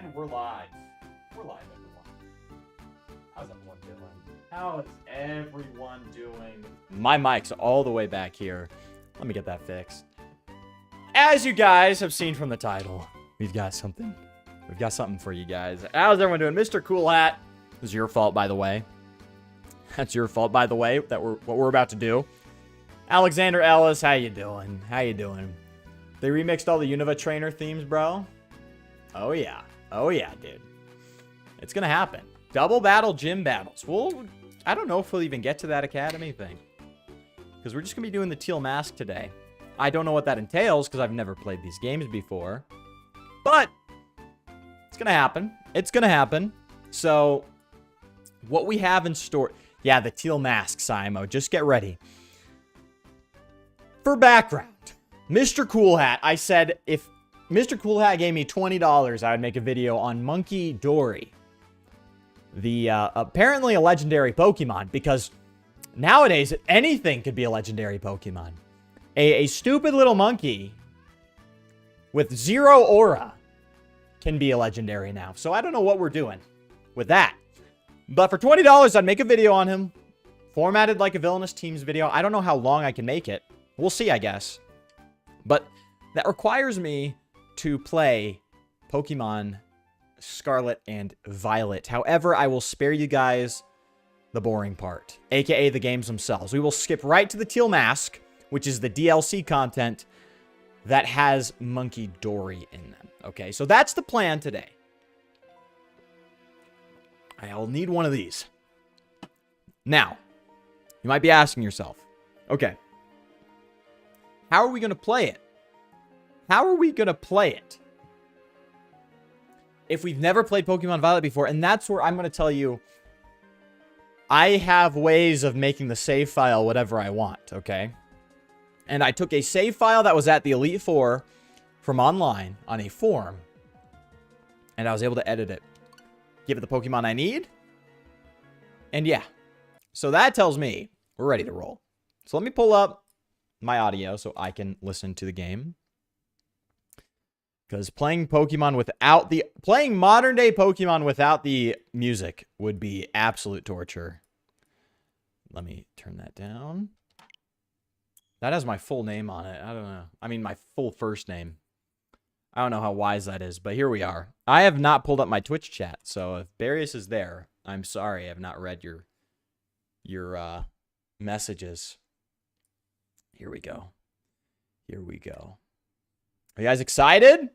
And we're live. We're live, everyone. How's everyone doing? How is everyone doing? My mic's all the way back here. Let me get that fixed. As you guys have seen from the title, we've got something. We've got something for you guys. How's everyone doing? Mr. Cool Hat. This is your fault, by the way. That's your fault, by the way, that what we're about to do. Alexander Ellis, how you doing? How you doing? They remixed all the Unova trainer themes, bro. Oh, yeah. Oh, yeah, dude. It's going to happen. Double battle gym battles. Well, I don't know if we'll even get to that academy thing. Because we're just going to be doing the Teal Mask today. I don't know what that entails because I've never played these games before. But it's going to happen. It's going to happen. So what we have in store... Yeah, the Teal Mask, Simo. Just get ready. For background, Mr. Cool Hat, I said if Mr. Cool Hat gave me $20, I would make a video on Monkey Dory. The, apparently a legendary Pokemon, because nowadays, anything could be a legendary Pokemon. A stupid little monkey with zero aura can be a legendary now. So I don't know what we're doing with that. But for $20, I'd make a video on him. Formatted like a Villainous Teams video. I don't know how long I can make it. We'll see, I guess. But that requires me to play Pokemon Scarlet and Violet. However, I will spare you guys the boring part, aka the games themselves. We will skip right to the Teal Mask, which is the DLC content that has Monkey Dory in them. Okay, so that's the plan today. I'll need one of these. Now, you might be asking yourself, okay, how are we going to play it? How are we going to play it if we've never played Pokemon Violet before? And that's where I'm going to tell you, I have ways of making the save file whatever I want, okay? And I took a save file that was at the Elite Four from online on a form, and I was able to edit it, give it the Pokemon I need, and yeah. So that tells me we're ready to roll. So let me pull up my audio so I can listen to the game. Because playing Pokemon without the... Playing modern-day Pokemon without the music would be absolute torture. Let me turn that down. That has my full name on it. I don't know. I mean, my full first name. I don't know how wise that is, but here we are. I have not pulled up my Twitch chat, so if Darius is there, I'm sorry I have not read your messages. Here we go. Here we go. Are you guys excited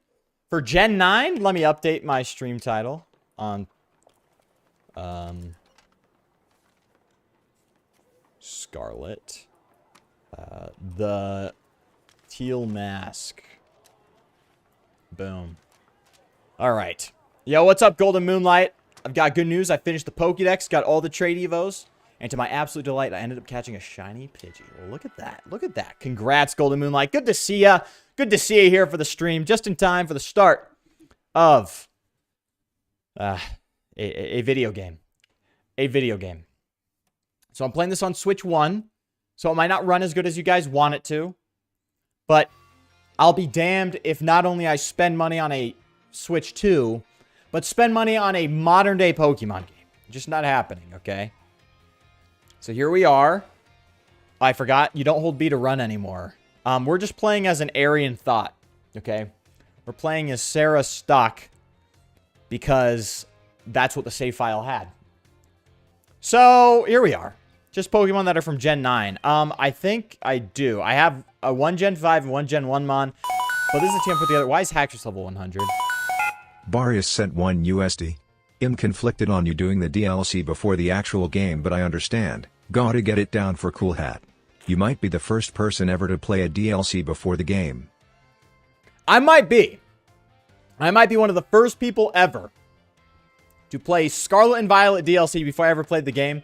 for Gen 9? Let me update my stream title on Scarlet. The Teal Mask. Boom. All right. Yo, what's up, Golden Moonlight? I've got good news. I finished the Pokédex, got all the trade evos, and to my absolute delight, I ended up catching a shiny Pidgey. Well, look at that. Look at that. Congrats, Golden Moonlight. Good to see ya. Good to see you here for the stream, just in time for the start of a video game. A video game. So I'm playing this on Switch 1, so it might not run as good as you guys want it to, but I'll be damned if not only I spend money on a Switch 2, but spend money on a modern-day Pokemon game. Just not happening, okay? So here we are. I forgot, you don't hold B to run anymore. We're just playing as an Aryan Thought, okay? We're playing as Sarah Stock because that's what the save file had. So here we are. Just Pokemon that are from Gen 9. I think I do. I have a 1 Gen 5 and 1 Gen 1 Mon. But this is a team put together. Why is Haxorus level 100? Barius sent $1 USD. I'm conflicted on you doing the DLC before the actual game, but I understand. Gotta get it down for Cool Hat. You might be the first person ever to play a DLC before the game. I might be. I might be one of the first people ever to play Scarlet and Violet DLC before I ever played the game.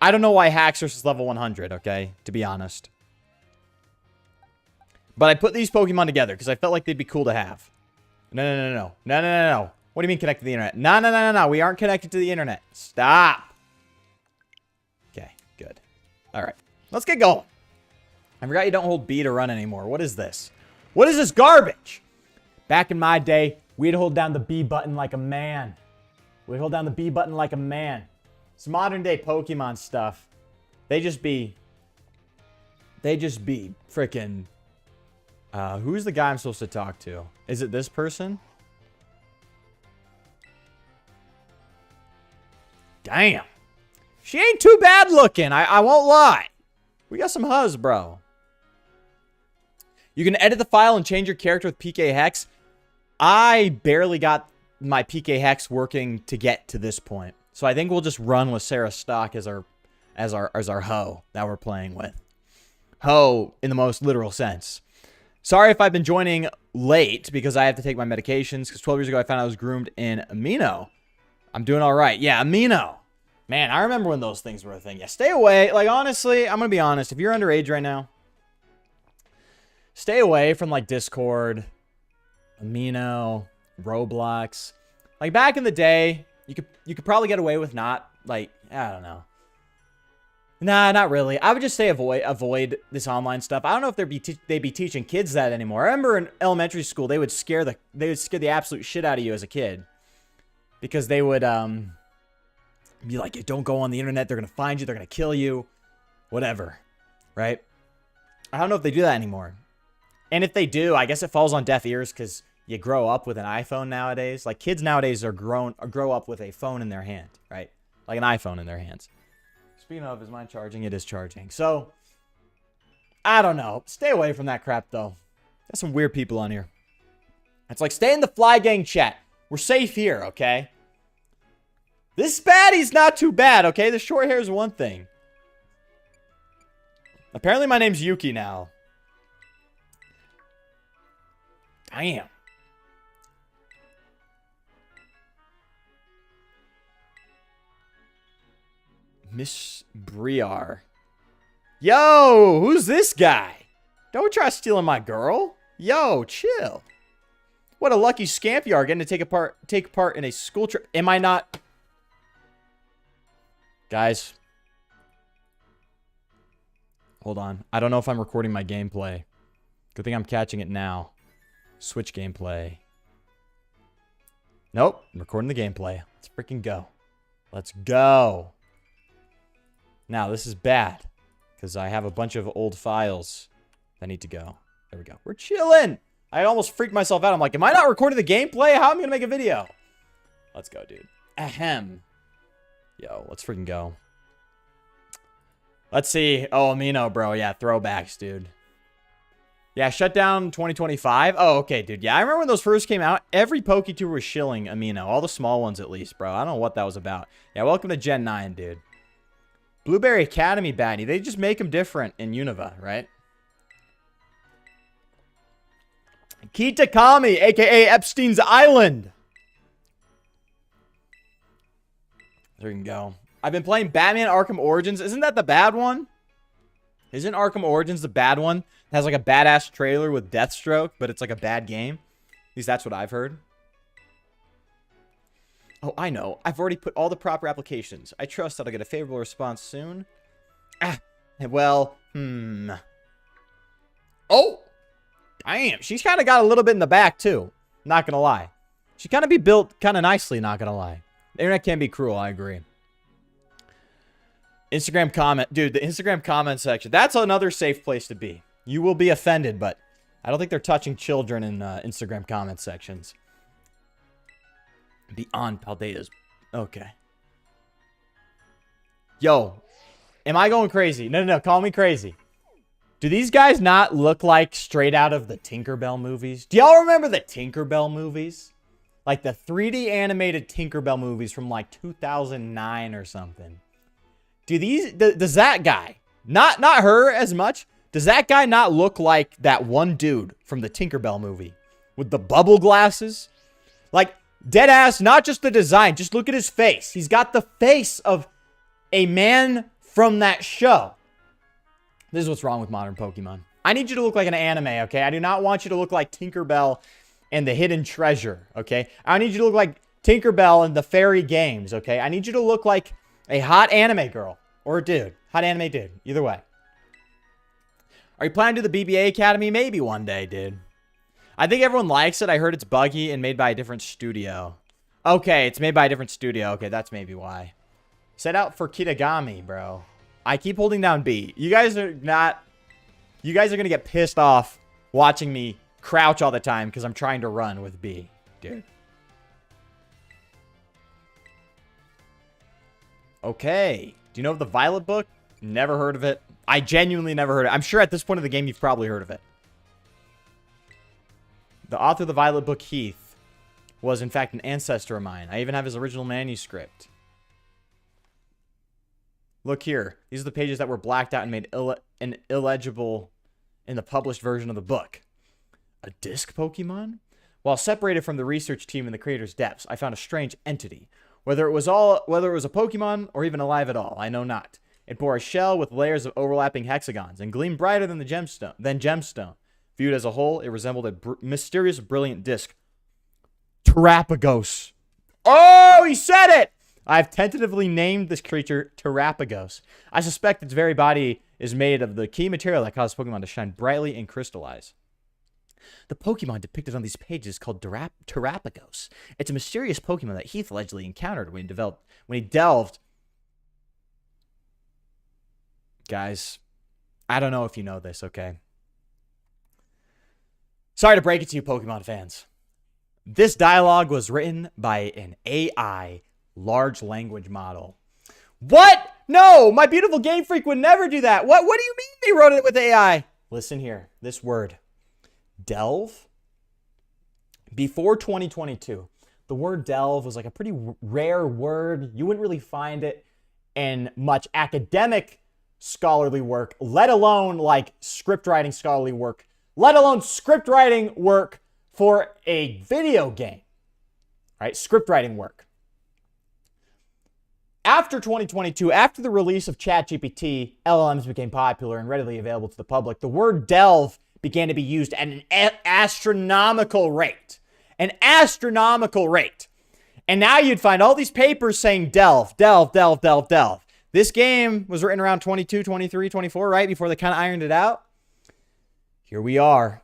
I don't know why Haxorus is level 100, okay? To be honest. But I put these Pokemon together because I felt like they'd be cool to have. No. What do you mean connected to the internet? No. We aren't connected to the internet. Stop. Okay, good. All right. Let's get going. I forgot you don't hold B to run anymore. What is this? What is this garbage? Back in my day, We'd hold down the B button like a man. We'd hold down the B button like a man. It's modern day Pokemon stuff. They just be freaking. Who's the guy I'm supposed to talk to? Is it this person? Damn. She ain't too bad looking. I won't lie. We got some huzz, bro. You can edit the file and change your character with PK Hex. I barely got my PK Hex working to get to this point. So I think we'll just run with Sarah Stock as our hoe that we're playing with. Hoe in the most literal sense. Sorry if I've been joining late because I have to take my medications. Because 12 years ago I found out I was groomed in Amino. I'm doing all right. Yeah, Amino. Man, I remember when those things were a thing. Yeah, stay away. Like, honestly, I'm going to be honest. If you're underage right now, stay away from, like, Discord, Amino, Roblox. Like, back in the day, you could probably get away with not, like, I don't know. Nah, not really. I would just say avoid this online stuff. I don't know if they'd be teaching kids that anymore. I remember in elementary school, they would scare the absolute shit out of you as a kid. Because they would, be like, don't go on the internet. They're going to find you. They're going to kill you. Whatever. Right? I don't know if they do that anymore. And if they do, I guess it falls on deaf ears because you grow up with an iPhone nowadays. Like, kids nowadays grow up with a phone in their hand, right? Like an iPhone in their hands. Speaking of, is mine charging? It is charging. So, I don't know. Stay away from that crap, though. There's some weird people on here. It's like, stay in the Fly Gang chat. We're safe here, okay? This baddie's not too bad, okay? The short hair is one thing. Apparently my name's Yuki now. Damn. Miss Briar. Yo, who's this guy? Don't try stealing my girl. Yo, chill. What a lucky scamp you are getting to take part in a school trip. Am I not? Guys. Hold on. I don't know if I'm recording my gameplay. Good thing I'm catching it now. Switch gameplay. Nope. I'm recording the gameplay. Let's freaking go. Let's go. Now, this is bad. Because I have a bunch of old files that need to go. There we go. We're chilling. I almost freaked myself out. I'm like, am I not recording the gameplay? How am I going to make a video? Let's go, dude. Ahem. Yo, let's freaking go. Let's see. Oh, Amino, bro. Yeah, throwbacks, dude. Yeah, shut down 2025. Oh, okay, dude. Yeah, I remember when those first came out. Every PokeTuber was shilling Amino. All the small ones, at least, bro. I don't know what that was about. Yeah, welcome to Gen 9, dude. Blueberry Academy baddie. They just make them different in Unova, right? Kitakami, a.k.a. Epstein's Island. There you can go. I've been playing Batman Arkham Origins. Isn't that the bad one? Isn't Arkham Origins the bad one? It has like a badass trailer with Deathstroke, but it's like a bad game. At least that's what I've heard. Oh, I know. I've already put all the proper applications. I trust that I'll get a favorable response soon. Well, Oh! Damn, she's kind of got a little bit in the back, too. Not gonna lie. She kind of be built kind of nicely, not gonna lie. The internet can be cruel, I agree. Instagram comment. Dude, the Instagram comment section. That's another safe place to be. You will be offended, but I don't think they're touching children in Instagram comment sections. Beyond Paldea's. Okay. Yo. Am I going crazy? No. Call me crazy. Do these guys not look like straight out of the Tinkerbell movies? Do y'all remember the Tinkerbell movies? Like the 3D animated Tinkerbell movies from like 2009 or something. Does that guy, not her as much, does that guy not look like that one dude from the Tinkerbell movie with the bubble glasses? Like, dead ass, not just the design, just look at his face. He's got the face of a man from that show. This is what's wrong with modern Pokemon. I need you to look like an anime, okay? I do not want you to look like Tinkerbell and the Hidden Treasure, okay? I need you to look like Tinkerbell and the Fairy Games, okay? I need you to look like a hot anime girl or a dude. Hot anime dude. Either way. Are you planning to do the BBA Academy? Maybe one day, dude. I think everyone likes it. I heard it's buggy and made by a different studio. Okay, it's made by a different studio. Okay, that's maybe why. Set out for Kitagami, bro. I keep holding down B. You guys are not... You guys are going to get pissed off watching me crouch all the time because I'm trying to run with B. Dude. Okay. Do you know of the Violet book? Never heard of it. I genuinely never heard of it. I'm sure at this point of the game you've probably heard of it. The author of the Violet book, Heath, was in fact an ancestor of mine. I even have his original manuscript. Look here. These are the pages that were blacked out and made illegible in the published version of the book. A disc Pokemon? While separated from the research team in the creator's depths, I found a strange entity. Whether it was a Pokemon or even alive at all, I know not. It bore a shell with layers of overlapping hexagons and gleamed brighter than gemstone. Viewed as a whole, it resembled a mysterious, brilliant disc. Terapagos. Oh, he said it! I've tentatively named this creature Terapagos. I suspect its very body is made of the key material that causes Pokemon to shine brightly and crystallize. The Pokemon depicted on these pages is called Terapagos. It's a mysterious Pokemon that Heath allegedly encountered when he delved. Guys, I don't know if you know this, okay? Sorry to break it to you, Pokemon fans. This dialogue was written by an AI large language model. What? No, my beautiful Game Freak would never do that. What do you mean they wrote it with AI? Listen here, this word, delve. Before 2022, the word delve was like a pretty rare word. You wouldn't really find it in much academic scholarly work, let alone like script writing scholarly work, let alone script writing work for a video game, right? Script writing work. After 2022, after the release of ChatGPT, LLMs became popular and readily available to the public. The word delve began to be used at an astronomical rate. An astronomical rate. And now you'd find all these papers saying delve, delve, delve, delve, delve. This game was written around 22, 23, 24, right? Before they kind of ironed it out. Here we are.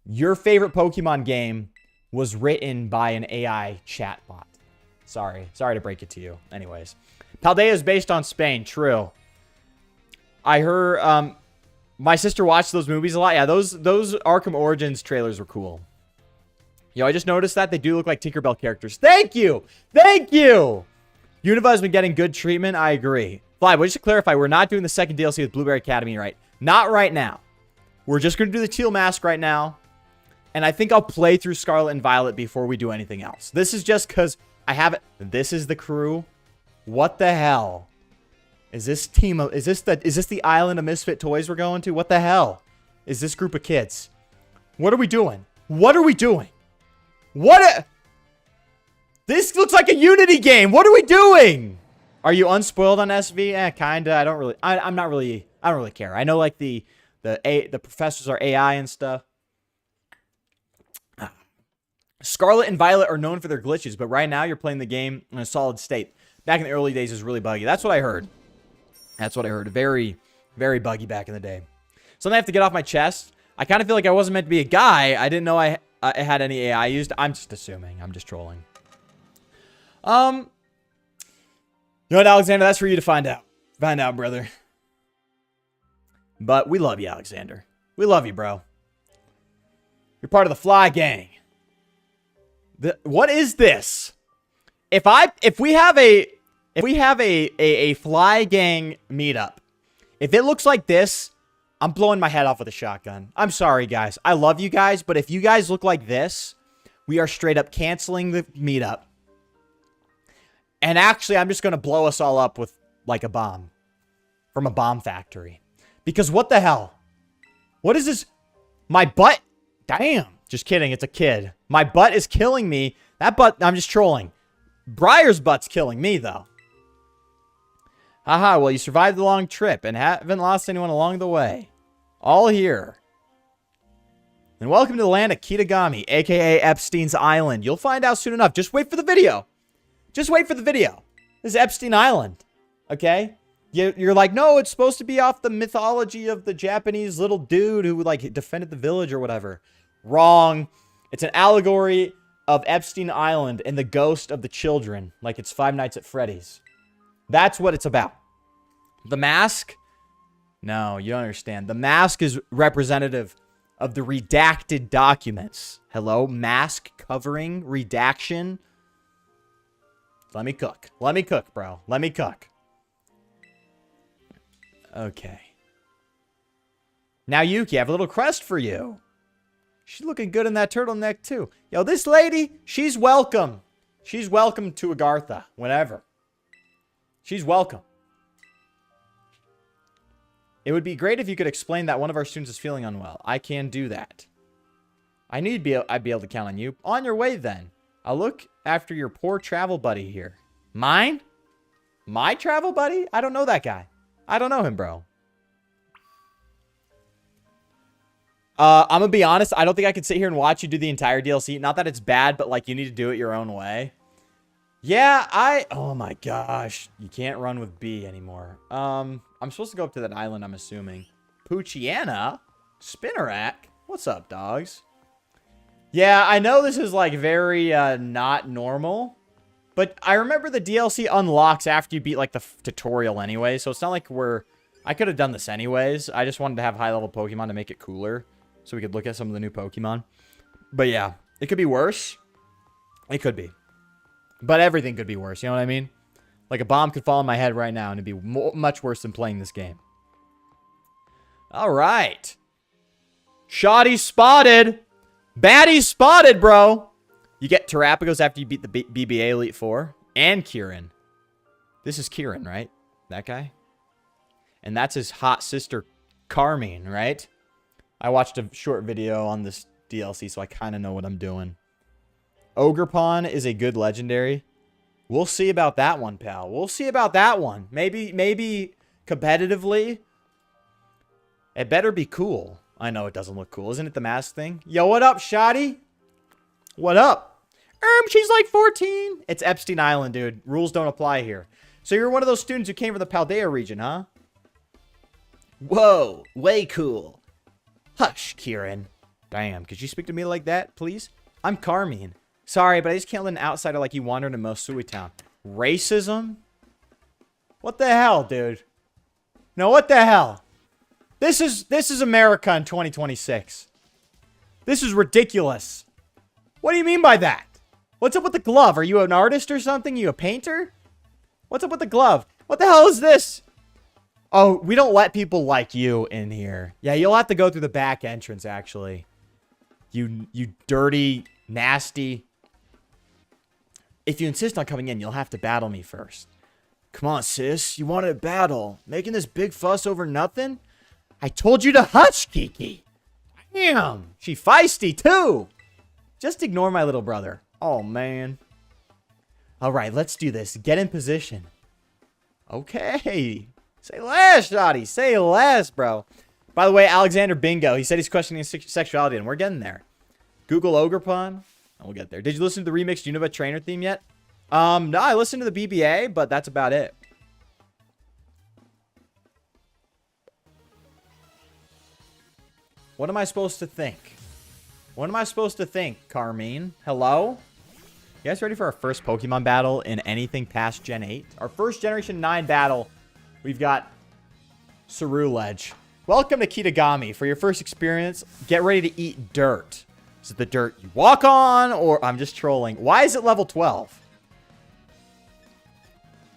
Your favorite Pokemon game was written by an AI chatbot. Sorry to break it to you. Anyways. Paldea is based on Spain. True. I heard, my sister watched those movies a lot. Yeah, those Arkham Origins trailers were cool. Yo, I just noticed that they do look like Tinkerbell characters. Thank you! Thank you! Unova has been getting good treatment. I agree. FLYBOY, just to clarify, we're not doing the second DLC with Blueberry Academy, right? Not right now. We're just going to do the Teal Mask right now. And I think I'll play through Scarlet and Violet before we do anything else. This is just because I have it. This is the crew. What the hell? Is this the island of misfit toys we're going to? What the hell is this group of kids? What are we doing? What are we doing? This looks like a Unity game. What are we doing? Are you unspoiled on SV? Kinda. I don't really care. I know like the professors are AI and stuff. Scarlet and Violet are known for their glitches, but right now you're playing the game in a solid state. Back in the early days, it was really buggy. That's what I heard. Very, very buggy back in the day. Something I have to get off my chest. I kind of feel like I wasn't meant to be a guy. I didn't know I had any AI used. I'm just assuming. I'm just trolling. You know what, Alexander? That's for you to find out. Find out, brother. But we love you, Alexander. We love you, bro. You're part of the Fly Gang. What is this? If we have a Fly Gang meetup, if it looks like this, I'm blowing my head off with a shotgun. I'm sorry, guys. I love you guys, but if you guys look like this, we are straight up canceling the meetup. And actually, I'm just going to blow us all up with like a bomb from a bomb factory. Because what the hell? What is this? My butt? Damn. Just kidding. It's a kid. My butt is killing me. That butt, I'm just trolling. Briar's butt's killing me, though. Haha, well, you survived the long trip and haven't lost anyone along the way. All here. And welcome to the land of Kitagami, a.k.a. Epstein's Island. You'll find out soon enough. Just wait for the video. Just wait for the video. This is Epstein Island. Okay? You're like, no, it's supposed to be off the mythology of the Japanese little dude who, like, defended the village or whatever. Wrong. It's an allegory of Epstein Island and the ghost of the children, like it's Five Nights at Freddy's. That's what it's about. The mask? No, you don't understand. The mask is representative of the redacted documents. Hello? Mask covering redaction. Let me cook. Let me cook, bro. Let me cook. Okay. Now, Yuki, I have a little crest for you. She's looking good in that turtleneck, too. Yo, this lady, she's welcome. She's welcome to Agartha, whenever. She's welcome. It would be great if you could explain that one of our students is feeling unwell. I can do that. I'd be able to count on you. On your way, then. I'll look after your poor travel buddy here. Mine? My travel buddy? I don't know that guy. I don't know him, bro. I'm gonna be honest. I don't think I could sit here and watch you do the entire DLC. Not that it's bad, but like you need to do it your own way. Yeah, oh my gosh. You can't run with B anymore. I'm supposed to go up to that island, I'm assuming. Poochiana? Spinnerack? What's up, dogs? Yeah, I know this is like very not normal. But I remember the DLC unlocks after you beat like the tutorial anyway. So it's not like I could have done this anyways. I just wanted to have high level Pokemon to make it cooler. So we could look at some of the new Pokemon. But yeah, it could be worse. It could be. But everything could be worse, you know what I mean? Like a bomb could fall on my head right now and it'd be much worse than playing this game. All right. Shoddy spotted. Baddie spotted, bro. You get Terrapagos after you beat the BBA Elite Four. And Kieran. This is Kieran, right? That guy? And that's his hot sister, Carmine, right? I watched a short video on this DLC, so I kind of know what I'm doing. Ogerpon is a good legendary. We'll see about that one, pal. We'll see about that one. Maybe competitively. It better be cool. I know it doesn't look cool. Isn't it the mask thing? Yo, what up, Shoddy? What up? She's like 14. It's Epstein Island, dude. Rules don't apply here. So you're one of those students who came from the Paldea region, huh? Whoa, way cool. Hush, Kieran. Damn, could you speak to me like that, please? I'm Carmine. Sorry, but I just can't let an outsider like you wander into Mosui Town. Racism? What the hell, dude? No, what the hell? This is America in 2026. This is ridiculous. What do you mean by that? What's up with the glove? Are you an artist or something? You a painter? What's up with the glove? What the hell is this? Oh, we don't let people like you in here. Yeah, you'll have to go through the back entrance, actually. You dirty, nasty. If you insist on coming in, you'll have to battle me first. Come on, sis. You wanted a battle. Making this big fuss over nothing? I told you to hush, Kiki. Damn. She feisty, too. Just ignore my little brother. Oh, man. All right, let's do this. Get in position. Okay. Say less, Shoddy. Say less, bro. By the way, Alexander Bingo, he said he's questioning his sexuality, and we're getting there. Google Ogerpon, and we'll get there. Did you listen to the remix Unova trainer theme yet? No, I listened to the BBA, but that's about it. What am I supposed to think? What am I supposed to think, Carmine? Hello? You guys ready for our first Pokemon battle in anything past Gen 8? Our first Generation 9 battle. We've got Ceruledge. Welcome to Kitagami. For your first experience, get ready to eat dirt. Is it the dirt you walk on, or I'm just trolling? Why is it level 12?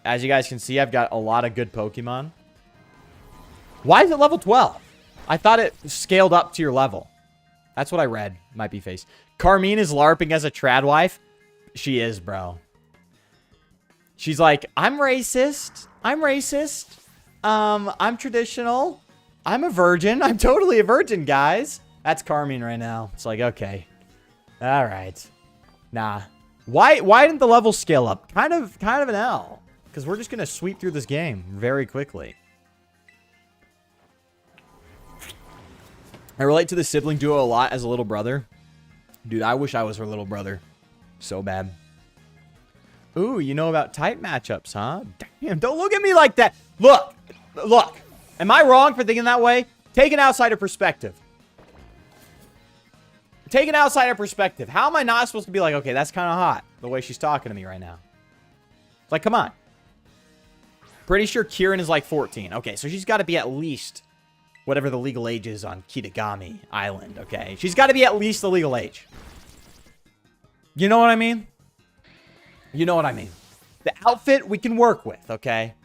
As you guys can see, I've got a lot of good Pokemon. Why is it level 12? I thought it scaled up to your level. That's what I read. Might be face. Carmine is LARPing as a trad wife. She is, bro. She's like, I'm racist. I'm racist. I'm traditional. I'm a virgin. I'm totally a virgin, guys. That's Carmine right now. It's like, okay. All right. Nah. Why didn't the level scale up? Kind of an L. Because we're just going to sweep through this game very quickly. I relate to the sibling duo a lot as a little brother. Dude, I wish I was her little brother. So bad. Ooh, you know about type matchups, huh? Damn, don't look at me like that. Look. Look. Am I wrong for thinking that way? Take an outsider perspective. take an outsider perspective. How am I not supposed to be like, okay, that's kind of hot, the way she's talking to me right now? It's like, come on. Pretty sure Kieran is like 14. Okay, so she's got to be at least whatever the legal age is on Kitagami Island, okay? She's got to be at least the legal age. You know what I mean? You know what I mean. The outfit we can work with, okay?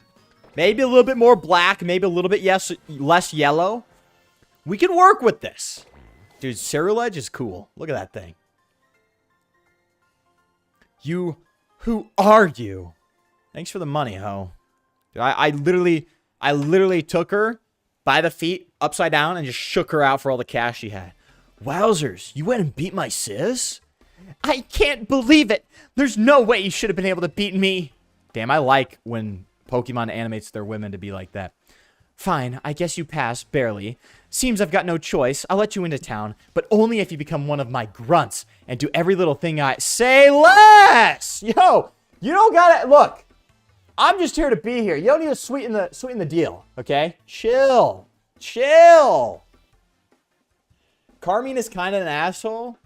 Maybe a little bit more black, maybe a little bit less yellow. We can work with this. Dude, Ceruledge is cool. Look at that thing. Who are you? Thanks for the money, ho. Dude, I literally took her by the feet, upside down, and just shook her out for all the cash she had. Wowzers, you went and beat my sis? I can't believe it. There's no way you should have been able to beat me. Damn, I like when Pokemon animates their women to be like that. Fine, I guess you passed, barely. Seems I've got no choice. I'll let you into town, but only if you become one of my grunts and do every little thing I say less. Yo, you don't gotta look. I'm just here to be here. You don't need to sweeten the deal, okay? Chill. Carmine is kind of an asshole.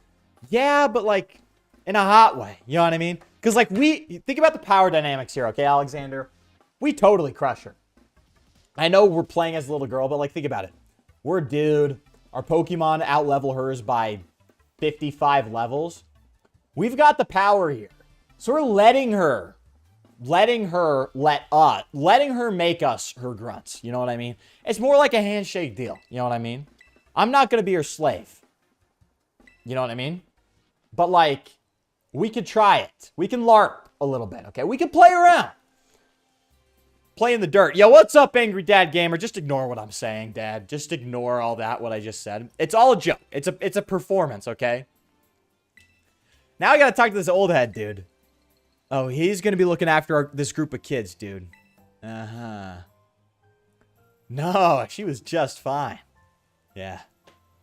Yeah, but like in a hot way. You know what I mean? Because like think about the power dynamics here, okay, Alexander? We totally crush her. I know we're playing as a little girl, but like think about it. We're a dude. Our Pokemon out-level hers by 55 levels. We've got the power here. So we're letting her make us her grunts. You know what I mean? It's more like a handshake deal. You know what I mean? I'm not going to be her slave. You know what I mean? But like, we could try it. We can LARP a little bit, okay? We can play around. Play in the dirt. Yo, what's up, Angry Dad Gamer? Just ignore what I'm saying, Dad. Just ignore all that, what I just said. It's all a joke. It's a performance, okay? Now I gotta talk to this old head, dude. Oh, he's gonna be looking after this group of kids, dude. Uh-huh. No, she was just fine. Yeah.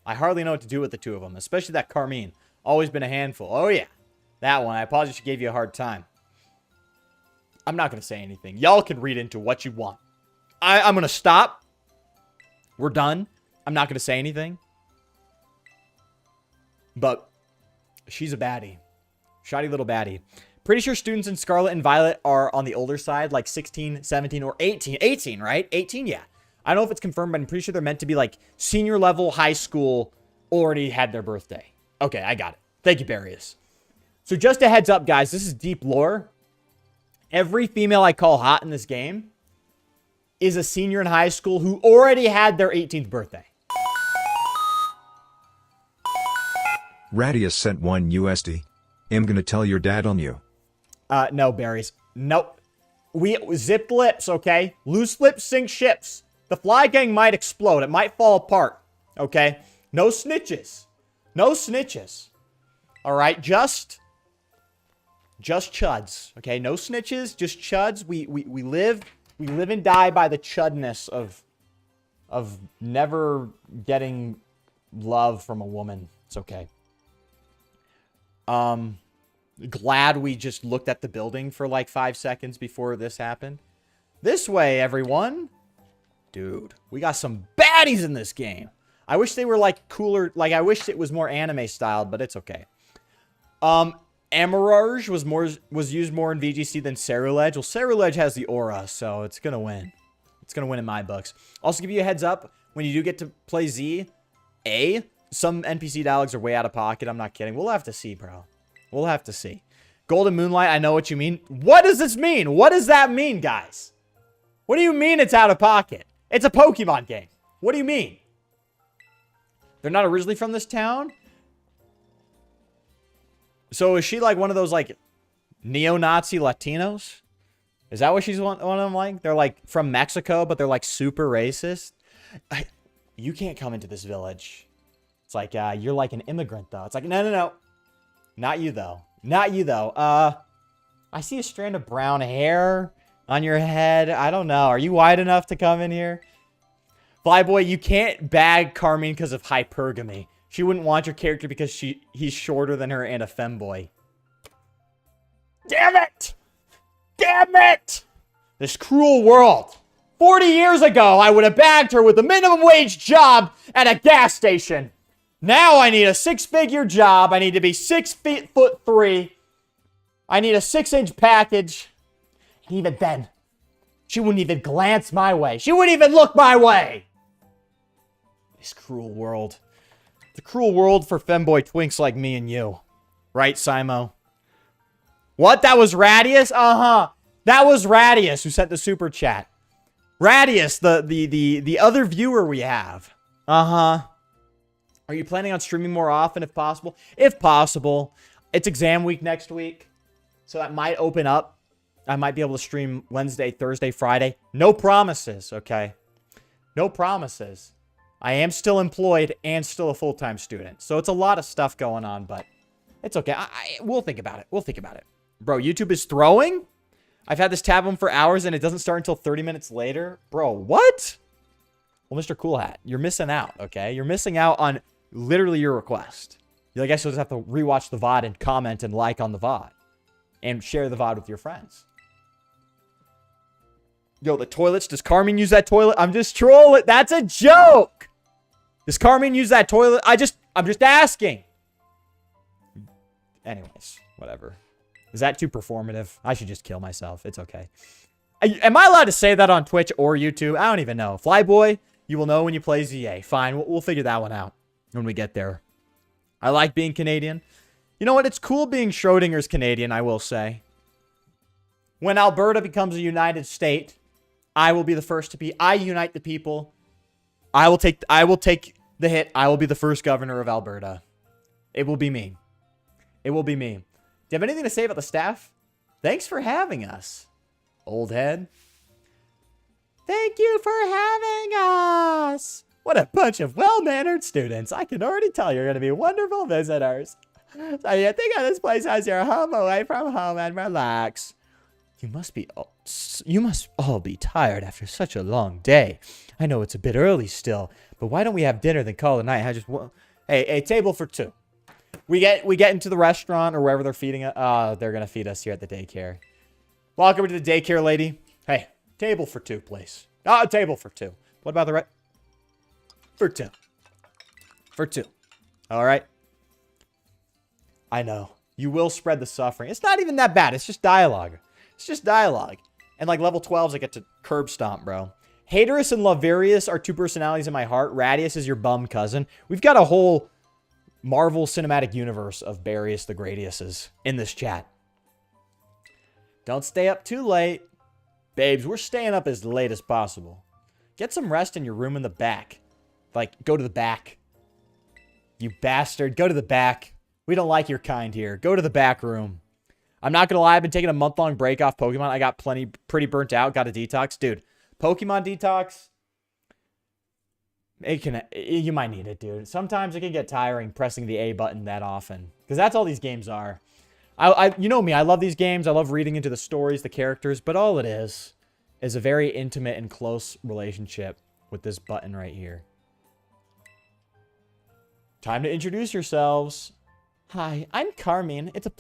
I hardly know what to do with the two of them, especially that Carmine. Always been a handful. Oh, yeah. That one. I apologize she gave you a hard time. I'm not going to say anything. Y'all can read into what you want. I'm going to stop. We're done. I'm not going to say anything. But she's a baddie. Shoddy little baddie. Pretty sure students in Scarlet and Violet are on the older side, like 16, 17, or 18. 18, right? 18, yeah. I don't know if it's confirmed, but I'm pretty sure they're meant to be like senior level high school, already had their birthday. Okay, I got it. Thank you, Barius. So just a heads up, guys. This is deep lore. Every female I call hot in this game is a senior in high school who already had their 18th birthday. Radius sent 1 USD. I'm gonna tell your dad on you. No, Berries. Nope. We zipped lips, okay? Loose lips sink ships. The Fly Gang might explode. It might fall apart, okay? No snitches. No snitches. All right, just chuds, okay? No snitches, just chuds. We live and die by the chudness of never getting love from a woman. It's okay. Glad we just looked at the building for like 5 seconds before this happened. This way, everyone. Dude, we got some baddies in this game. I wish they were like cooler. Like I wish it was more anime styled, but it's okay. Emerage was used more in VGC than Ceruledge. Well, Ceruledge has the aura, so it's gonna win. It's gonna win in my books. Also, give you a heads up when you do get to play Z. Some NPC dialogues are way out of pocket. I'm not kidding. We'll have to see, bro. We'll have to see. Golden Moonlight, I know what you mean. What does this mean? What does that mean, guys? What do you mean it's out of pocket? It's a Pokemon game. What do you mean? They're not originally from this town? So is she like one of those like neo-Nazi Latinos? Is that what she's one of them like? They're like from Mexico, but they're like super racist. You can't come into this village. It's like, you're like an immigrant though. It's like, no. Not you though. Not you though. I see a strand of brown hair on your head. I don't know. Are you wide enough to come in here? Flyboy, you can't bag Carmine because of hypergamy. She wouldn't want your character because he's shorter than her and a femboy. Damn it! Damn it! This cruel world. 40 years ago, I would have bagged her with a minimum wage job at a gas station. Now I need a 6-figure job. I need to be 6'3". I need a 6-inch package. And even then, she wouldn't even glance my way. She wouldn't even look my way. This cruel world. The cruel world for femboy twinks like me and you. Right, Simo? What? That was Radius? Uh-huh. That was Radius who sent the super chat. Radius, the other viewer we have. Uh-huh. Are you planning on streaming more often if possible? If possible. It's exam week next week. So that might open up. I might be able to stream Wednesday, Thursday, Friday. No promises, okay? No promises. I am still employed and still a full-time student. So it's a lot of stuff going on, but it's okay. We'll think about it. We'll think about it. Bro, YouTube is throwing? I've had this tab on for hours and it doesn't start until 30 minutes later? Bro, what? Well, Mr. Cool Hat, you're missing out, okay? You're missing out on literally your request. I guess you'll just have to rewatch the VOD and comment and like on the VOD. And share the VOD with your friends. Yo, the toilets. Does Carmine use that toilet? I'm just trolling. That's a joke. Does Carmine use that toilet? I'm just asking. Anyways, whatever. Is that too performative? I should just kill myself. It's okay. Am I allowed to say that on Twitch or YouTube? I don't even know. FLYBOY, you will know when you play ZA. Fine, we'll figure that one out when we get there. I like being Canadian. You know what? It's cool being Schrodinger's Canadian, I will say. When Alberta becomes a united state, I will be the first to be. I unite the people. I will take the hit. I will be the first governor of Alberta. It will be me. It will be me. Do you have anything to say about the staff? Thanks for having us, old head. Thank you for having us. What a bunch of well-mannered students. I can already tell you're going to be wonderful visitors. So you think of this place as your home away from home and relax. You must all be tired after such a long day. I know it's a bit early still, but why don't we have dinner then call it a night? Hey, table for two. We get into the restaurant or wherever they're feeding us. They're gonna feed us here at the daycare. Welcome to the daycare, lady. Hey, table for two, please. Table for two. What about the rest? For two. For two. All right. I know. You will spread the suffering. It's not even that bad. It's just dialogue. It's just dialogue. And like level 12s, I get to curb stomp, bro. Haterus and Laverius are two personalities in my heart. Radius is your bum cousin. We've got a whole Marvel Cinematic Universe of Barius the Gradiuses in this chat. Don't stay up too late. Babes, we're staying up as late as possible. Get some rest in your room in the back. Like, go to the back. You bastard. Go to the back. We don't like your kind here. Go to the back room. I'm not gonna lie, I've been taking a month-long break off Pokemon. I got pretty burnt out. Got a detox. Dude, Pokemon detox, you might need it, dude. Sometimes it can get tiring pressing the A button that often. Because that's all these games are. You know me, I love these games. I love reading into the stories, the characters. But all it is a very intimate and close relationship with this button right here. Time to introduce yourselves. Hi, I'm Carmine. It's a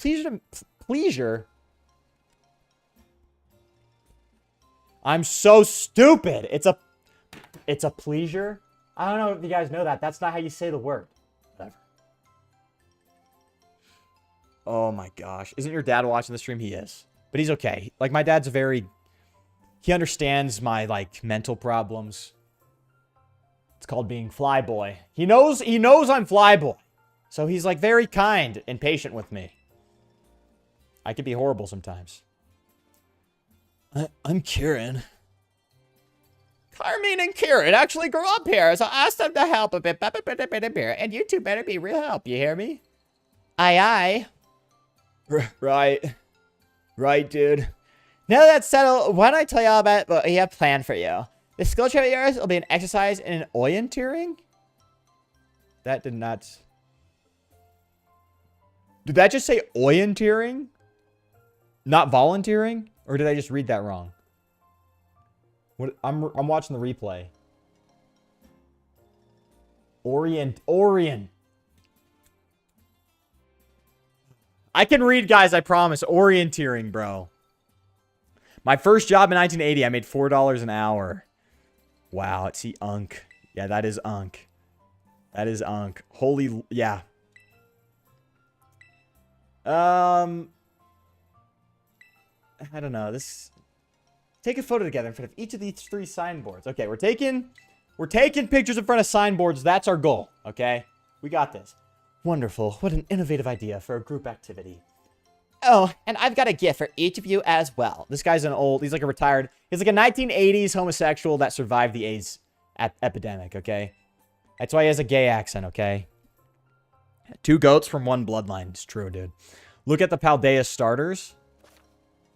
pleasure. I'm so stupid. It's a pleasure. I don't know if you guys know that. That's not how you say the word. Whatever. Oh my gosh. Isn't your dad watching the stream? He is. But he's okay. Like, my dad's he understands my, like, mental problems. It's called being FLYBOY. He knows I'm FLYBOY. So he's, like, very kind and patient with me. I could be horrible sometimes. I'm Kieran. Carmine and Kieran actually grew up here, so I asked them to help a bit. And you two better be real help, you hear me? Aye. Right. Right, dude. Now that's settled, why don't I tell you all about what we have planned for you? The skill trip of yours will be an exercise in orienteering? That did not... Did that just say orienteering? Not volunteering? Or did I just read that wrong? What I'm watching the replay. Orient. I can read, guys, I promise. Orienteering, bro. My first job in 1980, I made $4 an hour. Wow, see, Unk. Yeah, that is Unk. That is Unk. Holy, yeah. I don't know. This. Take a photo together in front of each of these 3 signboards. Okay, we're taking pictures in front of signboards. That's our goal. Okay, we got this. Wonderful. What an innovative idea for a group activity. Oh, and I've got a gift for each of you as well. This guy's he's like a 1980s homosexual that survived the AIDS epidemic, okay? That's why he has a gay accent, okay? 2 goats from 1 bloodline. It's true, dude. Look at the Paldea starters.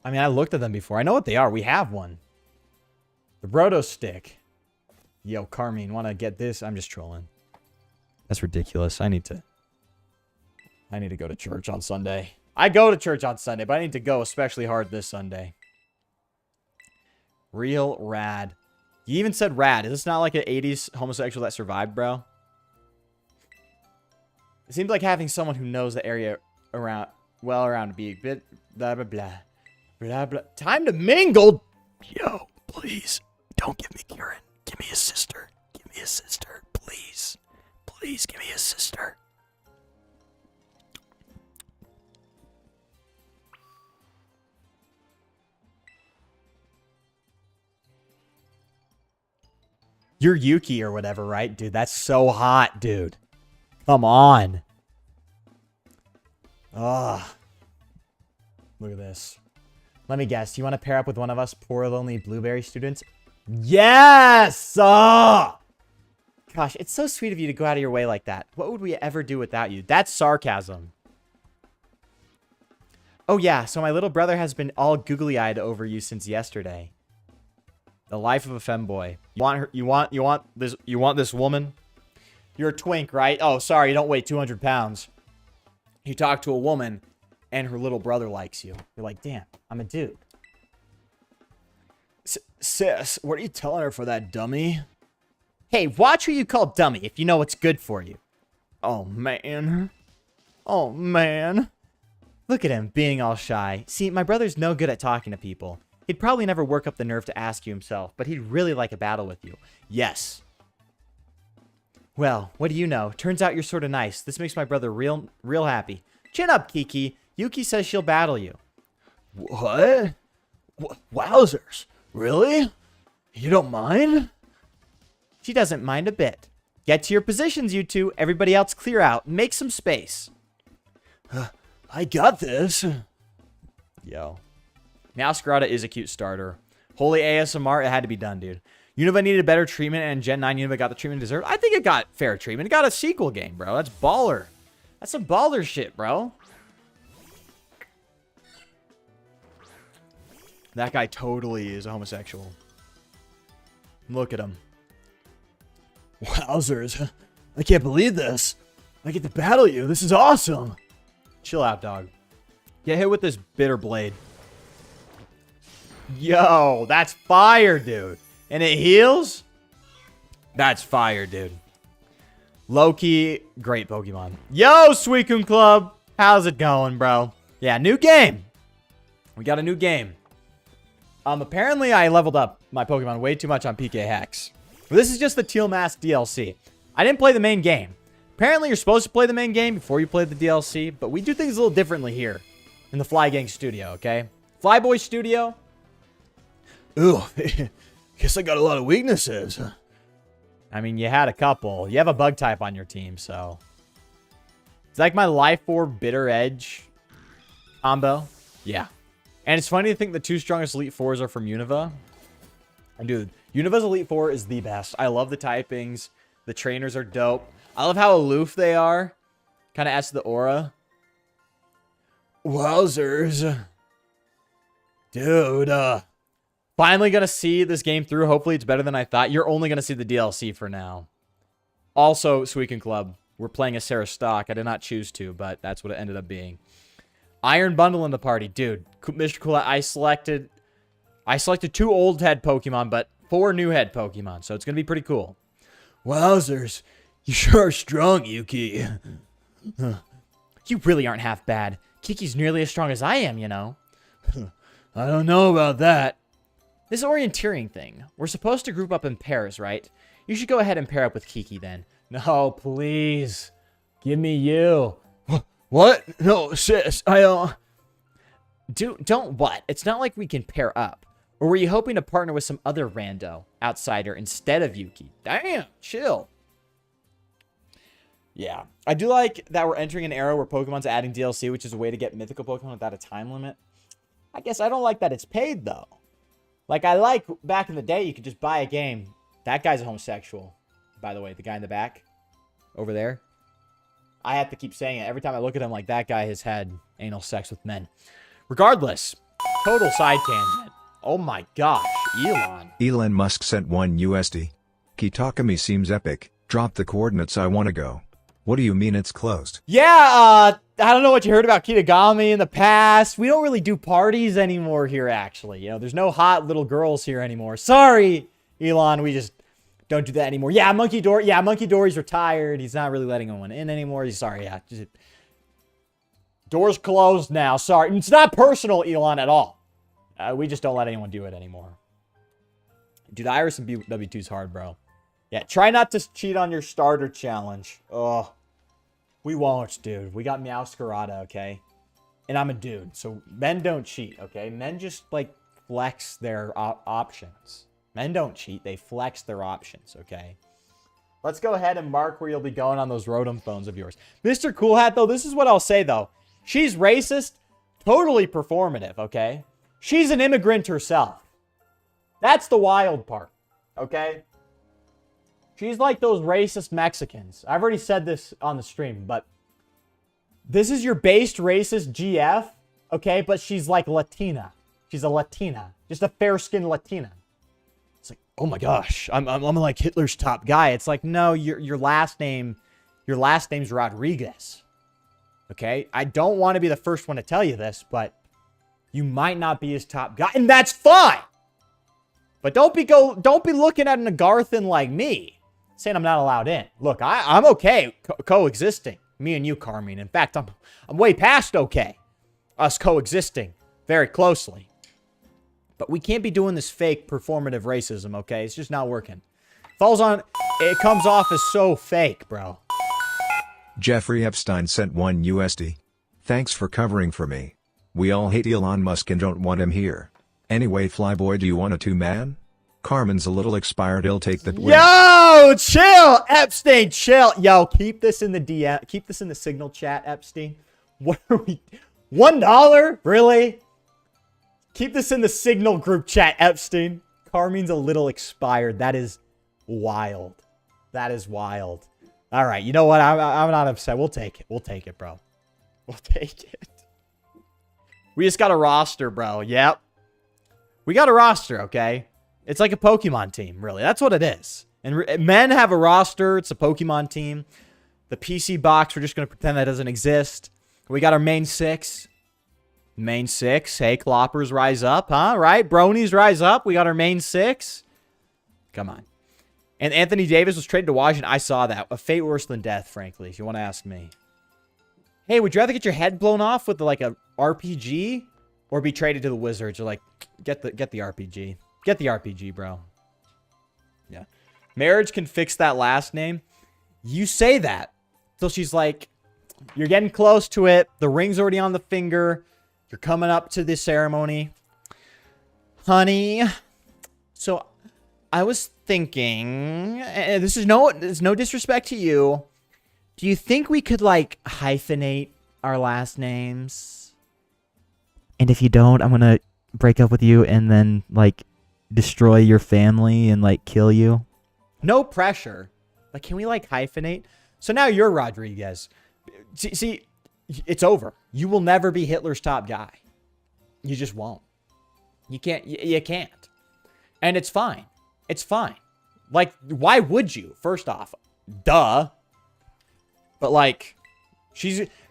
I mean, I looked at them before. I know what they are. We have one. The Broto stick. Yo, Carmine, want to get this? I'm just trolling. That's ridiculous. I need to go to church on Sunday. I go to church on Sunday, but I need to go especially hard this Sunday. Real rad. You even said rad. Is this not like an 80s homosexual that survived, bro? It seems like having someone who knows the area around to be a bit blah, blah, blah. Blah, blah. Time to mingle. Yo, please. Don't give me Kieran. Give me a sister. Give me a sister. Please. Please give me a sister. You're Yuki or whatever, right? Dude, that's so hot, dude. Come on. Ugh. Look at this. Let me guess. You want to pair up with one of us poor, lonely blueberry students? Yes! Gosh, it's so sweet of you to go out of your way like that. What would we ever do without you? That's sarcasm. Oh, yeah. So my little brother has been all googly-eyed over you since yesterday. The life of a femboy. You want this woman? You're a twink, right? Oh, sorry, you don't weigh 200 pounds. You talk to a woman, and her little brother likes you. You're like, damn, I'm a dude. Sis, what are you telling her for that dummy? Hey, watch who you call dummy if you know what's good for you. Oh, man. Oh, man. Look at him, being all shy. See, my brother's no good at talking to people. He'd probably never work up the nerve to ask you himself, but he'd really like a battle with you. Yes. Well, what do you know? Turns out you're sort of nice. This makes my brother real happy. Chin up, Kiki. Yuki says she'll battle you. What? Wowzers. Really? You don't mind? She doesn't mind a bit. Get to your positions, you two. Everybody else clear out. Make some space. I got this. Yo. Masquerada is a cute starter. Holy ASMR, it had to be done, dude. Unova needed better treatment, and Gen 9 Unova got the treatment it deserved. I think it got fair treatment. It got a sequel game, bro. That's baller. That's some baller shit, bro. That guy totally is a homosexual. Look at him. Wowzers. I can't believe this. I get to battle you. This is awesome. Chill out, dog. Get hit with this bitter blade. Yo, that's fire, dude. And it heals? That's fire, dude. Low-key, great Pokemon. Yo, Suicune Club. How's it going, bro? Yeah, new game. We got a new game. Apparently I leveled up my Pokemon way too much on PK Hex. This is just the Teal Mask DLC. I didn't play the main game. Apparently you're supposed to play the main game before you play the DLC, but we do things a little differently here in the Fly Gang studio, okay? FLYBOY studio. Ooh, guess I got a lot of weaknesses. I mean, you had a couple. You have a bug type on your team, so. It's like my Life Orb Bitter Edge combo. Yeah. And it's funny to think the 2 strongest Elite Fours are from Unova. And dude, Unova's Elite Four is the best. I love the typings. The trainers are dope. I love how aloof they are. Kind of adds to the aura. Wowzers. Dude, finally gonna see this game through. Hopefully it's better than I thought. You're only gonna see the DLC for now. Also, Suicune Club. We're playing a Sarah Stock. I did not choose to, but that's what it ended up being. Iron Bundle in the party. Dude, Mr. Cool, I selected 2 old head Pokemon, but 4 new head Pokemon. So it's gonna be pretty cool. Wowzers. You sure are strong, Yuki. You really aren't half bad. Kiki's nearly as strong as I am, you know. I don't know about that. This orienteering thing. We're supposed to group up in pairs, right? You should go ahead and pair up with Kiki then. No, please. Give me you. What? No, sis. I don't what? It's not like we can pair up. Or were you hoping to partner with some other rando outsider instead of Yuki? Damn, chill. Yeah. I do like that we're entering an era where Pokemon's adding DLC, which is a way to get mythical Pokemon without a time limit. I guess I don't like that it's paid, though. Like, I like back in the day, you could just buy a game. That guy's a homosexual, by the way. The guy in the back over there. I have to keep saying it. Every time I look at him, like, that guy has had anal sex with men. Regardless, total side tangent. Oh my gosh, Elon. Elon Musk sent $1 USD. Kitakami seems epic. Drop the coordinates, I wanna go. What do you mean it's closed? Yeah, I don't know what you heard about Kitagami in the past. We don't really do parties anymore here, actually. You know, there's no hot little girls here anymore. Sorry, Elon, we just don't do that anymore. Yeah, Monkey Dory's retired. He's not really letting anyone in anymore. He's sorry, yeah. Doors closed now. Sorry. It's not personal, Elon, at all. We just don't let anyone do it anymore. Dude, Iris and W2's hard, bro. Yeah, try not to cheat on your starter challenge. Oh, we won't, dude. We got Meowscarada, okay? And I'm a dude, so men don't cheat, okay? Men just, like, flex their options. Men don't cheat. They flex their options, okay? Let's go ahead and mark where you'll be going on those Rotom phones of yours. Mr. Cool Hat, though, this is what I'll say, though. She's racist, totally performative, okay? She's an immigrant herself. That's the wild part, okay? She's like those racist Mexicans. I've already said this on the stream, but this is your based racist GF, okay? But she's like Latina. She's a Latina. Just a fair-skinned Latina. It's like, oh my gosh, I'm like Hitler's top guy. It's like, no, your last name's Rodriguez. Okay? I don't want to be the first one to tell you this, but you might not be his top guy, and that's fine. But don't be looking at an Agarthan like me, saying I'm not allowed in. Look, I'm okay coexisting. Me and you, Carmine. In fact, I'm way past okay. Us coexisting very closely. But we can't be doing this fake performative racism, okay? It's just not working. It comes off as so fake, bro. Jeffrey Epstein sent $1 USD. Thanks for covering for me. We all hate Elon Musk and don't want him here. Anyway, Flyboy, do you want a two-man? Carmen's a little expired, he'll take the win. Yo, chill, Epstein, chill. Yo, keep this in the DM, keep this in the signal chat, Epstein. What are we, $1? Really? Keep this in the signal group chat, Epstein. Carmen's a little expired. That is wild. That is wild. All right, you know what? I'm not upset. We'll take it. We'll take it, bro. We'll take it. We just got a roster, bro. Yep. We got a roster, okay? It's like a Pokemon team, really. That's what it is. And men have a roster. It's a Pokemon team. The PC box, we're just going to pretend that doesn't exist. We got our main six. Main six. Hey, Cloppers, rise up, huh? Right? Bronies, rise up. We got our main six. Come on. And Anthony Davis was traded to Washington. I saw that. A fate worse than death, frankly, if you want to ask me. Hey, would you rather get your head blown off with, like, a RPG or be traded to the Wizards? Or, like, get the RPG. Get the RPG, bro. Yeah. Marriage can fix that last name. You say that. So she's like, you're getting close to it. The ring's already on the finger. You're coming up to the ceremony. Honey. So I was thinking, and this is no disrespect to you. Do you think we could, like, hyphenate our last names? And if you don't, I'm going to break up with you and then, like, destroy your family and, like, kill you. No pressure. Like, can we, like, hyphenate? So now you're Rodriguez. See, it's over. You will never be Hitler's top guy. You just won't. You can't. You can't. And it's fine. It's fine. Like, why would you? First off, duh. But, like,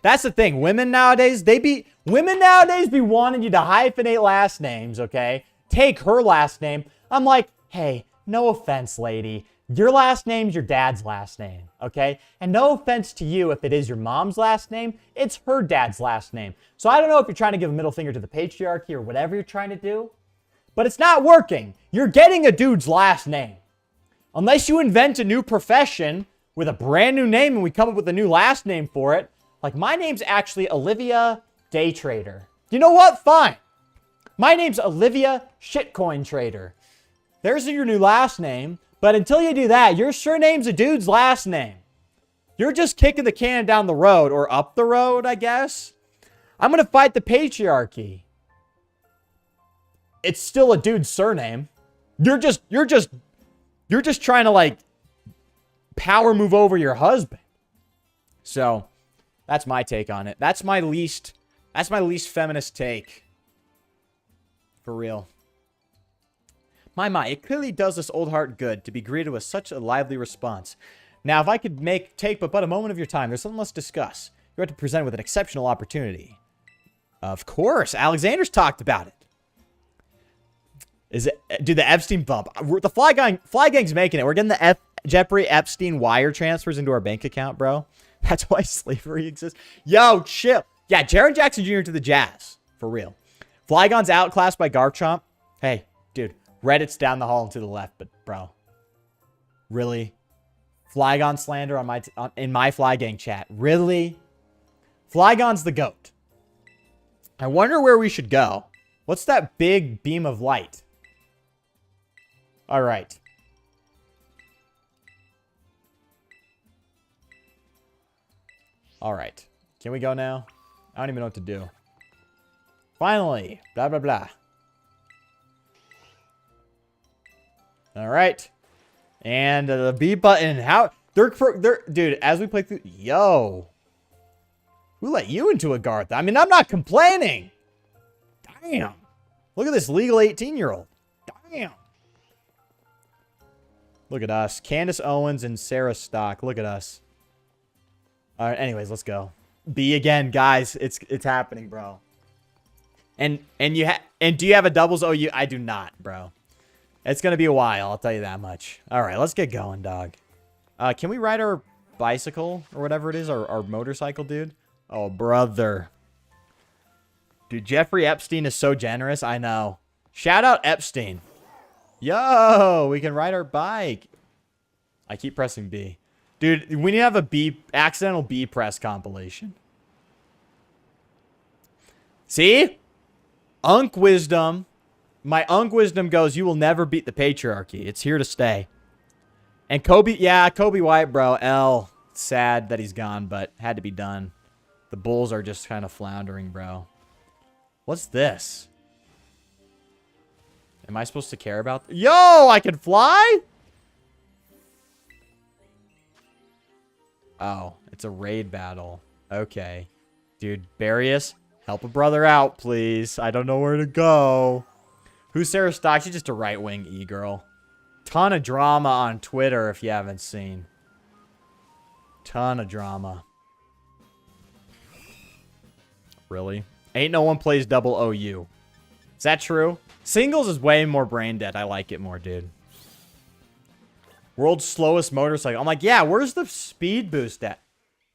that's the thing. Women nowadays be wanting you to hyphenate last names, okay? Take her last name. I'm like, hey, no offense, lady. Your last name's your dad's last name, okay? And no offense to you if it is your mom's last name, it's her dad's last name. So I don't know if you're trying to give a middle finger to the patriarchy or whatever you're trying to do, but it's not working. You're getting a dude's last name. Unless you invent a new profession with a brand new name and we come up with a new last name for it. Like, my name's actually Olivia Daytrader. You know what? Fine. My name's Olivia Shitcoin Trader. There's your new last name. But until you do that, your surname's a dude's last name. You're just kicking the can down the road, or up the road, I guess. I'm going to fight the patriarchy. It's still a dude's surname. You're just trying to, like, power move over your husband. So, that's my take on it. That's my least feminist take. For real. My, it clearly does this old heart good to be greeted with such a lively response. Now, if I could take but a moment of your time, there's something let's discuss. You're about to present with an exceptional opportunity. Of course, Alexander's talked about it. Dude, the Epstein bump. The Fly Gang's making it. We're getting the Jeffrey Epstein wire transfers into our bank account, bro. That's why slavery exists. Yo, chill. Yeah, Jaren Jackson Jr. to the Jazz. For real. Flygon's outclassed by Garchomp. Hey, dude. Reddit's down the hall and to the left, but bro. Really? Flygon slander in my Fly Gang chat. Really? Flygon's the GOAT. I wonder where we should go. What's that big beam of light? All right. All right. Can we go now? I don't even know what to do. Finally. Blah, blah, blah. All right. And the B button. How? Dude, as we play through. Yo. Who let you into a Garth? I mean, I'm not complaining. Damn. Look at this legal 18-year-old. Damn. Look at us. Candace Owens and Sarah Stock. Look at us. All right. Anyways, let's go. B again, guys. It's happening, bro. And do you have a doubles OU? I do not, bro. It's gonna be a while. I'll tell you that much. All right, let's get going, dog. Can we ride our bicycle or whatever it is, our motorcycle, dude? Oh, brother. Dude, Jeffrey Epstein is so generous. I know. Shout out Epstein. Yo, we can ride our bike. I keep pressing B. Dude, we need to have a accidental B press compilation. See? Unk wisdom. My Unk wisdom goes, you will never beat the patriarchy. It's here to stay. And Kobe White, bro. L. Sad that he's gone, but had to be done. The Bulls are just kind of floundering, bro. What's this? Am I supposed to care about? Yo, I can fly? Oh, it's a raid battle. Okay. Dude, Barrius, help a brother out, please. I don't know where to go. Who's Sarah Stock? She's just a right-wing e-girl. Ton of drama on Twitter if you haven't seen. Ton of drama. Really? Ain't no one plays double OU. Is that true? Singles is way more brain dead. I like it more, dude. World's slowest motorcycle. I'm like, yeah, where's the speed boost at?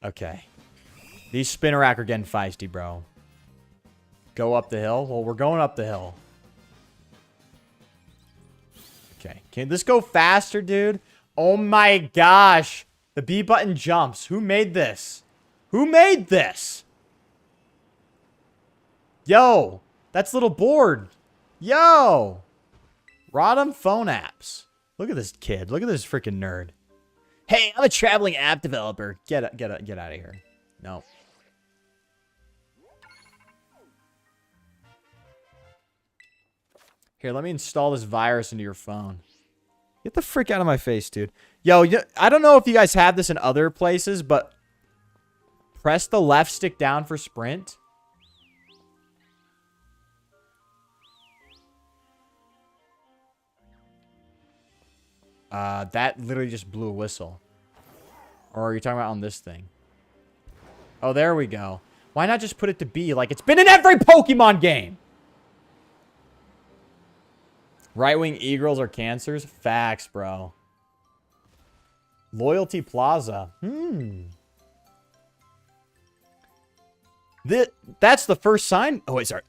Okay. These Spinnerack are getting feisty, bro. Go up the hill? Well, we're going up the hill. Okay. Can this go faster, dude? Oh my gosh. The B button jumps. Who made this? Who made this? Yo. That's little board. Yo. Rodham phone apps. Look at this kid. Look at this freaking nerd. Hey, I'm a traveling app developer. Get out of here. No. Here, let me install this virus into your phone. Get the frick out of my face, dude. Yo, I don't know if you guys have this in other places, but press the left stick down for sprint. That literally just blew a whistle. Or are you talking about on this thing? Oh, there we go. Why not just put it to B like it's been in every Pokemon game? Right-wing e-girls are cancers? Facts, bro. Loyalty Plaza. That's the first sign. Oh, wait, sorry.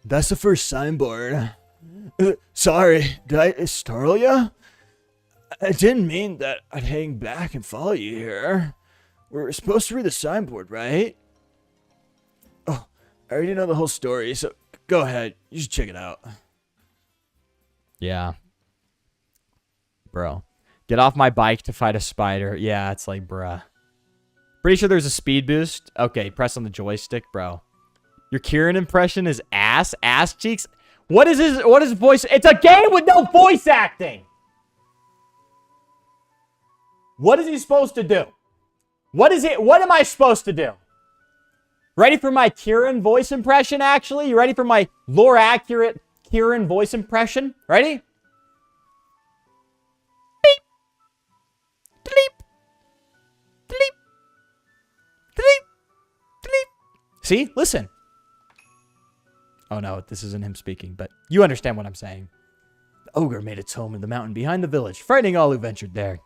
That's the first signboard. Sorry, did I startle ya? I didn't mean that I'd hang back and follow you here. We're supposed to read the signboard, right? Oh, I already know the whole story, so go ahead. You should check it out. Yeah. Bro. Get off my bike to fight a spider. Yeah, it's like, bruh. Pretty sure there's a speed boost. Okay, press on the joystick, bro. Your Kieran impression is ass? Ass cheeks? What is his voice? It's a game with no voice acting! What is he supposed to do? What am I supposed to do? Ready for my Kieran voice impression, actually? You ready for my lore-accurate Kieran voice impression? Ready? Beep. Bleep. Bleep. Bleep. Bleep. See? Listen. Oh, no. This isn't him speaking, but you understand what I'm saying. The ogre made its home in the mountain behind the village, frightening all who ventured there.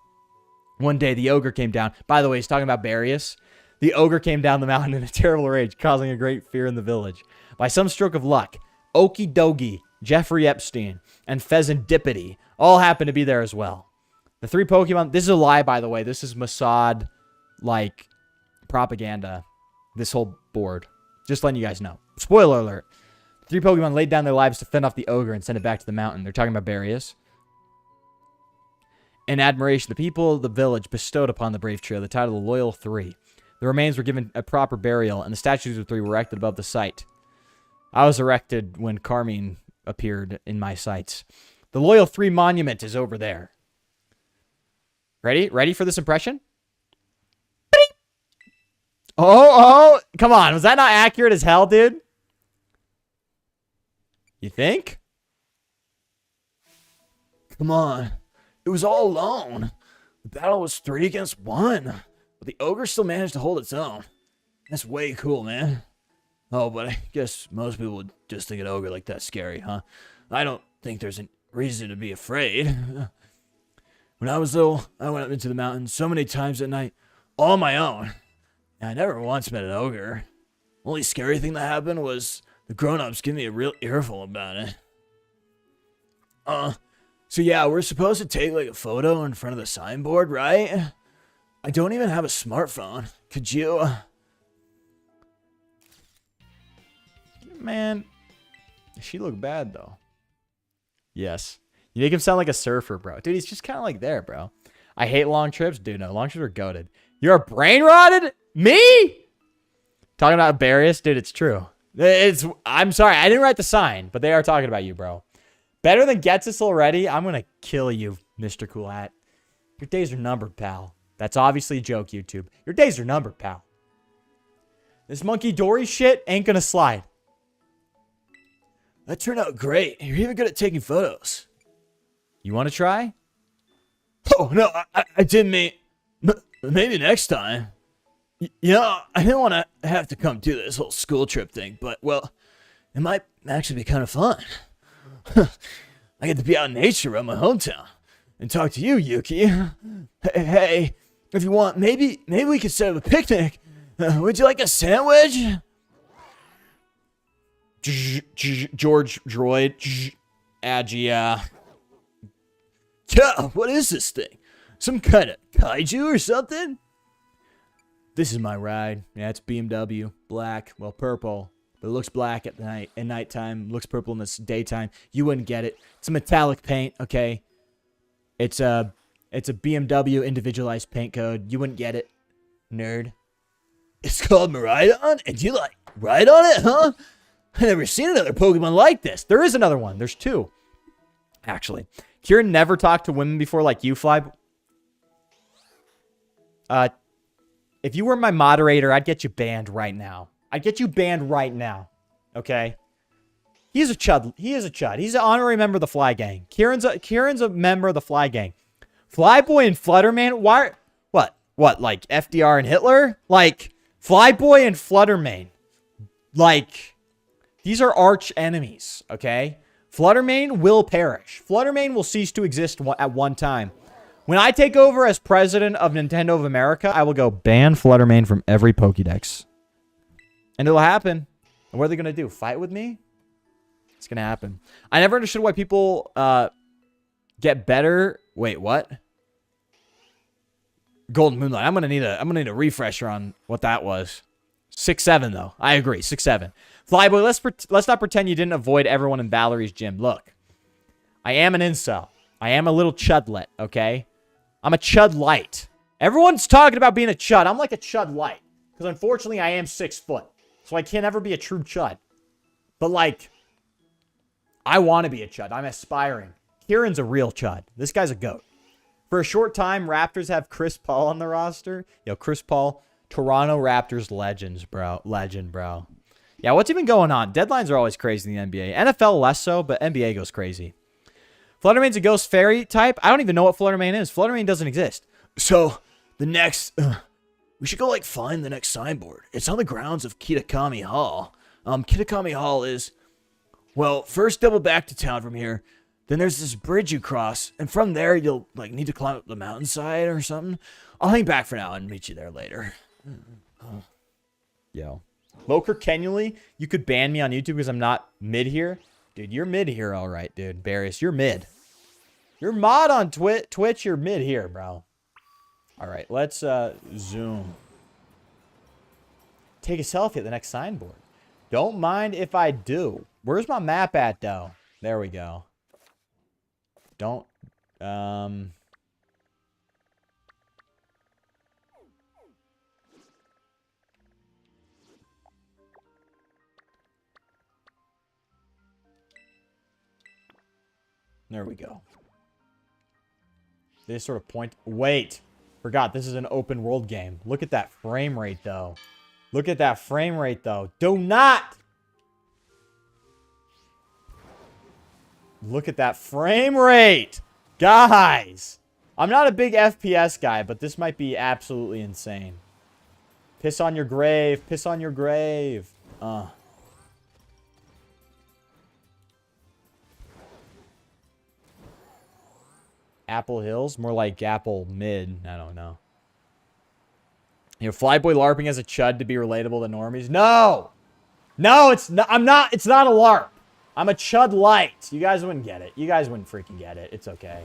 One day, the ogre came down. By the way, he's talking about Barius. The ogre came down the mountain in a terrible rage, causing a great fear in the village. By some stroke of luck, Okie Dogie, Jeffrey Epstein, and Pheasantipity all happened to be there as well. The 3 Pokemon... This is a lie, by the way. This is Mossad, like, propaganda. This whole board. Just letting you guys know. Spoiler alert. The 3 Pokemon laid down their lives to fend off the ogre and send it back to the mountain. They're talking about Barius. In admiration, the people of the village bestowed upon the brave trio the title of Loyal 3. The remains were given a proper burial, and the statues of 3 were erected above the site. I was erected when Carmine appeared in my sights. The Loyal 3 monument is over there. Ready? Ready for this impression? Oh, come on. Was that not accurate as hell, dude? You think? Come on. It was all alone. The battle was 3 against 1. But the ogre still managed to hold its own. That's way cool, man. Oh, but I guess most people would just think an ogre like that's scary, huh? I don't think there's a reason to be afraid. When I was little, I went up into the mountains so many times at night, all on my own. And I never once met an ogre. Only scary thing that happened was the grown-ups gave me a real earful about it. So yeah, we're supposed to take like a photo in front of the signboard, right? I don't even have a smartphone. Could you? Man, she looked bad though. Yes. You make him sound like a surfer, bro. Dude, he's just kind of like there, bro. I hate long trips. Dude, no, long trips are goated. You're brain rotted? Me? Talking about Barius? Dude, it's true. I'm sorry, I didn't write the sign, but they are talking about you, bro. Better than gets us already? I'm going to kill you, Mr. Cool Hat. Your days are numbered, pal. That's obviously a joke, YouTube. Your days are numbered, pal. This Monkey Dory shit ain't going to slide. That turned out great. You're even good at taking photos. You want to try? Oh, no, I didn't mean... Maybe next time. You know, I didn't want to have to come do this whole school trip thing, but, well, it might actually be kind of fun. I get to be out in nature around my hometown and talk to you, Yuki. Hey, if you want, maybe we could set up a picnic. Would you like a sandwich? George Droid. Yeah, what is this thing? Some kind of kaiju or something? This is my ride. Yeah, it's BMW. Black. Well, purple. But it looks black at night. At nighttime. Looks purple in the daytime. You wouldn't get it. It's a metallic paint, okay? It's a BMW individualized paint code. You wouldn't get it. Nerd. It's called Miraidon? And you like ride on it, huh? I've never seen another Pokemon like this. There is another one. There's 2. Actually. Kieran never talked to women before like you, Fly. If you were my moderator, I'd get you banned right now. I'd get you banned right now. Okay? He's a chud. He is a chud. He's an honorary member of the Fly Gang. Kieran's a member of the Fly Gang. Flyboy and Flutterman? Why? What? Like FDR and Hitler? Like Flyboy and Fluttermane. Like these are arch enemies, okay? Fluttermane will perish. Fluttermane will cease to exist at one time. When I take over as president of Nintendo of America, I will go ban Fluttermane from every Pokédex. And it'll happen. And what are they going to do? Fight with me? It's going to happen. I never understood why people get better. Wait, what? Golden Moonlight. I'm gonna need a refresher on what that was. 6'7" though. I agree. 6'7". Flyboy, let's not pretend you didn't avoid everyone in Valerie's gym. Look, I am an incel. I am a little chudlet, okay? I'm a chud light. Everyone's talking about being a chud. I'm like a chud light. Because unfortunately, I am 6 foot. So I can't ever be a true chud. But like, I want to be a chud. I'm aspiring. Kieran's a real chud. This guy's a goat. For a short time, Raptors have Chris Paul on the roster. Yo, Chris Paul, Toronto Raptors legend, bro. Yeah, what's even going on? Deadlines are always crazy in the NBA. NFL less so, but NBA goes crazy. Fluttermane's a ghost fairy type. I don't even know what Fluttermane is. Fluttermane doesn't exist. So, the next... we should go, like, find the next signboard. It's on the grounds of Kitakami Hall. Kitakami Hall is... Well, first double back to town from here. Then there's this bridge you cross. And from there, you'll, like, need to climb up the mountainside or something. I'll hang back for now and meet you there later. Yo. Loker Kenuley, you could ban me on YouTube because I'm not mid here. Dude, you're mid here, all right, dude. Barrius, you're mid. You're mod on Twitch, you're mid here, bro. All right, let's zoom. Take a selfie at the next signboard. Don't mind if I do. Where's my map at, though? There we go. Don't, There we go. They sort of point... Wait. Forgot, this is an open world game. Look at that frame rate, though. Look at that frame rate, though. Do not... Look at that frame rate. Guys. I'm not a big FPS guy, but this might be absolutely insane. Piss on your grave. Piss on your grave. Apple Hills? More like Apple Mid. I don't know. You know, Flyboy LARPing as a chud to be relatable to normies? No! No, it's not. I'm not. It's not a LARP. I'm a chud light. You guys wouldn't get it. You guys wouldn't freaking get it. It's okay.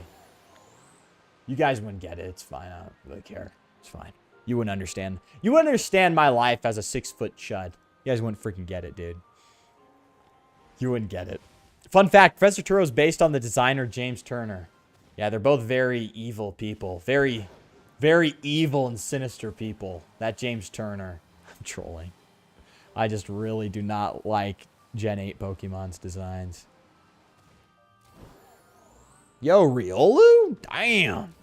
You guys wouldn't get it. It's fine. I don't really care. It's fine. You wouldn't understand. You wouldn't understand my life as a 6-foot chud. You guys wouldn't freaking get it, dude. You wouldn't get it. Fun fact, Professor Turo is based on the designer James Turner. Yeah, they're both very evil people. Very, very evil and sinister people. That James Turner. I'm trolling. I just really do not like Gen 8 Pokemon's designs. Yo, Riolu? Damn.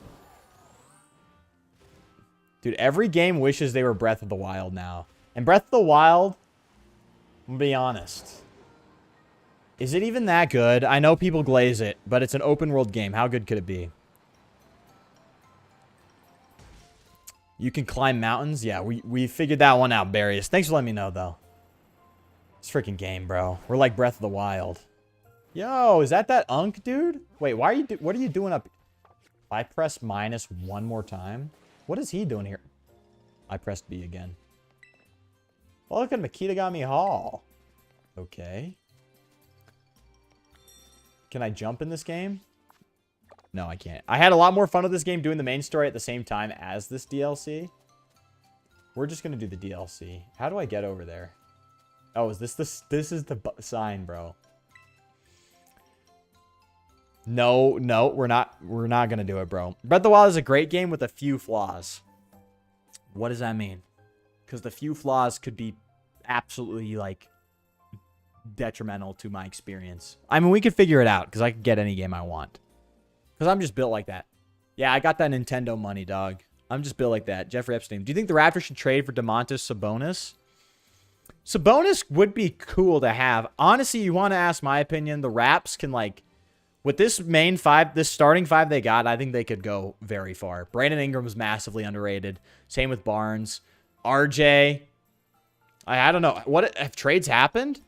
Dude, every game wishes they were Breath of the Wild now. And Breath of the Wild, I'm gonna be honest. Is it even that good? I know people glaze it, but it's an open world game. How good could it be? You can climb mountains? Yeah, we figured that one out, Barrius. Thanks for letting me know, though. This freaking game, bro. We're like Breath of the Wild. Yo, is that Unk, dude? Wait, why are you what are you doing up? I press minus one more time. What is he doing here? I pressed B again. Oh, look at Makitagami Hall. Okay. Can I jump in this game? No, I can't. I had a lot more fun with this game doing the main story at the same time as this DLC. We're just going to do the DLC. How do I get over there? Oh, is this is the sign, bro. No, we're not going to do it, bro. Breath of the Wild is a great game with a few flaws. What does that mean? Because the few flaws could be absolutely, like, detrimental to my experience. I mean, we could figure it out because I could get any game I want. Because I'm just built like that. Yeah, I got that Nintendo money, dog. I'm just built like that. Jeffrey Epstein. Do you think the Raptors should trade for Domantas Sabonis? Sabonis would be cool to have. Honestly, you want to ask my opinion, the Raps can, like, with this main five, this starting five they got, I think they could go very far. Brandon Ingram's massively underrated. Same with Barnes. RJ. I don't know. What have trades happened?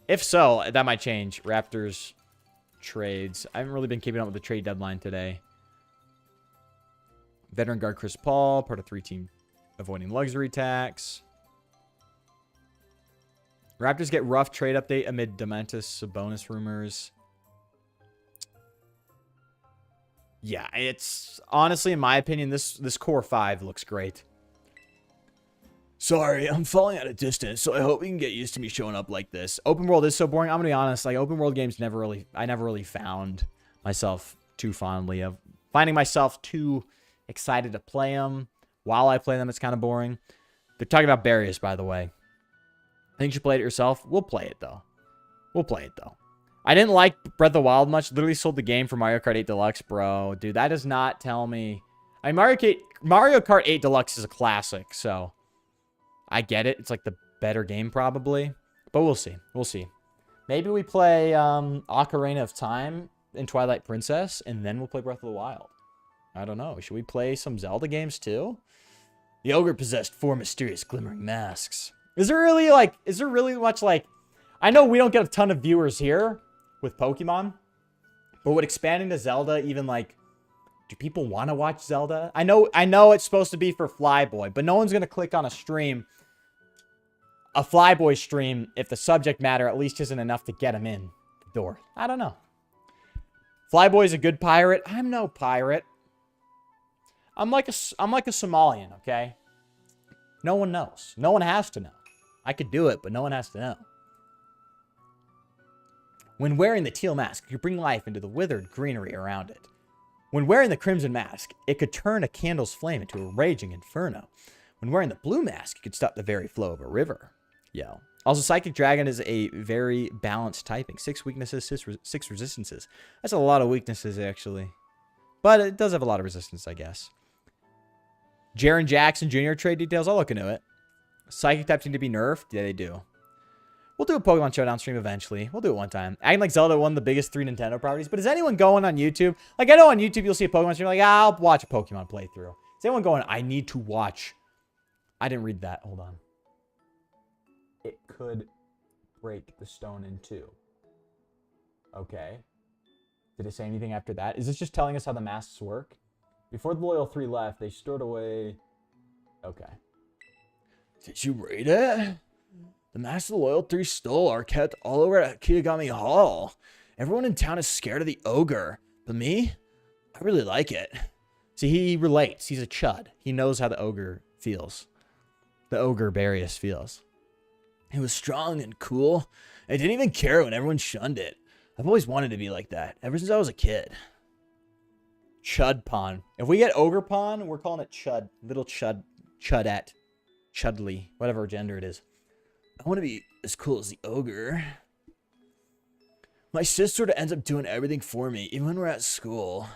If so, that might change. Raptors trades. I haven't really been keeping up with the trade deadline today. Veteran guard Chris Paul, part of 3-team avoiding luxury tax. Raptors get rough trade update amid Domantas Sabonis rumors. Yeah, it's honestly, in my opinion, this Core 5 looks great. Sorry, I'm falling out of distance, so I hope you can get used to me showing up like this. Open world is so boring. I'm gonna be honest, like open world games I never really found myself too fondly of. Finding myself too excited to play them. While I play them, it's kind of boring. They're talking about Barrios, by the way. I think you should play it yourself. We'll play it, though. I didn't like Breath of the Wild much. Literally sold the game for Mario Kart 8 Deluxe, bro. Dude, that does not tell me. I mean, Mario Kart 8 Deluxe is a classic, so I get it. It's like the better game, probably. But we'll see. We'll see. Maybe we play Ocarina of Time and Twilight Princess, and then we'll play Breath of the Wild. I don't know. Should we play some Zelda games, too? The ogre possessed 4 mysterious glimmering masks. Is there really much, like... I know we don't get a ton of viewers here with Pokemon, but would expanding to Zelda even, like... Do people want to watch Zelda? I know it's supposed to be for FLYBOY, but no one's going to click on a FLYBOY stream, if the subject matter at least isn't enough to get him in the door. I don't know. FLYBOY's a good pirate. I'm no pirate. I'm like a Somalian, okay? No one knows. No one has to know. I could do it, but no one has to know. When wearing the teal mask, you bring life into the withered greenery around it. When wearing the crimson mask, it could turn a candle's flame into a raging inferno. When wearing the blue mask, you could stop the very flow of a river. Yo. Also, Psychic Dragon is a very balanced typing. 6 weaknesses, 6 resistances. That's a lot of weaknesses, actually. But it does have a lot of resistance, I guess. Jaren Jackson Jr. trade details. I'll look into it. Psychic types need to be nerfed. Yeah, they do. We'll do a Pokemon Showdown stream eventually. We'll do it one time. Acting like Zelda one of the biggest 3 Nintendo properties. But is anyone going on YouTube? Like, I know on YouTube you'll see a Pokemon stream. Like, I'll watch a Pokemon playthrough. Is anyone going, I need to watch... I didn't read that. Hold on. It could break the stone in 2. Okay. Did it say anything after that? Is this just telling us how the masks work? Before the Loyal 3 left, they stored away... Okay. Did you read it? The masks of the Loyal 3 stole are kept all over at Kiyogami Hall. Everyone in town is scared of the ogre. But me? I really like it. See, he relates. He's a chud. He knows how the ogre feels. The ogre Barrios feels. It was strong and cool. I didn't even care when everyone shunned it. I've always wanted to be like that, ever since I was a kid. Chud Pon. If we get Ogre Pon, we're calling it Chud. Little Chud. Chudette. Chudley. Whatever gender it is. I want to be as cool as the ogre. My sister sort of ends up doing everything for me, even when we're at school.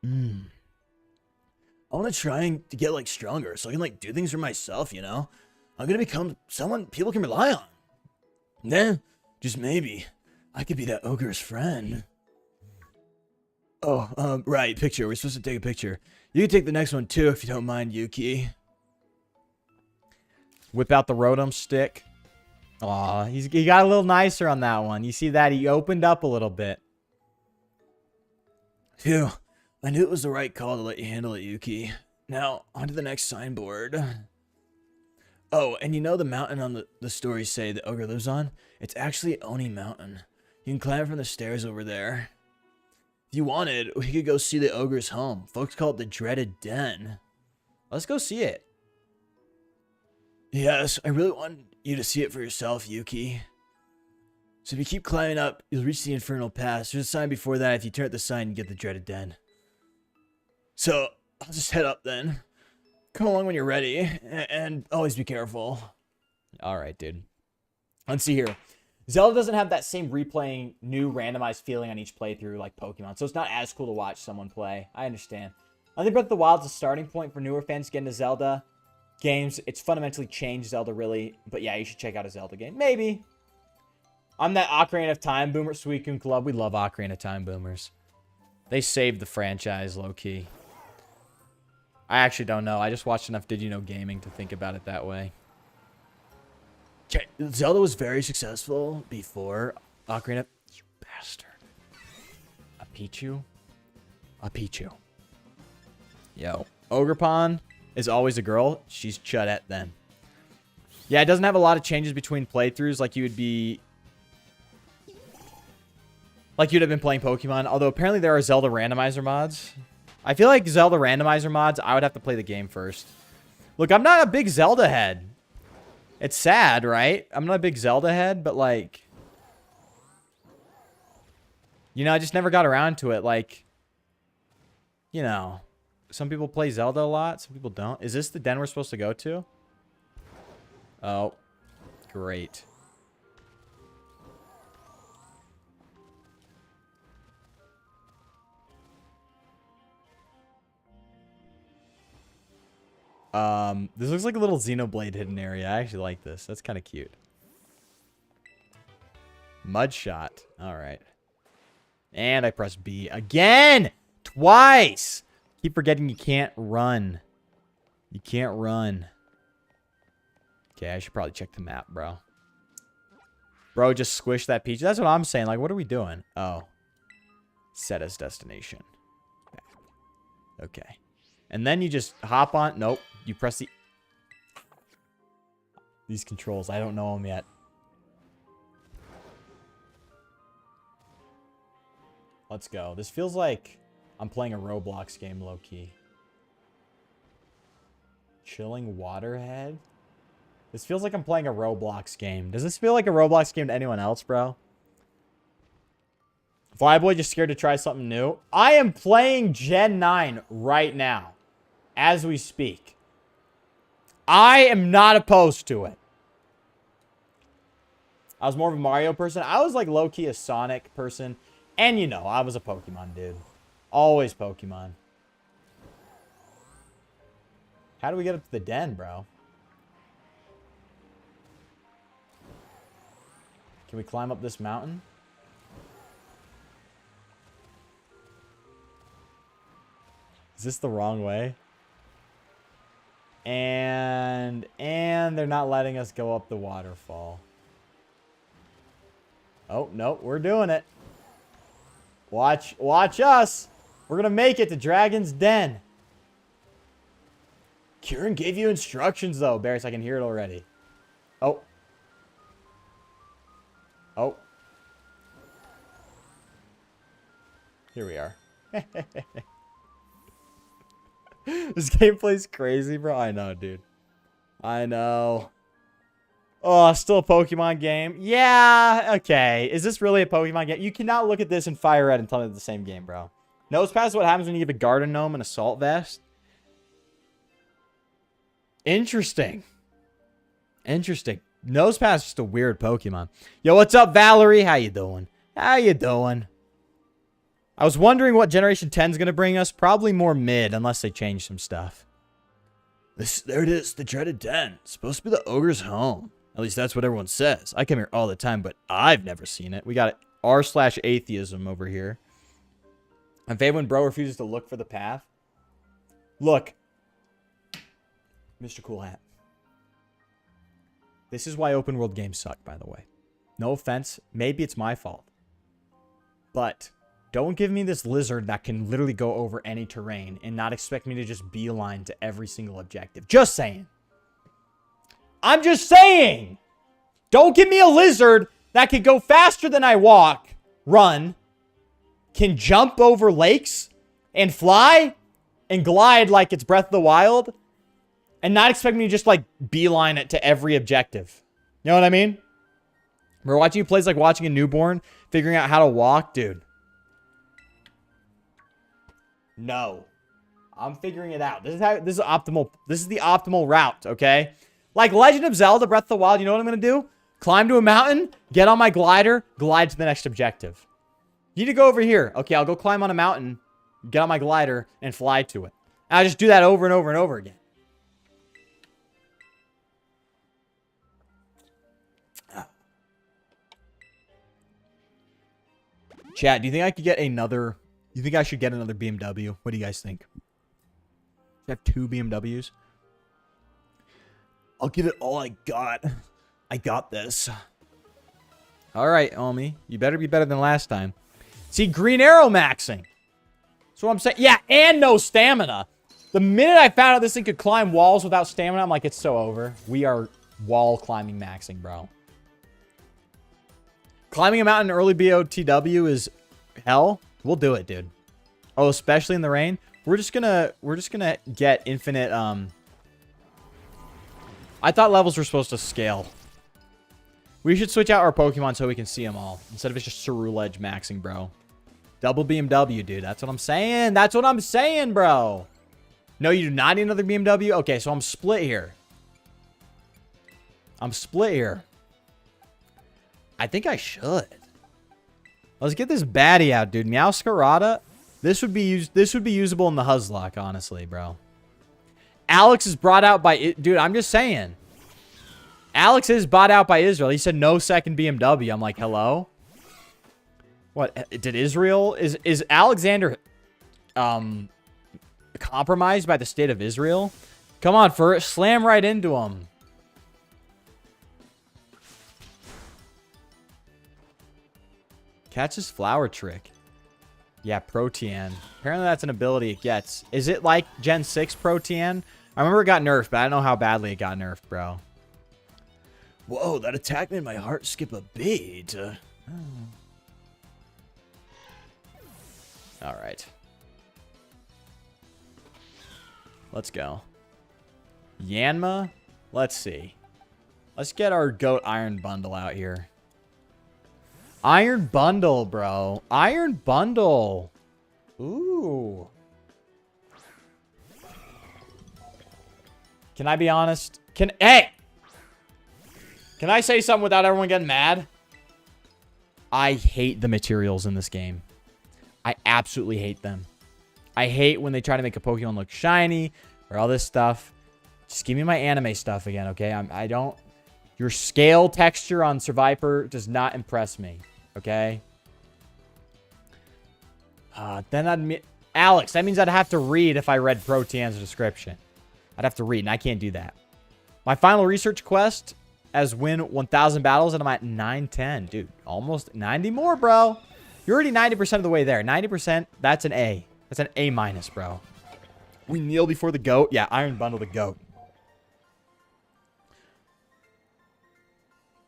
I want to try to get, like, stronger so I can, like, do things for myself, you know? I'm going to become someone people can rely on. Then, just maybe, I could be that ogre's friend. Oh, right, picture. We're supposed to take a picture. You can take the next one, too, if you don't mind, Yuki. Whip out the Rotom stick. Aw, he got a little nicer on that one. You see that? He opened up a little bit. Phew. I knew it was the right call to let you handle it, Yuki. Now, on to the next signboard. Oh, and you know the mountain on the stories say the ogre lives on? It's actually Oni Mountain. You can climb from the stairs over there. If you wanted, we could go see the ogre's home. Folks call it the Dreaded Den. Let's go see it. Yes, I really want you to see it for yourself, Yuki. So if you keep climbing up, you'll reach the Infernal Pass. There's a sign before that. If you turn at the sign, you get the Dreaded Den. So, I'll just head up then. Come along when you're ready, and always be careful. Alright, dude. Let's see here. Zelda doesn't have that same replaying new randomized feeling on each playthrough like Pokemon, so it's not as cool to watch someone play. I understand. I think Breath of the Wild is a starting point for newer fans getting to Zelda games. It's fundamentally changed Zelda, really. But yeah, you should check out a Zelda game. Maybe. I'm that Ocarina of Time boomer. Suicune Club. We love Ocarina of Time boomers. They saved the franchise, low-key. I actually don't know. I just watched enough Did You Know Gaming to think about it that way. Okay, Zelda was very successful before Ocarina. You bastard. A Pichu? A Pichu. Yo. Ogrepon is always a girl. She's Chudette then. Yeah, it doesn't have a lot of changes between playthroughs like you would be... like you'd have been playing Pokemon. Although apparently there are Zelda randomizer mods. I feel like Zelda randomizer mods, I would have to play the game first. Look, I'm not a big Zelda head. It's sad, right? I'm not a big Zelda head, but like... You know, I just never got around to it. Like, you know, some people play Zelda a lot. Some people don't. Is this the den we're supposed to go to? Oh, great. This looks like a little Xenoblade hidden area. I actually like this. That's kind of cute. Mud shot. All right. And I press B again. Twice. Keep forgetting you can't run. You can't run. Okay, I should probably check the map, bro. Bro, just squish that peach. That's what I'm saying. Like, what are we doing? Oh. Set as destination. Okay. And then you just hop on. Nope. You press the... These controls, I don't know them yet. Let's go. This feels like I'm playing a Roblox game, low-key. Chilling Waterhead? This feels like I'm playing a Roblox game. Does this feel like a Roblox game to anyone else, bro? FLYBOY just scared to try something new. I am playing Gen 9 right now. As we speak. I am not opposed to it. I was more of a Mario person. I was like low-key a Sonic person. And you know, I was a Pokemon dude. Always Pokemon. How do we get up to the den, bro? Can we climb up this mountain? Is this the wrong way? And they're not letting us go up the waterfall. Oh, no, we're doing it. Watch us. We're going to make it to Dragon's Den. Kieran gave you instructions, though, Barris. I can hear it already. Oh. Oh. Here we are. This gameplay's crazy, bro. I know, dude. I know. Oh, still a Pokemon game. Yeah, okay. Is this really a Pokemon game? You cannot look at this and Fire Red and tell me it's the same game, bro. Nosepass is what happens when you give a Garden Gnome an Assault Vest. Interesting. Interesting. Nosepass is just a weird Pokemon. Yo, what's up, Valerie? How you doing? How you doing? I was wondering what Generation 10 is going to bring us. Probably more mid, unless they change some stuff. There it is, the dreaded den. It's supposed to be the ogre's home. At least that's what everyone says. I come here all the time, but I've never seen it. We got r/atheism over here. I'm favored when bro refuses to look for the path. Look. Mr. Cool Hat. This is why open world games suck, by the way. No offense. Maybe it's my fault. But don't give me this lizard that can literally go over any terrain and not expect me to just beeline to every single objective. Just saying. I'm just saying. Don't give me a lizard that can go faster than I walk, run, can jump over lakes and fly and glide like it's Breath of the Wild and not expect me to just like beeline it to every objective. You know what I mean? We're watching you plays like watching a newborn figuring out how to walk, dude. No. I'm figuring it out. This is optimal. This is the optimal route, okay? Like Legend of Zelda Breath of the Wild, you know what I'm going to do? Climb to a mountain, get on my glider, glide to the next objective. You need to go over here. Okay, I'll go climb on a mountain, get on my glider, and fly to it. And I just do that over and over and over again. Chat, do you think I could get another... You think I should get another BMW? What do you guys think? I have 2 BMWs. I'll give it all I got. I got this. All right, homie. You better be better than last time. See, Green Arrow maxing. That's what I'm saying. Yeah, and no stamina. The minute I found out this thing could climb walls without stamina, I'm like, it's so over. We are wall climbing maxing, bro. Climbing a mountain in early BOTW is hell, we'll do it, dude. Oh, especially in the rain. We're just gonna get infinite. I thought levels were supposed to scale. We should switch out our Pokemon so we can see them all instead of just Ceruledge maxing, bro. Double BMW, dude. That's what I'm saying. That's what I'm saying, bro. No, you do not need another BMW. Okay, so I'm split here. I'm split here. I think I should. Let's get this baddie out, dude. Meowscarada. This would be usable in the Nuzlocke, honestly, bro. Alex is brought out by... Dude, I'm just saying. Alex is bought out by Israel. He said no second BMW. I'm like, hello? What? Did Israel... Is Alexander... compromised by the state of Israel? Come on, first. Slam right into him. Catch his flower trick. Yeah, Protean. Apparently that's an ability it gets. Is it like Gen 6 Protean? I remember it got nerfed, but I don't know how badly it got nerfed, bro. Whoa, that attack made my heart skip a beat. Alright. Let's go. Yanma? Let's see. Let's get our Goat Iron Bundle out here. Iron Bundle, bro. Iron Bundle. Ooh. Can I be honest? Hey! Can I say something without everyone getting mad? I hate the materials in this game. I absolutely hate them. I hate when they try to make a Pokemon look shiny or all this stuff. Just give me my anime stuff again, okay? I don't... Your scale texture on Survivor does not impress me, okay? Then I'd... Alex, that means I'd have to read if I read Protean's description. I'd have to read, and I can't do that. My final research quest as win 1,000 battles, and I'm at 910. Dude, almost 90 more, bro. You're already 90% of the way there. 90%, that's an A. That's an A minus, bro. We kneel before the goat. Yeah, Iron Bundle the goat.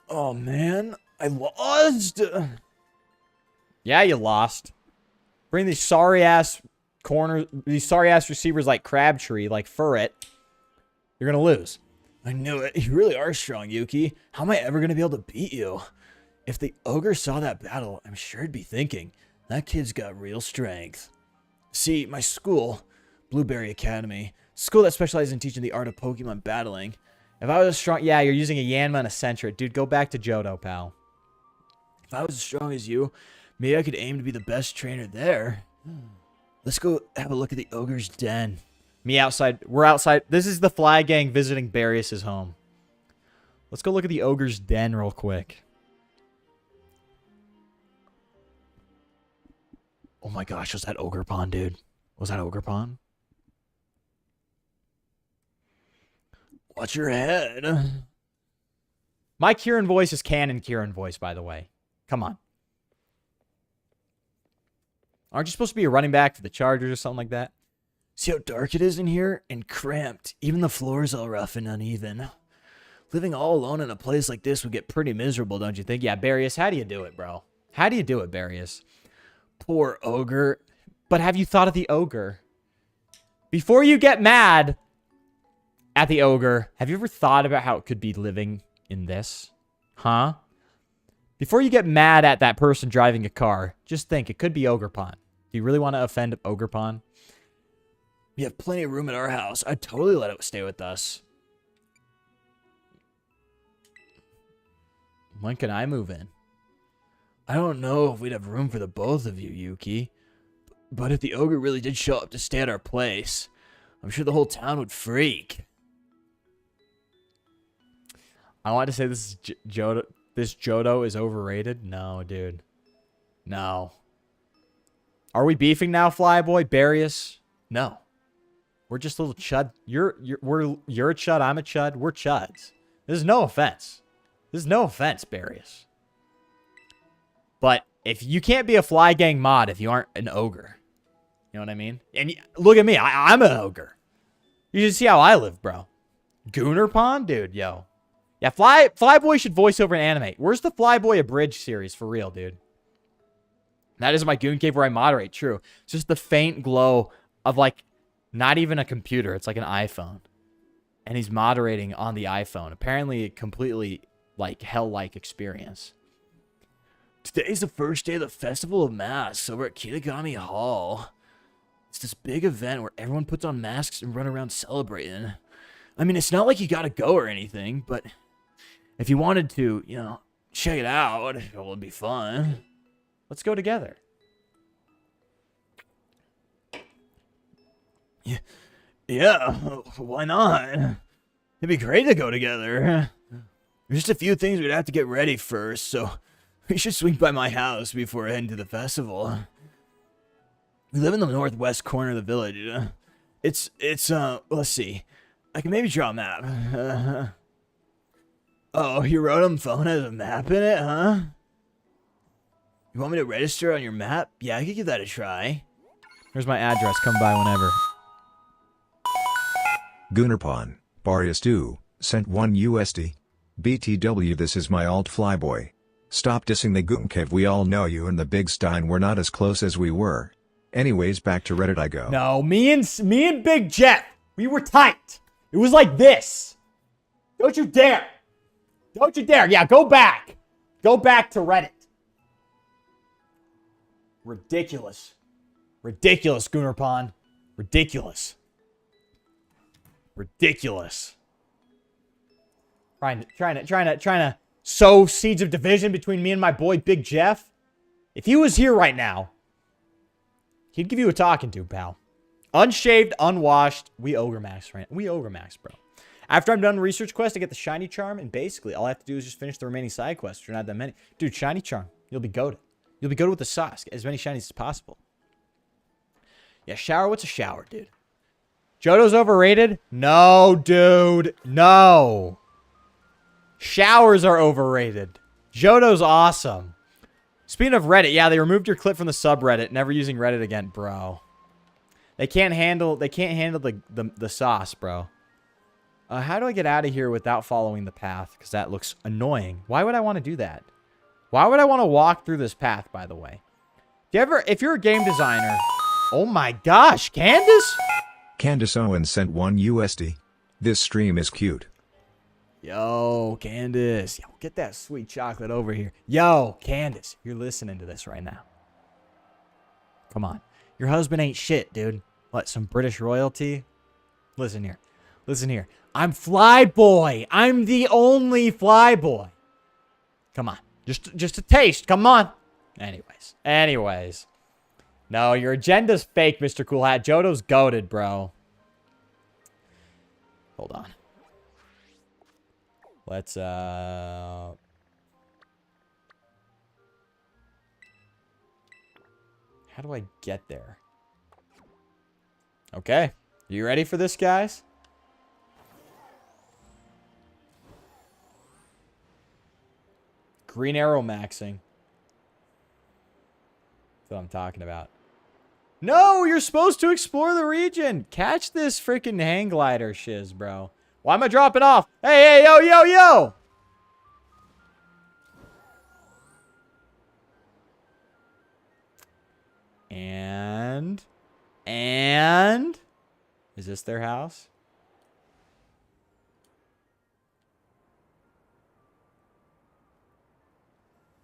Oh, man. I lost. Yeah, you lost. Bring these sorry-ass corners, these sorry-ass receivers like Crabtree, like Furret. You're going to lose. I knew it. You really are strong, Yuki. How am I ever going to be able to beat you? If the ogre saw that battle, I'm sure he'd be thinking, that kid's got real strength. See, my school, Blueberry Academy, school that specializes in teaching the art of Pokemon battling. If I was as strong... Yeah, you're using a Yanma and a Sentret. Dude, go back to Johto, pal. If I was as strong as you, maybe I could aim to be the best trainer there. Let's go have a look at the ogre's den. Me outside. We're outside. This is the Fly Gang visiting Barrios' home. Let's go look at the ogre's den real quick. Oh my gosh, was that Ogerpon, dude? Was that Ogerpon? Watch your head. My Kieran voice is canon Kieran voice, by the way. Come on. Aren't you supposed to be a running back for the Chargers or something like that? See how dark it is in here? And cramped. Even the floor is all rough and uneven. Living all alone in a place like this would get pretty miserable, don't you think? Yeah, Barrios, how do you do it, bro? How do you do it, Barrios? Poor ogre. But have you thought of the ogre? Before you get mad at the ogre, have you ever thought about how it could be living in this? Huh? Before you get mad at that person driving a car, just think, it could be Ogerpon. Do you really want to offend Ogerpon? We have plenty of room at our house. I'd totally let it stay with us. When can I move in? I don't know if we'd have room for the both of you, Yuki. But if the ogre really did show up to stay at our place, I'm sure the whole town would freak. I want to say this is Johto. This Johto is overrated. No, dude. No. Are we beefing now, Flyboy? Barrios? No. We're just little chud. You're a chud. I'm a chud. We're chuds. There's no offense. There's no offense, Barrios. But if you can't be a Fly Gang mod if you aren't an ogre. You know what I mean? And look at me. I'm an ogre. You should see how I live, bro. Goonerpon? Dude, yo. Yeah, Flyboy should voice over an anime. Where's the Flyboy Abridged series for real, dude? That is my goon cave where I moderate. True. It's just the faint glow of like not even a computer. It's like an iPhone. And he's moderating on the iPhone. Apparently a completely like hell-like experience. Today's the first day of the Festival of Masks over at Kitagami Hall. It's this big event where everyone puts on masks and run around celebrating. I mean, it's not like you gotta go or anything, but if you wanted to, you know, check it out, it would be fun. Let's go together. Yeah, why not? It'd be great to go together. There's just a few things we'd have to get ready first, so we should swing by my house before heading to the festival. We live in the northwest corner of the village. It's let's see. I can maybe draw a map. Oh, your Rotom phone has a map in it, huh? You want me to register on your map? Yeah, I could give that a try. Here's my address. Come by whenever. Gunnerpawn, Barius2, sent 1 USD. BTW, this is my alt FLYBOY. Stop dissing the Goon Cave, we all know you and the Big Stein were not as close as we were. Anyways, back to Reddit I go. No, me and Big Jeff, we were tight. It was like this. Don't you dare. Don't you dare. Yeah, go back. Go back to Reddit. Ridiculous. Ridiculous, Gunnerpawn. Ridiculous. Ridiculous. Trying to sow seeds of division between me and my boy Big Jeff. If he was here right now, he'd give you a talking to, pal. Unshaved, unwashed. We ogre max, right? We ogre max, bro. After I'm done research quest, I get the shiny charm, and basically all I have to do is just finish the remaining side quests, which are not that many. Dude, shiny charm. You'll be goated. You'll be goated with the sauce. Get as many shinies as possible. Yeah, shower. What's a shower, dude? Johto's overrated? No, dude. No. Showers are overrated. Johto's awesome. Speaking of Reddit, yeah, they removed your clip from the subreddit. Never using Reddit again, bro. They can't handle the sauce, bro. How do I get out of here without following the path? Because that looks annoying. Why would I want to do that? Why would I want to walk through this path, by the way? Do you ever, if you're a game designer... Oh my gosh, Candace? Candace Owen sent 1 USD. This stream is cute. Yo, Candace. Yo, get that sweet chocolate over here. Yo, Candace, you're listening to this right now. Come on. Your husband ain't shit, dude. What, some British royalty? Listen here. Listen here. I'm FLYBOY. I'm the only FLYBOY. Come on. Just a taste. Come on. Anyways. No, your agenda's fake, Mr. Cool Hat. Johto's goated, bro. Hold on. Let's, how do I get there? Okay. You ready for this, guys? Green arrow maxing. That's what I'm talking about. No, you're supposed to explore the region. Catch this freaking hang glider shiz, bro. Why am I dropping off? Hey, yo. And is this their house?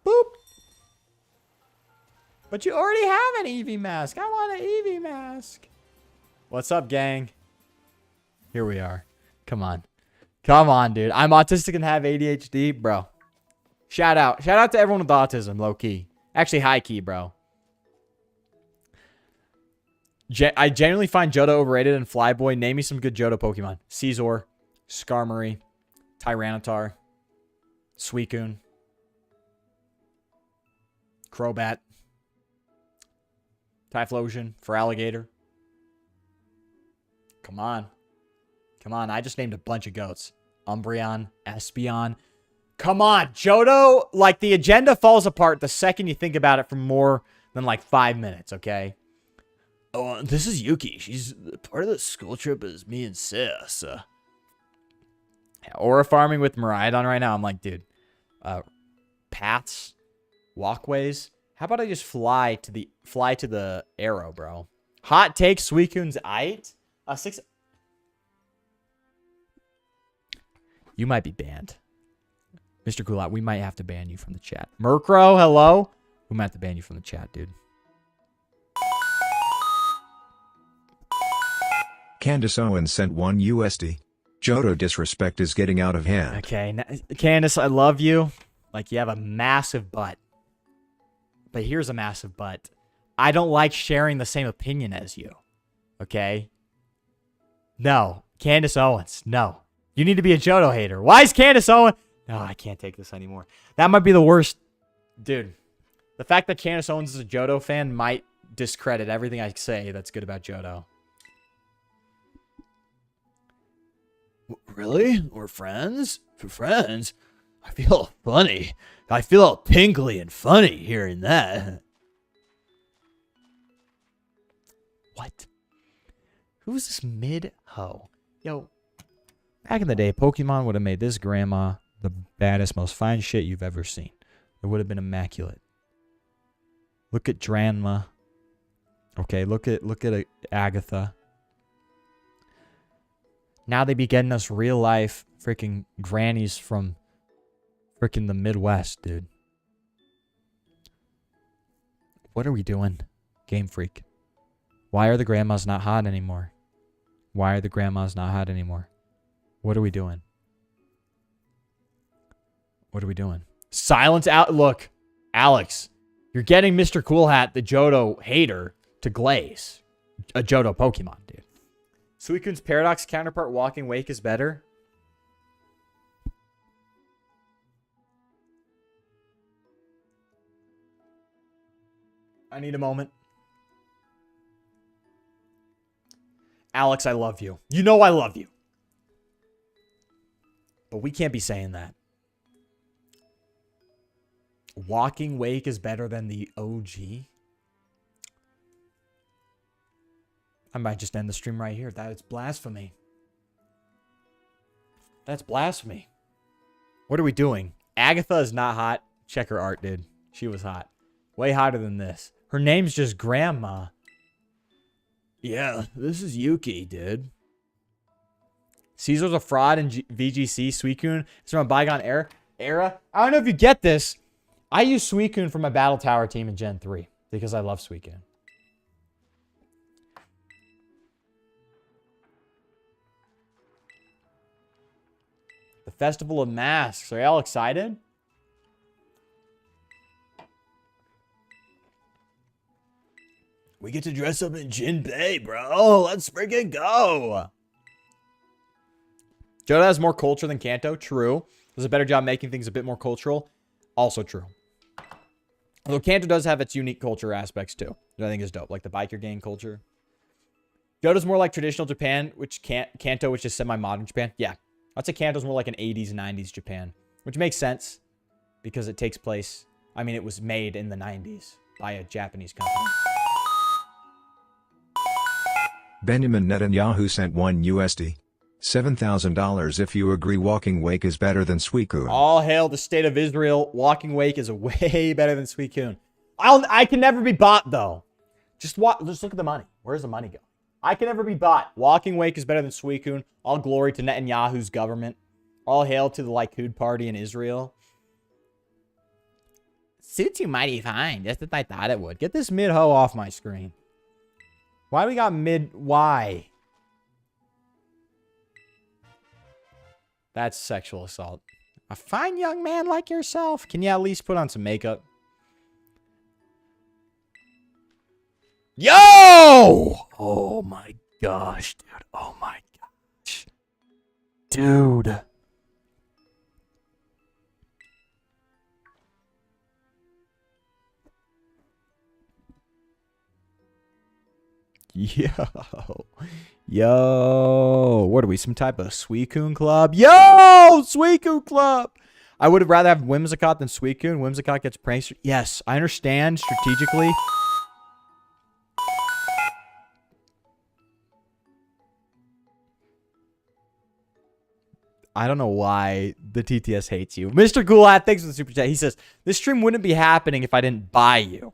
Boop. But you already have an Eevee mask. I want an Eevee mask. What's up, gang? Here we are. Come on. Come on, dude. I'm autistic and have ADHD, bro. Shout out. Shout out to everyone with autism, low key. Actually, high key, bro. I genuinely find Johto overrated and FLYBOY. Name me some good Johto Pokemon. Caesar, Skarmory, Tyranitar, Suicune, Crobat, Typhlosion, Feraligatr. Come on. Come on. I just named a bunch of goats. Umbreon, Espeon. Come on. Johto, like, the agenda falls apart the second you think about it for more than, like, 5 minutes, okay? Oh, this is Yuki. She's part of the school trip is me and Sis. Aura farming with Miraidon right now. I'm like, dude, paths, walkways How about I just fly to the arrow, bro? Hot take, Suicune's aight. 6. You might be banned. Mr. Gulat, we might have to ban you from the chat. Murkrow, hello? We might have to ban you from the chat, dude. Candace Owens sent $1. Johto disrespect is getting out of hand. Okay, Candace, I love you. Like, you have a massive butt. But here's a massive but. I don't like sharing the same opinion as you. Okay? No. Candace Owens. No. You need to be a Johto hater. Why is Candace Owens? No, I can't take this anymore. That might be the worst. Dude. The fact that Candace Owens is a Johto fan might discredit everything I say that's good about Johto. Really? We're friends? For friends? I feel funny. I feel all tingly and funny hearing that. What? Who's this mid-ho? Yo, back in the day, Pokemon would have made this grandma the baddest, most fine shit you've ever seen. It would have been immaculate. Look at Dranma. Okay, look at Agatha. Now they be getting us real life freaking grannies from freaking the Midwest, dude. What are we doing? Game Freak. Why are the grandmas not hot anymore? Why are the grandmas not hot anymore? What are we doing? What are we doing? Silence out. Look, Alex, you're getting Mr. Cool Hat, the Johto hater, to glaze. A Johto Pokemon, dude. Suicune's Paradox counterpart Walking Wake is better. I need a moment. Alex, I love you. You know I love you. But we can't be saying that. Walking Wake is better than the OG. I might just end the stream right here. That is blasphemy. That's blasphemy. What are we doing? Agatha is not hot. Check her art, dude. She was hot. Way hotter than this. Her name's just Grandma. Yeah, this is Yuki, dude. Caesar's a fraud in VGC. Suicune is from a bygone era. I don't know if you get this. I use Suicune for my Battle Tower team in Gen 3 because I love Suicune. The Festival of Masks. Are y'all excited? We get to dress up in Jinbei, bro. Let's freaking go. Johto has more culture than Kanto. True. Does a better job making things a bit more cultural. Also true. Although Kanto does have its unique culture aspects too, which I think is dope. Like the biker gang culture. Johto's more like traditional Japan, which Kanto, which is semi-modern Japan. Yeah. I'd say Kanto's more like an 80s, 90s Japan. Which makes sense. Because it takes place... I mean, it was made in the 90s by a Japanese company. Benjamin Netanyahu sent $1. $7,000 if you agree Walking Wake is better than Suicune. All hail the state of Israel. Walking Wake is way better than Suicune. I can never be bought, though. Just look at the money. Where's the money go? I can never be bought. Walking Wake is better than Suicune. All glory to Netanyahu's government. All hail to the Likud party in Israel. Suits you mighty fine. Just as I thought it would. Get this mid-ho off my screen. Why we got mid... Why? That's sexual assault. A fine young man like yourself. Can you at least put on some makeup? Yo! Oh my gosh, dude. Oh my gosh. Dude. Yo. Yo. What are we, some type of Suicune club? Yo! Suicune club! I would have rather have Whimsicott than Suicune. Whimsicott gets pranked. Yes, I understand strategically. I don't know why the TTS hates you. Mr. Goulat, thanks for the super chat. He says, this stream wouldn't be happening if I didn't buy you.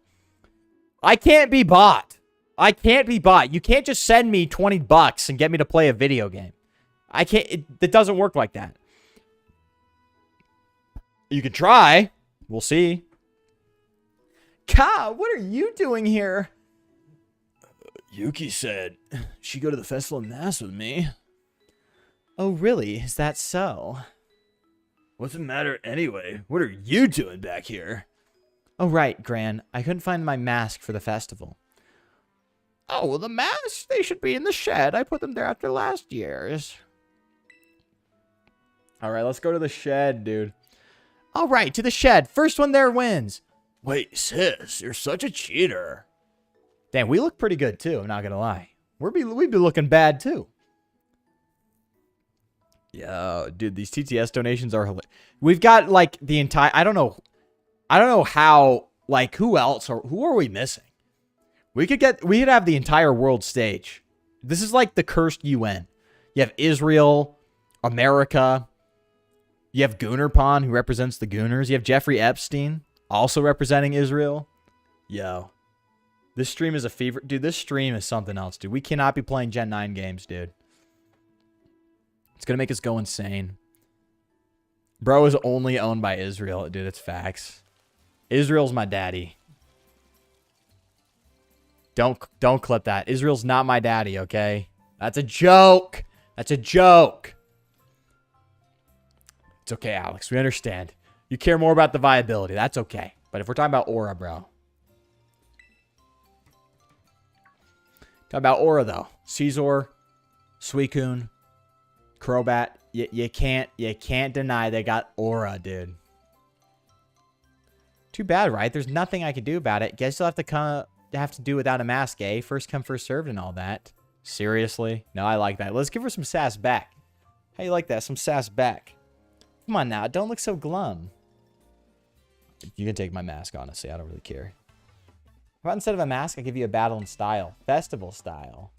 I can't be bought. I can't be bought. You can't just send me $20 and get me to play a video game. I can't. It doesn't work like that. You can try. We'll see. Ka, what are you doing here? Yuki said she'd go to the Festival of Mass with me. Oh, really? Is that so? What's the matter anyway? What are you doing back here? Oh, right, Gran. I couldn't find my mask for the festival. Oh, well, the masks, they should be in the shed. I put them there after last year's. All right, let's go to the shed, dude. All right, to the shed. First one there wins. Wait, sis, you're such a cheater. Damn, we look pretty good, too. I'm not going to lie. We'd be looking bad, too. Yo, dude, these TTS donations are hilarious. We've got, like, the entire... I don't know how... Like, who are we missing? We could have the entire world stage. This is like the cursed UN. You have Israel, America. You have Goonerpon, who represents the Gooners. You have Jeffrey Epstein, also representing Israel. Yo. This stream is a fever. Dude, this stream is something else, dude. We cannot be playing Gen 9 games, dude. It's going to make us go insane. Bro is only owned by Israel. Dude, it's facts. Israel's my daddy. Don't clip that. Israel's not my daddy, okay? That's a joke. That's a joke. It's okay, Alex. We understand. You care more about the viability. That's okay. But if we're talking about aura, bro. Talk about aura, though. Caesar, Suicune, Crobat. You can't deny they got aura, dude. Too bad, right? There's nothing I can do about it. Guess you'll have to do without a mask, eh? First come, first served and all that. Seriously? No, I like that. Let's give her some sass back. How you like that? Some sass back. Come on now. Don't look so glum. You can take my mask, honestly. I don't really care. How about instead of a mask, I give you a battle in style. Festival style.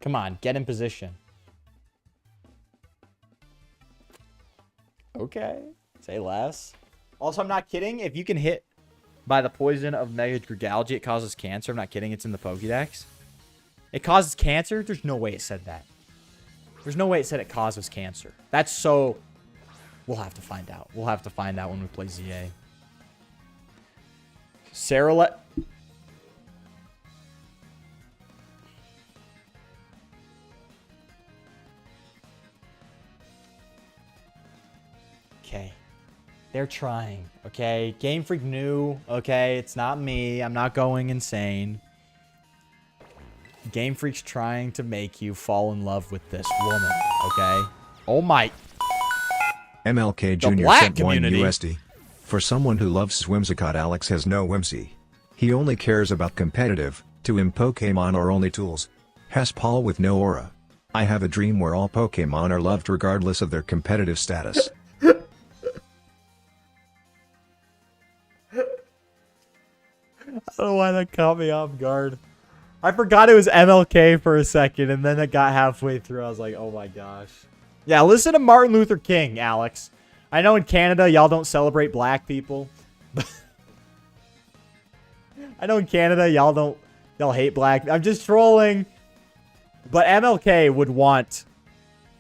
Come on. Get in position. Okay. Say less. Also, I'm not kidding. If you can hit by the poison of Mega Dragalge, it causes cancer. I'm not kidding. It's in the Pokédex. It causes cancer? There's no way it said that. There's no way it said it causes cancer. That's so... We'll have to find out. We'll have to find out when we play ZA. Sarah Okay. They're trying, okay? Game Freak knew, okay? It's not me. I'm not going insane. Game Freak's trying to make you fall in love with this woman, okay? Oh my... MLK Jr. sent community. 1 USD. For someone who loves Swimsicott, Alex has no whimsy. He only cares about competitive. To him, Pokemon are only tools. Has Paul with no aura. I have a dream where all Pokemon are loved regardless of their competitive status. I don't know why that caught me off guard. I forgot it was MLK for a second, and then it got halfway through. I was like, oh my gosh. Yeah, listen to Martin Luther King, Alex. I know in Canada, y'all don't celebrate black people. I know in Canada, y'all hate black. I'm just trolling. But MLK would want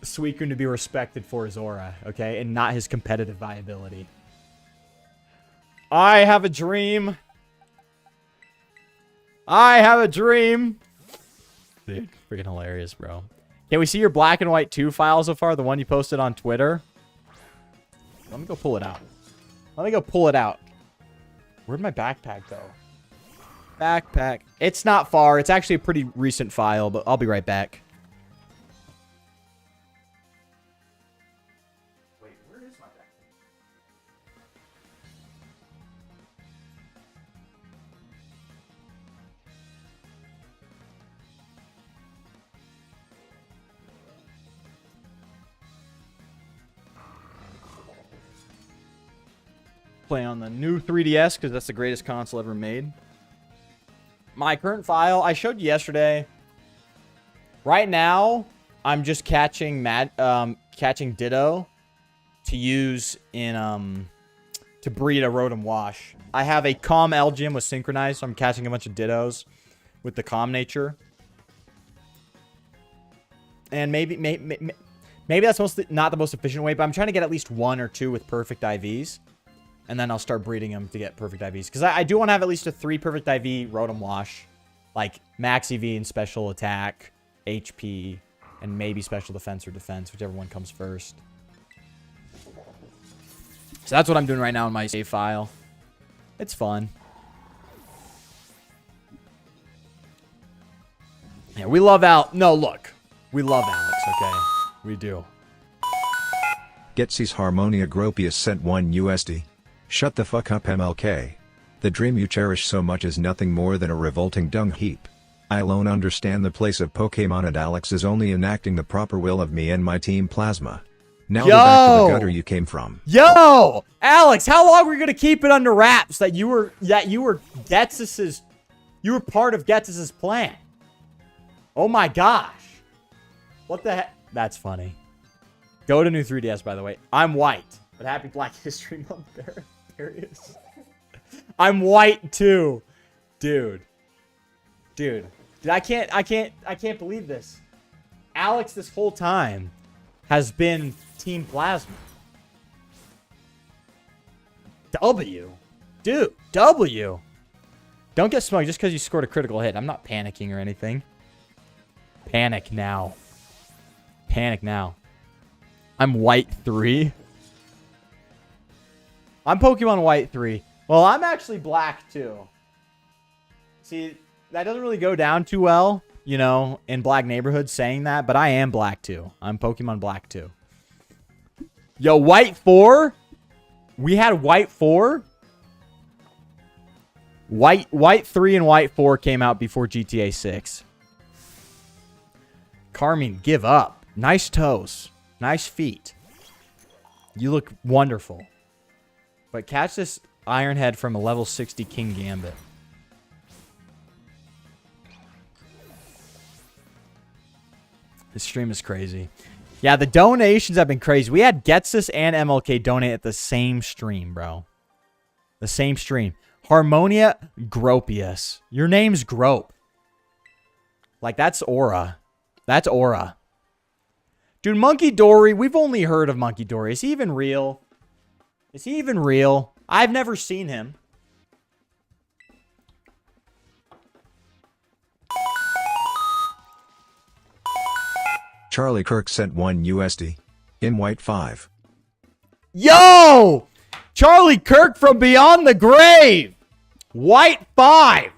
Suicune to be respected for his aura, okay? And not his competitive viability. I have a dream. I have a dream. Dude, freaking hilarious, bro. Can we see your black and white 2 file so far? The one you posted on Twitter? Let me go pull it out. Let me go pull it out. Where'd my backpack go? Backpack. It's not far. It's actually a pretty recent file, but I'll be right back. Wait, where is my backpack? Play on the new 3DS because that's the greatest console ever made. My current file, I showed you yesterday. Right now, I'm just catching catching Ditto to use in to breed a Rotom Wash. I have a Calm Elgym with Synchronized, so I'm catching a bunch of Dittos with the Calm nature. And maybe that's not the most efficient way, but I'm trying to get at least 1 or 2 with perfect IVs. And then I'll start breeding them to get perfect IVs. Because I do want to have at least a 3 perfect IV Rotom Wash. Like max EV and special attack, HP, and maybe special defense or defense, whichever one comes first. So that's what I'm doing right now in my save file. It's fun. Yeah, we love No, look. We love Alex, okay? We do. Getsy's Harmonia Gropius sent 1 USD. Shut the fuck up, MLK. The dream you cherish so much is nothing more than a revolting dung heap. I alone understand the place of Pokémon, and Alex is only enacting the proper will of me and my team Plasma. Now back to the gutter you came from. Yo! Alex, how long were you gonna keep it under wraps that you were Getsys's, you were part of Getsys's plan? Oh my gosh. What the heck? That's funny. Go to new 3DS, by the way. I'm white, but happy Black History Month, Darius. I'm white too. Dude, I can't believe this. Alex this whole time has been Team Plasma. W. Dude, W. Don't get smug just because you scored a critical hit. I'm not panicking or anything. Panic now. Panic now. I'm white 3. I'm Pokemon White 3. Well, I'm actually black 2. See, that doesn't really go down too well, you know, in black neighborhoods saying that, but I am black 2. I'm Pokemon Black 2. Yo, White 4? We had White 4? White 3 and White 4 came out before GTA 6. Carmine, give up. Nice toes. Nice feet. You look wonderful. But catch this Iron Head from a level 60 King Gambit. This stream is crazy. Yeah, the donations have been crazy. We had Getsus and MLK donate at the same stream, bro. The same stream. Harmonia Gropius. Your name's Grope. Like, that's Aura. That's Aura. Dude, Monkey Dory, we've only heard of Monkey Dory. Is he even real? Is he even real? I've never seen him. Charlie Kirk sent 1 USD. In White 5. Yo! Charlie Kirk from beyond the grave! White 5!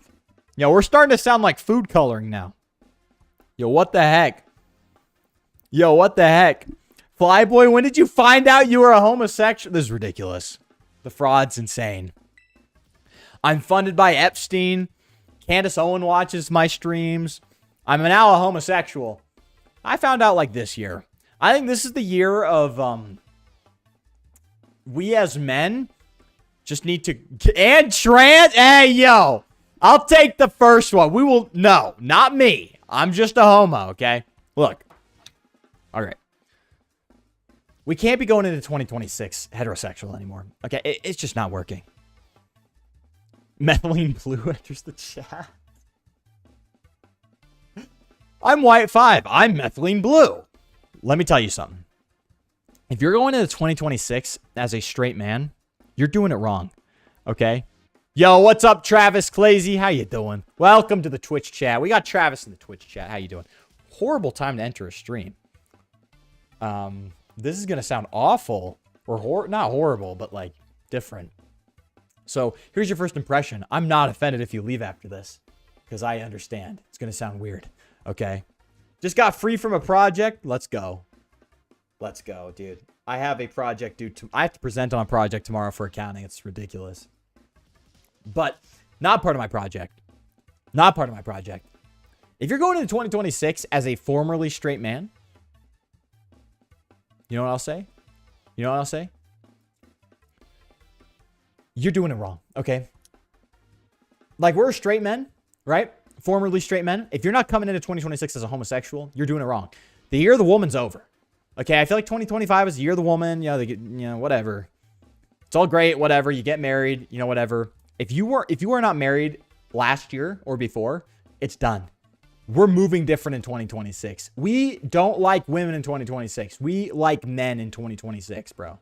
Yo, we're starting to sound like food coloring now. Yo, what the heck? Yo, what the heck? Flyboy, when did you find out you were a homosexual? This is ridiculous. The fraud's insane. I'm funded by Epstein. Candace Owen watches my streams. I'm now a homosexual. I found out like this year. I think this is the year of, we as men just need to, and trans, hey, yo, I'll take the first one. We will, no, not me. I'm just a homo, okay? Look. All right. We can't be going into 2026 heterosexual anymore. Okay, it's just not working. Methylene Blue enters the chat. I'm White 5. I'm Methylene Blue. Let me tell you something. If you're going into 2026 as a straight man, you're doing it wrong. Okay? Yo, what's up, Travis Clazy? How you doing? Welcome to the Twitch chat. We got Travis in the Twitch chat. How you doing? Horrible time to enter a stream. This is going to sound awful. Or not horrible, but like different. So here's your first impression. I'm not offended if you leave after this. Because I understand. It's going to sound weird. Okay? Just got free from a project. Let's go. Let's go, dude. I have a project due to... I have to present on a project tomorrow for accounting. It's ridiculous. But not part of my project. Not part of my project. If you're going into 2026 as a formerly straight man, you know what I'll say? You know what I'll say? You're doing it wrong, okay? Like, we're straight men, right? Formerly straight men. If you're not coming into 2026 as a homosexual, you're doing it wrong. The year of the woman's over. Okay, I feel like 2025 is the year of the woman. You know, they get, you know, whatever. It's all great, whatever. You get married, you know, whatever. If you were not married last year or before, it's done. We're moving different in 2026. We don't like women in 2026. We like men in 2026, bro.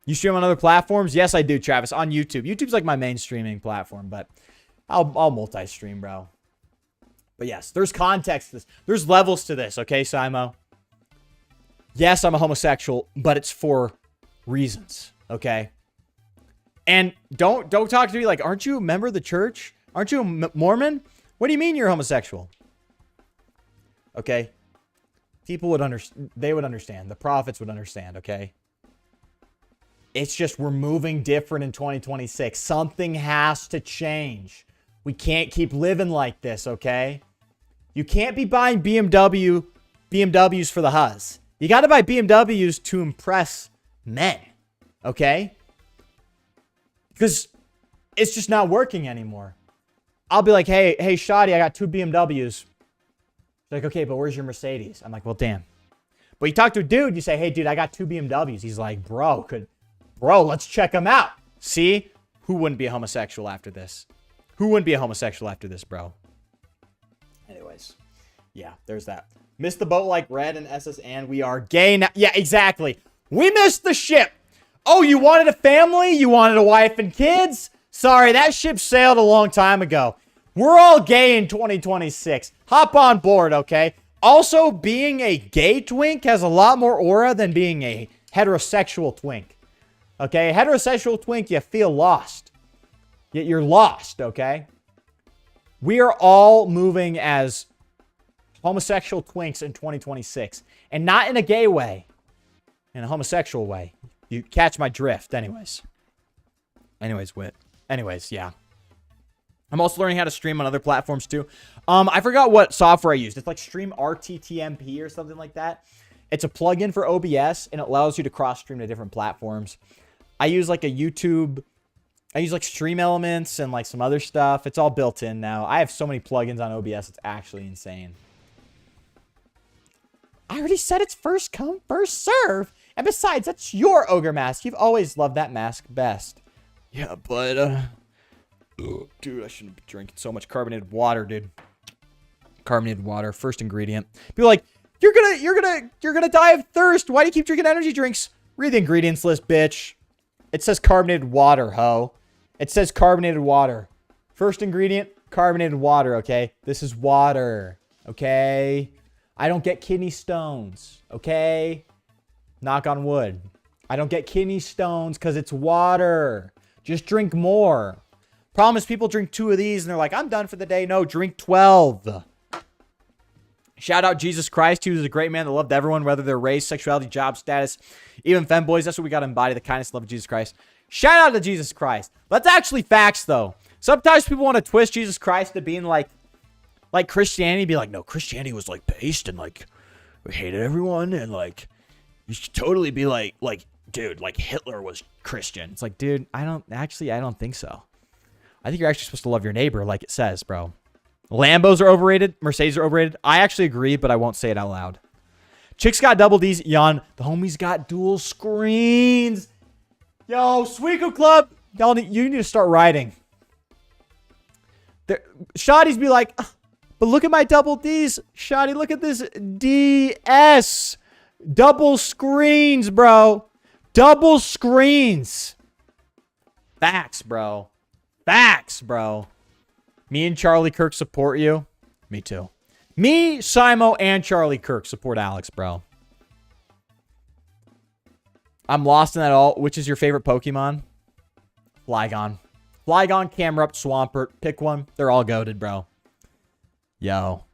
You stream on other platforms? Yes, I do, Travis. On YouTube. YouTube's like my main streaming platform, but I'll multi-stream, bro. But yes, there's context to this. There's levels to this, okay, Simo? Yes, I'm a homosexual, but it's for reasons, okay? And don't talk to me like, aren't you a member of the church? Aren't you a Mormon? What do you mean you're homosexual? Okay? People would understand. They would understand. The prophets would understand, okay? It's just we're moving different in 2026. Something has to change. We can't keep living like this, okay? You can't be buying BMWs for the huzz. You got to buy BMWs to impress men, okay? Because it's just not working anymore. I'll be like, hey, Shotty, I got 2 BMWs. She's like, okay, but where's your Mercedes? I'm like, well, damn. But you talk to a dude, you say, hey, dude, I got 2 BMWs. He's like, bro, let's check them out. See? Who wouldn't be a homosexual after this? Who wouldn't be a homosexual after this, bro? Anyways, yeah, there's that. Missed the boat like Red and SS and we are gay now. Yeah, exactly. We missed the ship. Oh, you wanted a family? You wanted a wife and kids? Sorry, that ship sailed a long time ago. We're all gay in 2026. Hop on board, okay? Also, being a gay twink has a lot more aura than being a heterosexual twink. Okay? A heterosexual twink, you feel lost. Yet you're lost, okay? We are all moving as homosexual twinks in 2026. And not in a gay way. In a homosexual way. You catch my drift. Anyways, Wit. Anyways, yeah. I'm also learning how to stream on other platforms too. I forgot what software I used. It's like Stream RTTMP or something like that. It's a plugin for OBS and it allows you to cross stream to different platforms. I use like a YouTube. I use like Stream Elements and like some other stuff. It's all built in now. I have so many plugins on OBS. It's actually insane. I already said it's first come, first serve. And besides, that's your ogre mask. You've always loved that mask best. Yeah, but, dude, I shouldn't be drinking so much carbonated water, dude. Carbonated water, first ingredient. People are like, you're gonna die of thirst. Why do you keep drinking energy drinks? Read the ingredients list, bitch. It says carbonated water, ho. It says carbonated water. First ingredient, carbonated water, okay? This is water, okay? I don't get kidney stones, okay? Knock on wood. I don't get kidney stones because it's water. Just drink more. Problem is people drink 2 of these and they're like, I'm done for the day. No, drink 12. Shout out Jesus Christ. He was a great man that loved everyone, whether their race, sexuality, job status, even femboys. That's what we got to embody, the kindness and love of Jesus Christ. Shout out to Jesus Christ. That's actually facts, though. Sometimes people want to twist Jesus Christ to being like Christianity. Be like, no, Christianity was like based and like we hated everyone and like you should totally be like, dude, like Hitler was Christian. It's like, dude, I don't think so. I think you're actually supposed to love your neighbor like it says, bro. Lambos are overrated. Mercedes are overrated. I actually agree, but I won't say it out loud. Chicks got double D's. Yawn. The homies got dual screens. Yo, Sweeko Club. Y'all you need to start riding. Shotties be like, but look at my double D's. Shotty, look at this DS. Double screens, bro. Double screens. Facts, bro. Facts, bro. Me and Charlie Kirk support you. Me too. Me, Simo, and Charlie Kirk support Alex, bro. I'm lost in that all. Which is your favorite Pokemon? Flygon. Flygon, Camerupt, Swampert. Pick one. They're all goated, bro. Yo.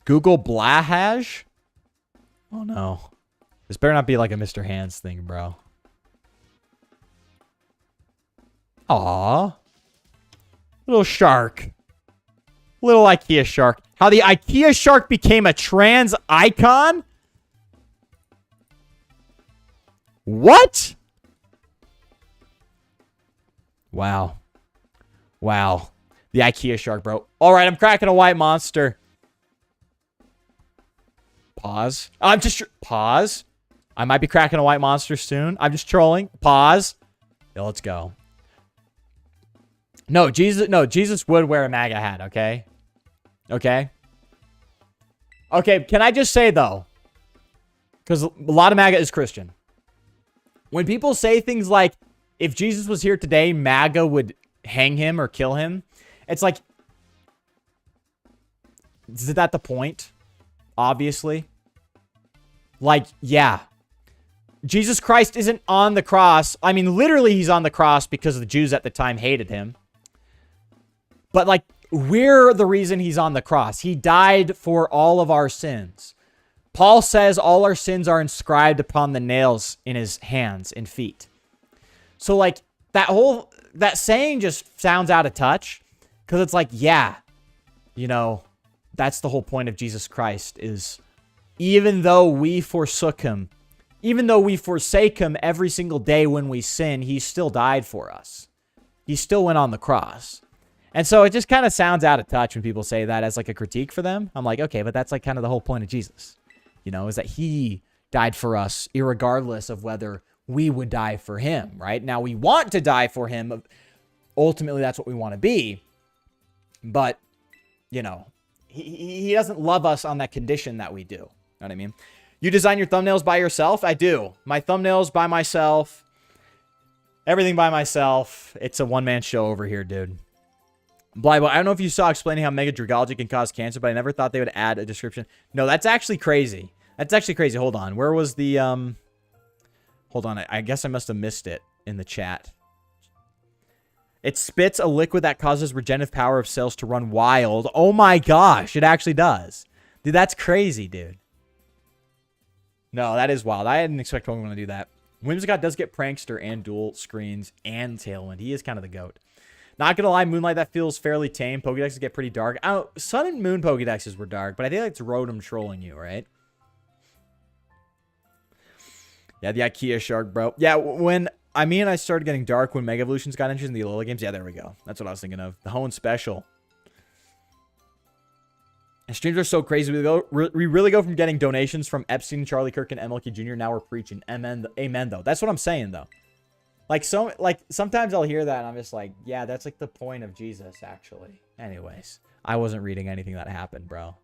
Google Blahaj? Oh, no. This better not be like a Mr. Hands thing, bro. Aw. Little shark. Little IKEA shark. How the IKEA shark became a trans icon? What? Wow. Wow. The IKEA shark, bro. All right, I'm cracking a white monster. Pause. I'm just... Pause. I might be cracking a white monster soon. I'm just trolling. Pause. Yeah, let's go. No, Jesus would wear a MAGA hat, okay? Okay? Okay, can I just say, though, because a lot of MAGA is Christian. When people say things like, if Jesus was here today, MAGA would hang him or kill him, it's like, is that the point? Obviously. Like, yeah. Jesus Christ isn't on the cross. I mean, literally, he's on the cross because the Jews at the time hated him. But, like, we're the reason he's on the cross. He died for all of our sins. Paul says all our sins are inscribed upon the nails in his hands and feet. So, like, that saying just sounds out of touch. Because it's like, yeah, you know, that's the whole point of Jesus Christ is even though we forsook him, even though we forsake him every single day when we sin, he still died for us. He still went on the cross. And so it just kind of sounds out of touch when people say that as like a critique for them. I'm like, okay, but that's like kind of the whole point of Jesus, you know, is that he died for us irregardless of whether we would die for him, right? Now we want to die for him. Ultimately, that's what we want to be. But, you know, he doesn't love us on that condition that we do. You know what I mean? You design your thumbnails by yourself? I do. My thumbnails by myself. Everything by myself. It's a one-man show over here, dude. FLYBOY, I don't know if you saw explaining how Mega Dragology can cause cancer, but I never thought they would add a description. No, that's actually crazy. That's actually crazy. Hold on. Where was the, Hold on. I guess I must have missed it in the chat. It spits a liquid that causes regenerative power of cells to run wild. Oh my gosh. It actually does. Dude, that's crazy, dude. No, that is wild. I didn't expect Pokemon to do that. Whimsicott does get Prankster and dual screens and Tailwind. He is kind of the GOAT. Not gonna lie, Moonlight, that feels fairly tame. Pokédexes get pretty dark. Sun and Moon Pokédexes were dark, but I think it's Rotom trolling you, right? Yeah, the IKEA shark, bro. Yeah, when I started getting dark when Mega Evolutions got interested in the Alola games. Yeah, there we go. That's what I was thinking of. The Hoenn Special. And streams are so crazy. We really go from getting donations from Epstein, Charlie Kirk, and MLK Jr. Now we're preaching. Amen, though. That's what I'm saying, though. Like, sometimes I'll hear that, and I'm just like, yeah, that's, like, the point of Jesus, actually. Anyways, I wasn't reading anything that happened, bro.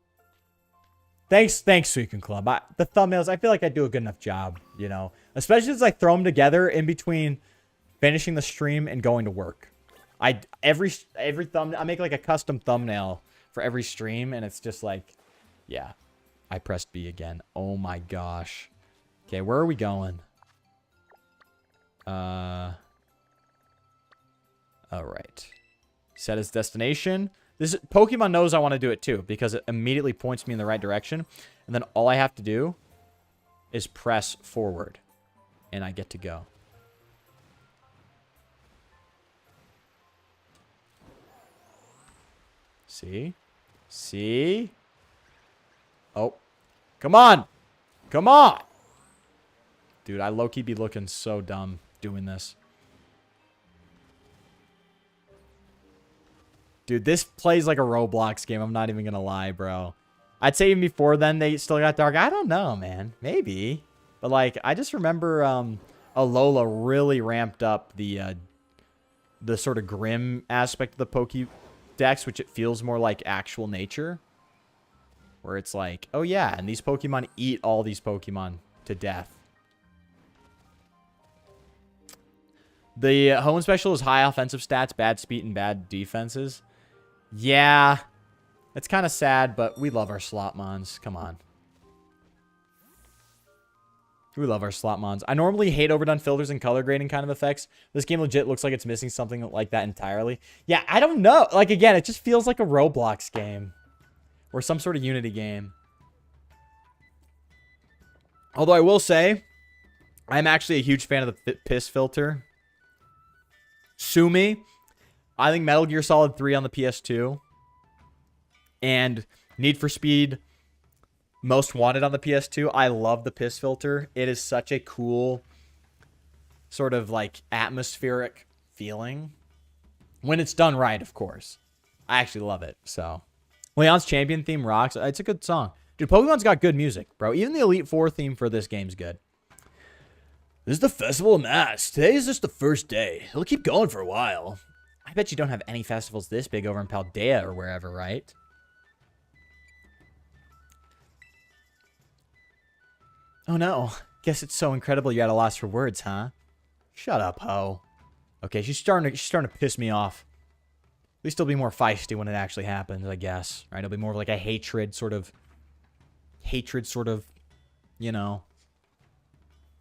Thanks, Suicune Club. The thumbnails, I feel like I do a good enough job, you know? Especially as I throw them together in between finishing the stream and going to work. Every thumbnail, I make, like, a custom thumbnail for every stream, and it's just like, yeah. I pressed B again. Oh, my gosh. Okay, where are we going? All right. Set as destination. Pokemon knows I want to do it too because it immediately points me in the right direction. And then all I have to do is press forward and I get to go. See? See? Oh. Come on. Come on. Dude, I low-key be looking so dumb doing this. Dude, this plays like a Roblox game. I'm not even going to lie, bro. I'd say even before then, they still got dark. I don't know, man. Maybe. But, like, I just remember Alola really ramped up the sort of grim aspect of the Pokédex, which it feels more like actual nature. Where it's like, oh, yeah, and these Pokemon eat all these Pokemon to death. The Hoenn Special is high offensive stats, bad speed, and bad defenses. Yeah. It's kind of sad, but we love our Slotmons. Come on. We love our Slotmons. I normally hate overdone filters and color grading kind of effects. This game legit looks like it's missing something like that entirely. Yeah, I don't know. Like, again, it just feels like a Roblox game. Or some sort of Unity game. Although I will say, I'm actually a huge fan of the piss filter. Sue me. I think Metal Gear Solid 3 on the PS2 and Need for Speed Most Wanted on the PS2. I love the piss filter. It is such a cool sort of like atmospheric feeling. When it's done right, of course. I actually love it. So, Leon's Champion theme rocks. It's a good song. Dude, Pokemon's got good music, bro. Even the Elite Four theme for this game's good. This is the Festival of Mass. Today is just the first day. It'll keep going for a while. I bet you don't have any festivals this big over in Paldea or wherever, right? Oh no. Guess it's so incredible you're at a loss for words, huh? Shut up, ho. Okay, she's starting to piss me off. At least it'll be more feisty when it actually happens, I guess. Right? It'll be more of like a hatred sort of, you know.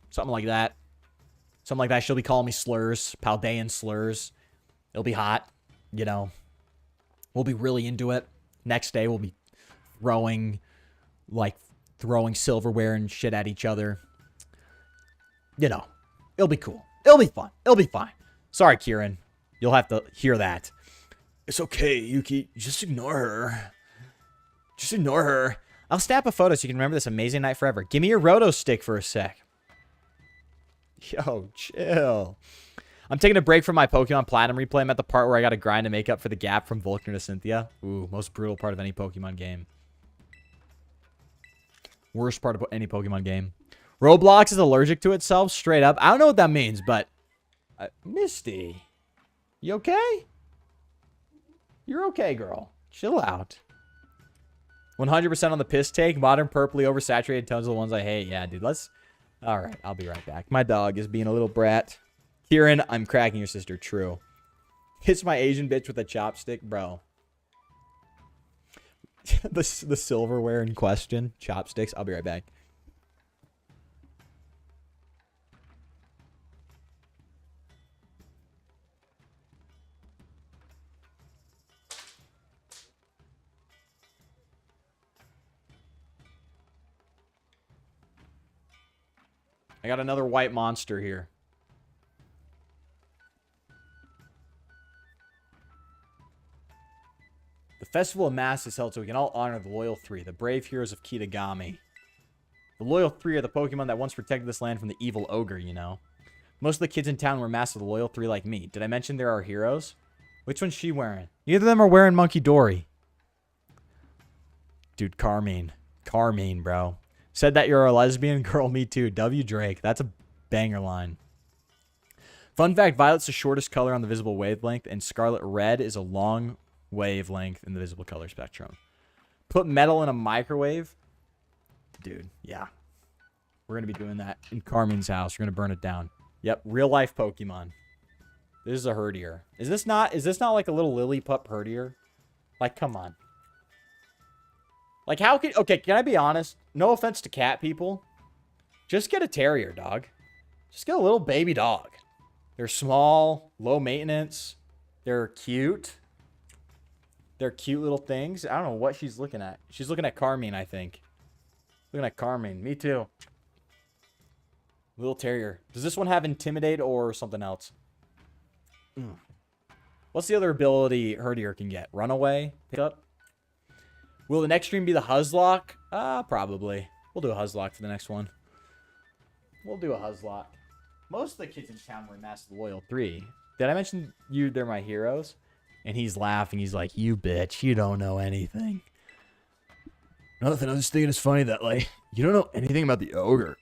Something like that. Something like that. She'll be calling me slurs. Paldean slurs. It'll be hot. You know. We'll be really into it. Next day, we'll be throwing silverware and shit at each other. You know. It'll be cool. It'll be fun. It'll be fine. Sorry, Kieran. You'll have to hear that. It's okay, Yuki. Just ignore her. Just ignore her. I'll snap a photo so you can remember this amazing night forever. Give me your roto stick for a sec. Yo, chill. I'm taking a break from my Pokemon Platinum replay. I'm at the part where I got to grind to make up for the gap from Vulcan to Cynthia. Ooh, most brutal part of any Pokemon game. Worst part of any Pokemon game. Roblox is allergic to itself, straight up. I don't know what that means, but... Misty. You okay? You're okay, girl. Chill out. 100% on the piss take. Modern purpley oversaturated tones are the ones I hate. Yeah, dude, let's... Alright, I'll be right back. My dog is being a little brat. Kieran, I'm cracking your sister. True. Hits my Asian bitch with a chopstick, bro. the silverware in question. Chopsticks. I'll be right back. I got another white monster here. The Festival of Mass is held so we can all honor the Loyal Three, the brave heroes of Kitagami. The Loyal Three are the Pokemon that once protected this land from the evil ogre, you know. Most of the kids in town were Master of the Loyal Three like me. Did I mention there are heroes? Which one's she wearing? Neither of them are wearing Monkey Dory. Dude, Carmine. Carmine, bro. Said that you're a lesbian? Girl, me too. W. Drake. That's a banger line. Fun fact, violet's the shortest color on the visible wavelength, and scarlet red is a long wavelength in the visible color spectrum. Put metal in a microwave? Dude, yeah. We're going to be doing that in Carmine's house. We're going to burn it down. Yep, real life Pokemon. This is a herdier. Is this not like a little Lillipup herdier? Like, come on. Like, how can... Okay, can I be honest? No offense to cat people. Just get a terrier, dog. Just get a little baby dog. They're small, low maintenance. They're cute. They're cute little things. I don't know what she's looking at. She's looking at Carmine, I think. Looking at Carmine. Me too. Little terrier. Does this one have Intimidate or something else? What's the other ability herdier can get? Runaway? Pick up? Will the next stream be the Huzlock? Probably. We'll do a Huzlock for the next one. We'll do a Huzlock. Most of the kids in town were Master of the Loyal 3. Did I mention you? They're my heroes? And he's laughing. He's like, you bitch. You don't know anything. Nothing. I was just thinking it's funny that, like, you don't know anything about the ogre.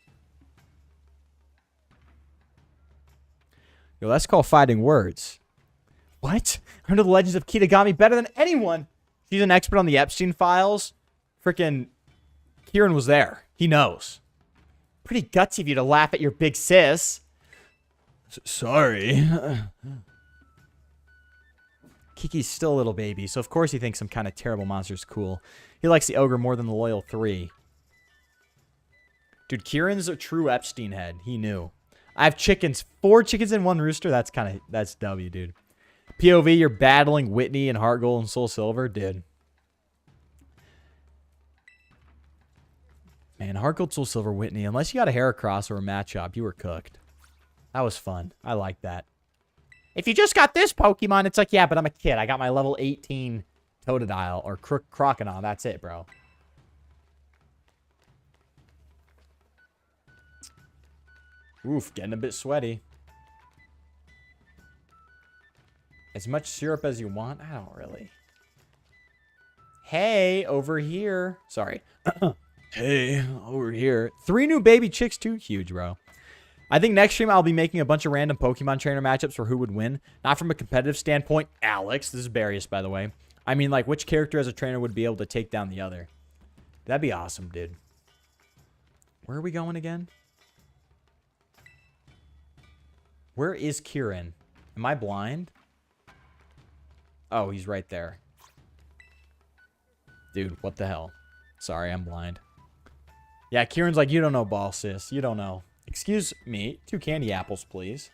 Yo, that's called fighting words. What? I know the legends of Kitagami better than anyone. He's an expert on the Epstein files. Freaking Kieran was there. He knows. Pretty gutsy of you to laugh at your big sis. Sorry. Kiki's still a little baby, so of course he thinks some kind of terrible monster's cool. He likes the ogre more than the Loyal 3. Dude, Kieran's a true Epstein head. He knew. I have chickens. 4 chickens and 1 rooster. That's W, dude. POV, you're battling Whitney and Heart Gold and Soul Silver? Dude. Man, Heart Gold, Soul Silver, Whitney. Unless you got a Heracross or a Machop, you were cooked. That was fun. I like that. If you just got this Pokemon, it's like, yeah, but I'm a kid. I got my level 18 Totodile or Crocodile. That's it, bro. Oof, getting a bit sweaty. As much syrup as you want? I don't really. Hey, over here. Sorry. Hey, over here. 3 new baby chicks too. Huge, bro. I think next stream I'll be making a bunch of random Pokemon trainer matchups for who would win. Not from a competitive standpoint. Alex, this is Barius, by the way. I mean, like, which character as a trainer would be able to take down the other? That'd be awesome, dude. Where are we going again? Where is Kieran? Am I blind? Oh, he's right there. Dude, what the hell? Sorry, I'm blind. Yeah, Kieran's like, you don't know, ball sis. You don't know. Excuse me. 2 candy apples, please.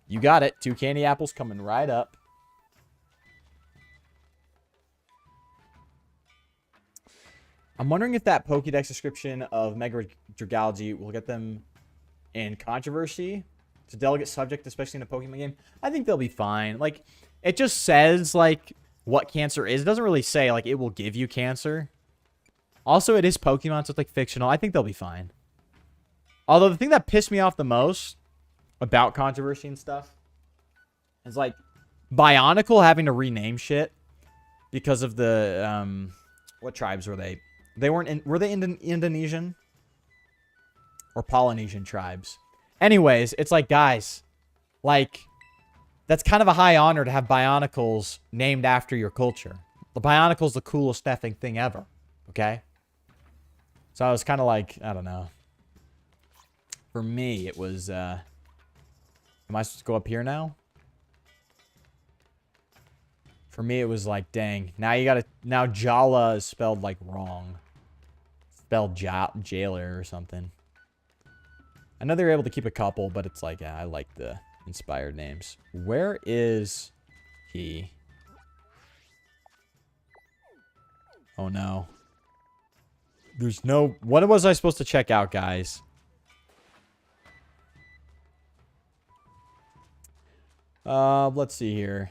You got it. 2 candy apples coming right up. I'm wondering if that Pokédex description of Mega Dragalge will get them in controversy. It's a delicate subject, especially in a Pokemon game. I think they'll be fine. Like, it just says, like, what cancer is. It doesn't really say, like, it will give you cancer. Also, it is Pokemon, so it's, like, fictional. I think they'll be fine. Although, the thing that pissed me off the most about controversy and stuff is, like, Bionicle having to rename shit because of the, what tribes were they? They weren't in, were they Indonesian? Or Polynesian tribes? Anyways, it's like, guys, like, that's kind of a high honor to have Bionicles named after your culture. The Bionicle's the coolest effing thing ever, okay? So I was kind of like, I don't know. For me, it was, am I supposed to go up here now? For me, it was like, dang. Now you gotta, now Jala is spelled, like, wrong. Spelled jailer or something. I know they were able to keep a couple, but it's like, yeah, I like the inspired names. Where is he? Oh, no. There's no... What was I supposed to check out, guys? Let's see here.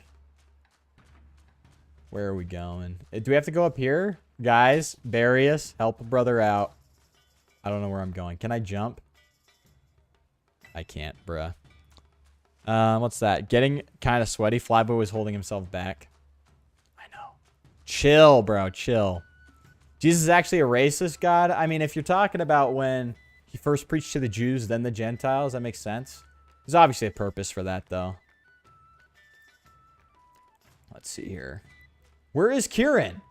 Where are we going? Do we have to go up here? Guys, Barius, help a brother out. I don't know where I'm going. Can I jump? I can't, bruh. What's that? Getting kind of sweaty. FLYBOY was holding himself back. I know. Chill, bro. Chill. Jesus is actually a racist god? I mean, if you're talking about when he first preached to the Jews, then the Gentiles, that makes sense. There's obviously a purpose for that, though. Let's see here. Where is Kieran?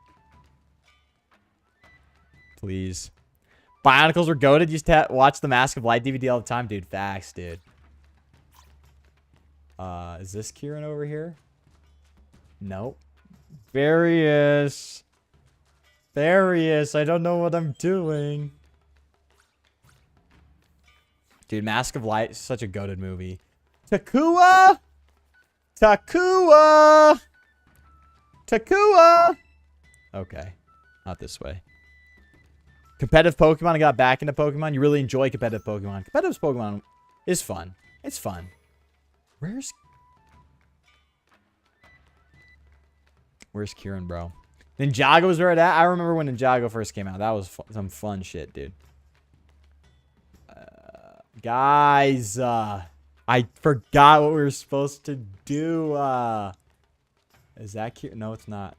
Please. Bionicles were goated. Used to watch the Mask of Light DVD all the time. Dude, facts, dude. Is this Kieran over here? Nope. Barius. Barius. I don't know what I'm doing. Dude, Mask of Light is such a goated movie. Takua! Takua! Takua! Okay. Not this way. Competitive Pokemon. I got back into Pokemon. You really enjoy competitive Pokemon. Competitive Pokemon is fun. It's fun. Where's Kieran, bro? Ninjago was where it at. I remember when Ninjago first came out. That was some fun shit, dude. Guys, I forgot what we were supposed to do. Is that Kieran? No, it's not.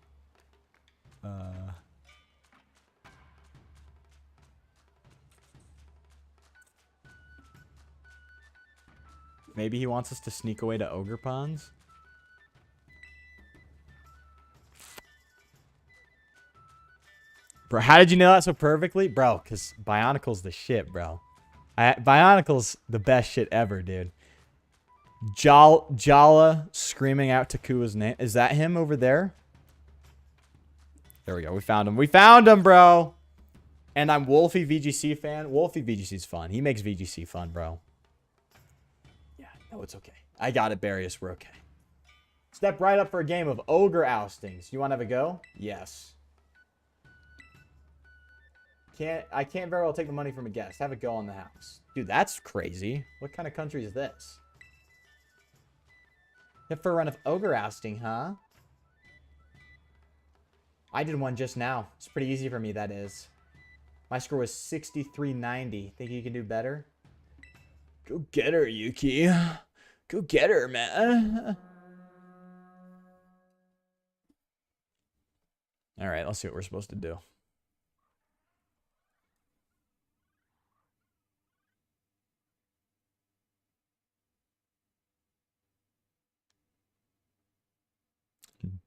Maybe he wants us to sneak away to Ogre Ponds? Bro, how did you know that so perfectly? Bro, because Bionicle's the shit, bro. Bionicle's the best shit ever, dude. Jala screaming out Takua's name. Is that him over there? There we go. We found him. We found him, bro. And I'm Wolfie VGC fan. Wolfie VGC's fun. He makes VGC fun, bro. Yeah, no, it's okay. I got it, Barius. We're okay. Step right up for a game of ogre oustings. You want to have a go? Yes. I can't very well take the money from a guest. Have it go on the house. Dude, that's crazy. What kind of country is this? Hit for a run of ogre ousting, huh? I did one just now. It's pretty easy for me, that is. My score was 6390. Think you can do better? Go get her, Yuki. Go get her, man. Alright, let's see what we're supposed to do.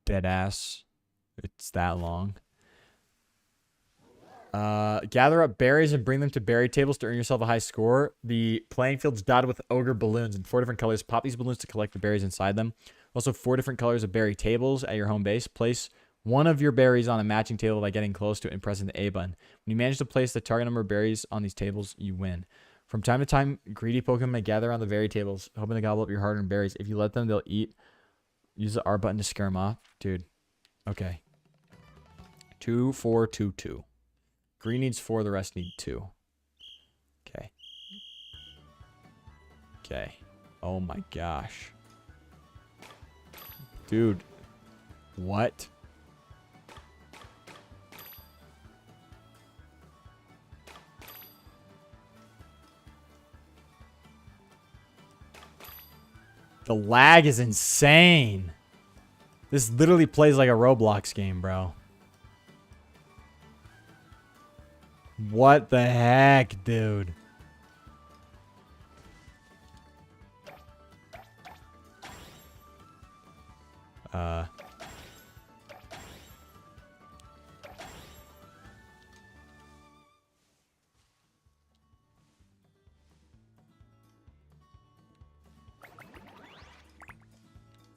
Deadass. It's that long. Gather up berries and bring them to berry tables to earn yourself a high score. The playing field's dotted with ogre balloons in 4 different colors. Pop these balloons to collect the berries inside them. Also 4 different colors of berry tables at your home base. Place one of your berries on a matching table by getting close to it and pressing the A button. When you manage to place the target number of berries on these tables, you win. From time to time, greedy Pokemon may gather on the berry tables, hoping to gobble up your hard-earned berries. If you let them, they'll eat. Use the R button to scare them off. Dude. Okay. 2, 4, 2, 2. Green needs 4, the rest need 2. Okay. Okay. Oh my gosh. Dude. What? The lag is insane. This literally plays like a Roblox game, bro. What the heck, dude?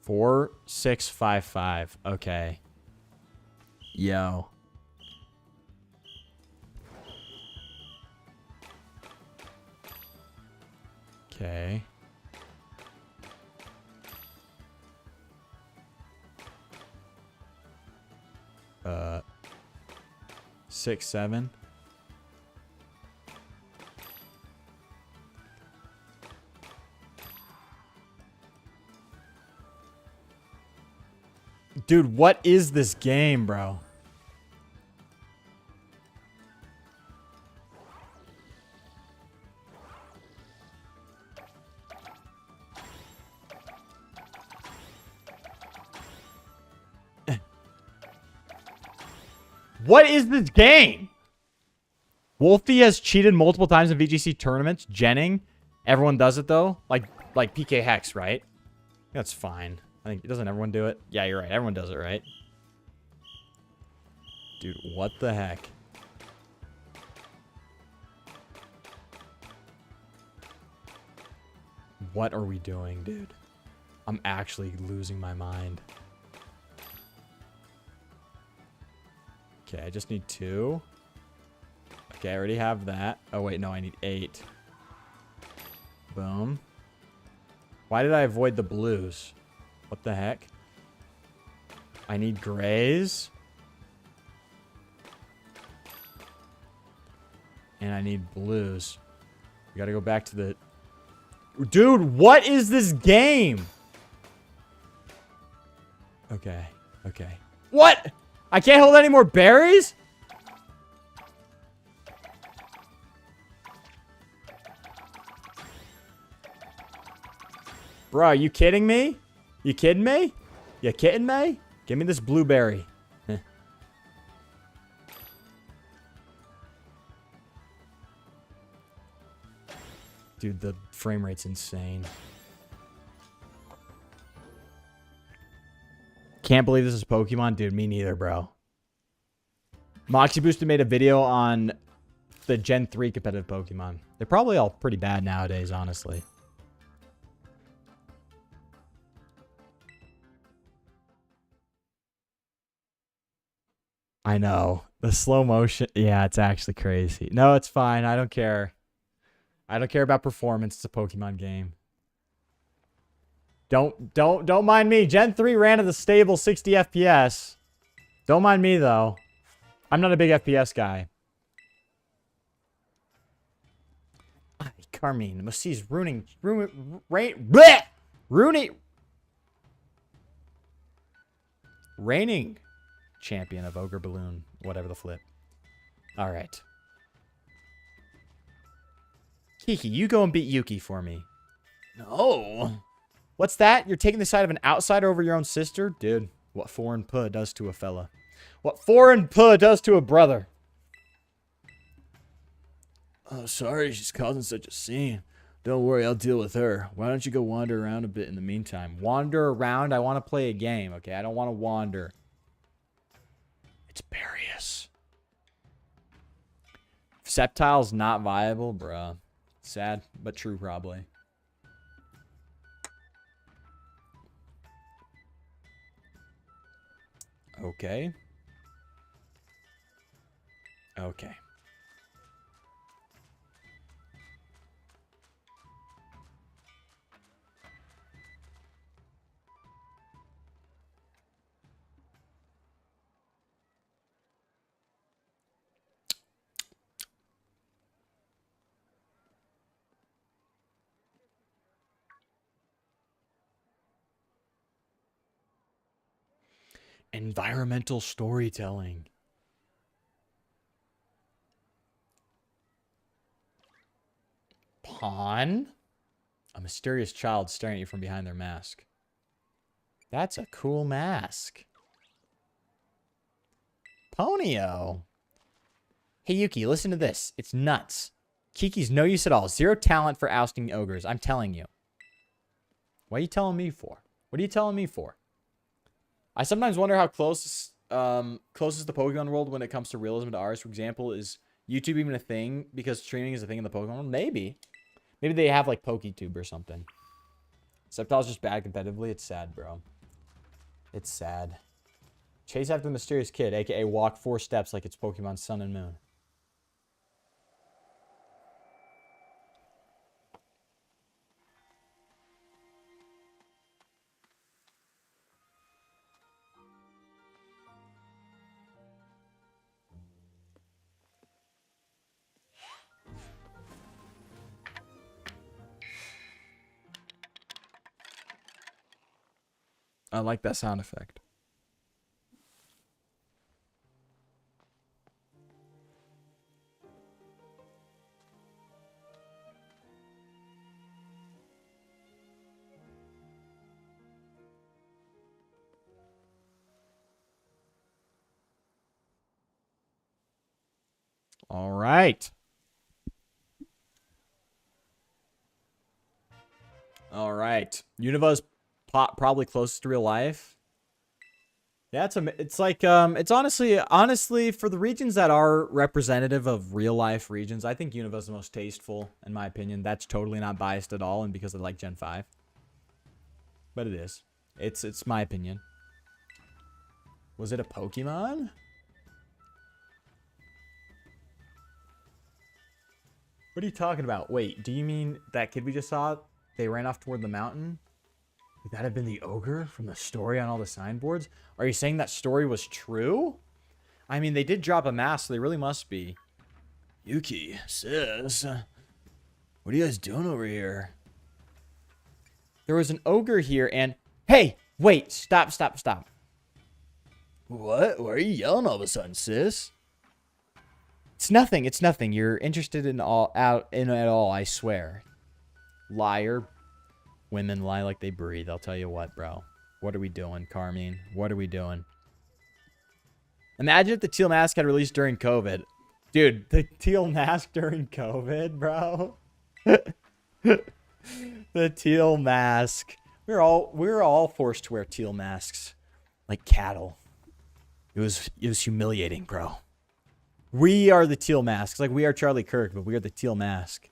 Four, 6, 5, 5. Okay. Yo. Okay. Uh, 6, 7. Dude, what is this game, bro? What is this game? Wolfie has cheated multiple times in VGC tournaments. Jenning. Everyone does it, though. Like PK Hex, right? That's fine. I think, doesn't everyone do it? Yeah, you're right. Everyone does it, right? Dude, what the heck? What are we doing, dude? I'm actually losing my mind. Okay, I just need 2. Okay, I already have that. Oh, wait, no, I need 8. Boom. Why did I avoid the blues? What the heck? I need grays. And I need blues. We gotta go back to the... Dude, what is this game? Okay, okay. What? I can't hold any more berries? Bro, are you kidding me? You kidding me? You kidding me? Give me this blueberry. Dude, the frame rate's insane. Can't believe this is Pokemon. Dude, me neither, bro. Moxie Booster made a video on the Gen 3 competitive Pokemon. They're probably all pretty bad nowadays, honestly. I know. The slow motion. Yeah, it's actually crazy. No, it's fine. I don't care. I don't care about performance. It's a Pokemon game. Don't mind me. Gen 3 ran at the stable 60 FPS. Don't mind me, though. I'm not a big FPS guy. Carmine. Musie's ruining reigning champion of Ogre Balloon. Whatever the flip. Alright. Kiki, you go and beat Yuki for me. No. What's that? You're taking the side of an outsider over your own sister? Dude, what foreign puh does to a fella. What foreign puh does to a brother. Oh, sorry, she's causing such a scene. Don't worry, I'll deal with her. Why don't you go wander around a bit in the meantime? Wander around? I want to play a game, okay? I don't want to wander. It's Barius. Sceptile's not viable, bruh. Sad, but true, probably. Okay. Okay. Environmental storytelling. Pawn? A mysterious child staring at you from behind their mask. That's a cool mask. Ponyo. Hey, Yuki, listen to this. It's nuts. Kiki's no use at all. Zero talent for ousting ogres. I'm telling you. What are you telling me for? What are you telling me for? I sometimes wonder how close is the Pokemon world when it comes to realism to ours. For example, is YouTube even a thing because streaming is a thing in the Pokemon world? Maybe. Maybe they have like PokeTube or something. Sceptile's just bad competitively. It's sad, bro. It's sad. Chase after the mysterious kid, aka walk 4 steps like it's Pokemon Sun and Moon. I like that sound effect. All right. All right. Univa's probably closest to real life. Yeah, it's like it's honestly for the regions that are representative of real life regions, I think Univa's the most tasteful in my opinion. That's totally not biased at all and because I like Gen 5. But it is. It's my opinion. Was it a Pokemon? What are you talking about? Wait, do you mean that kid we just saw? They ran off toward the mountain? Would that have been the ogre from the story on all the signboards? Are you saying that story was true? I mean, they did drop a mask, so they really must be. Yuki, sis, what are you guys doing over here? There was an ogre here and... Hey, wait, stop. What? Why are you yelling all of a sudden, sis? It's nothing. You're interested in it all, I swear. Liar. Women lie like they breathe. I'll tell you what, bro. What are we doing, Carmine? What are we doing? Imagine if the Teal mask had released during COVID. Dude, the Teal mask during COVID, bro. The Teal mask. We're all forced to wear Teal masks. Like cattle. It was humiliating, bro. We are the Teal masks. Like we are Charlie Kirk, but we are the Teal mask.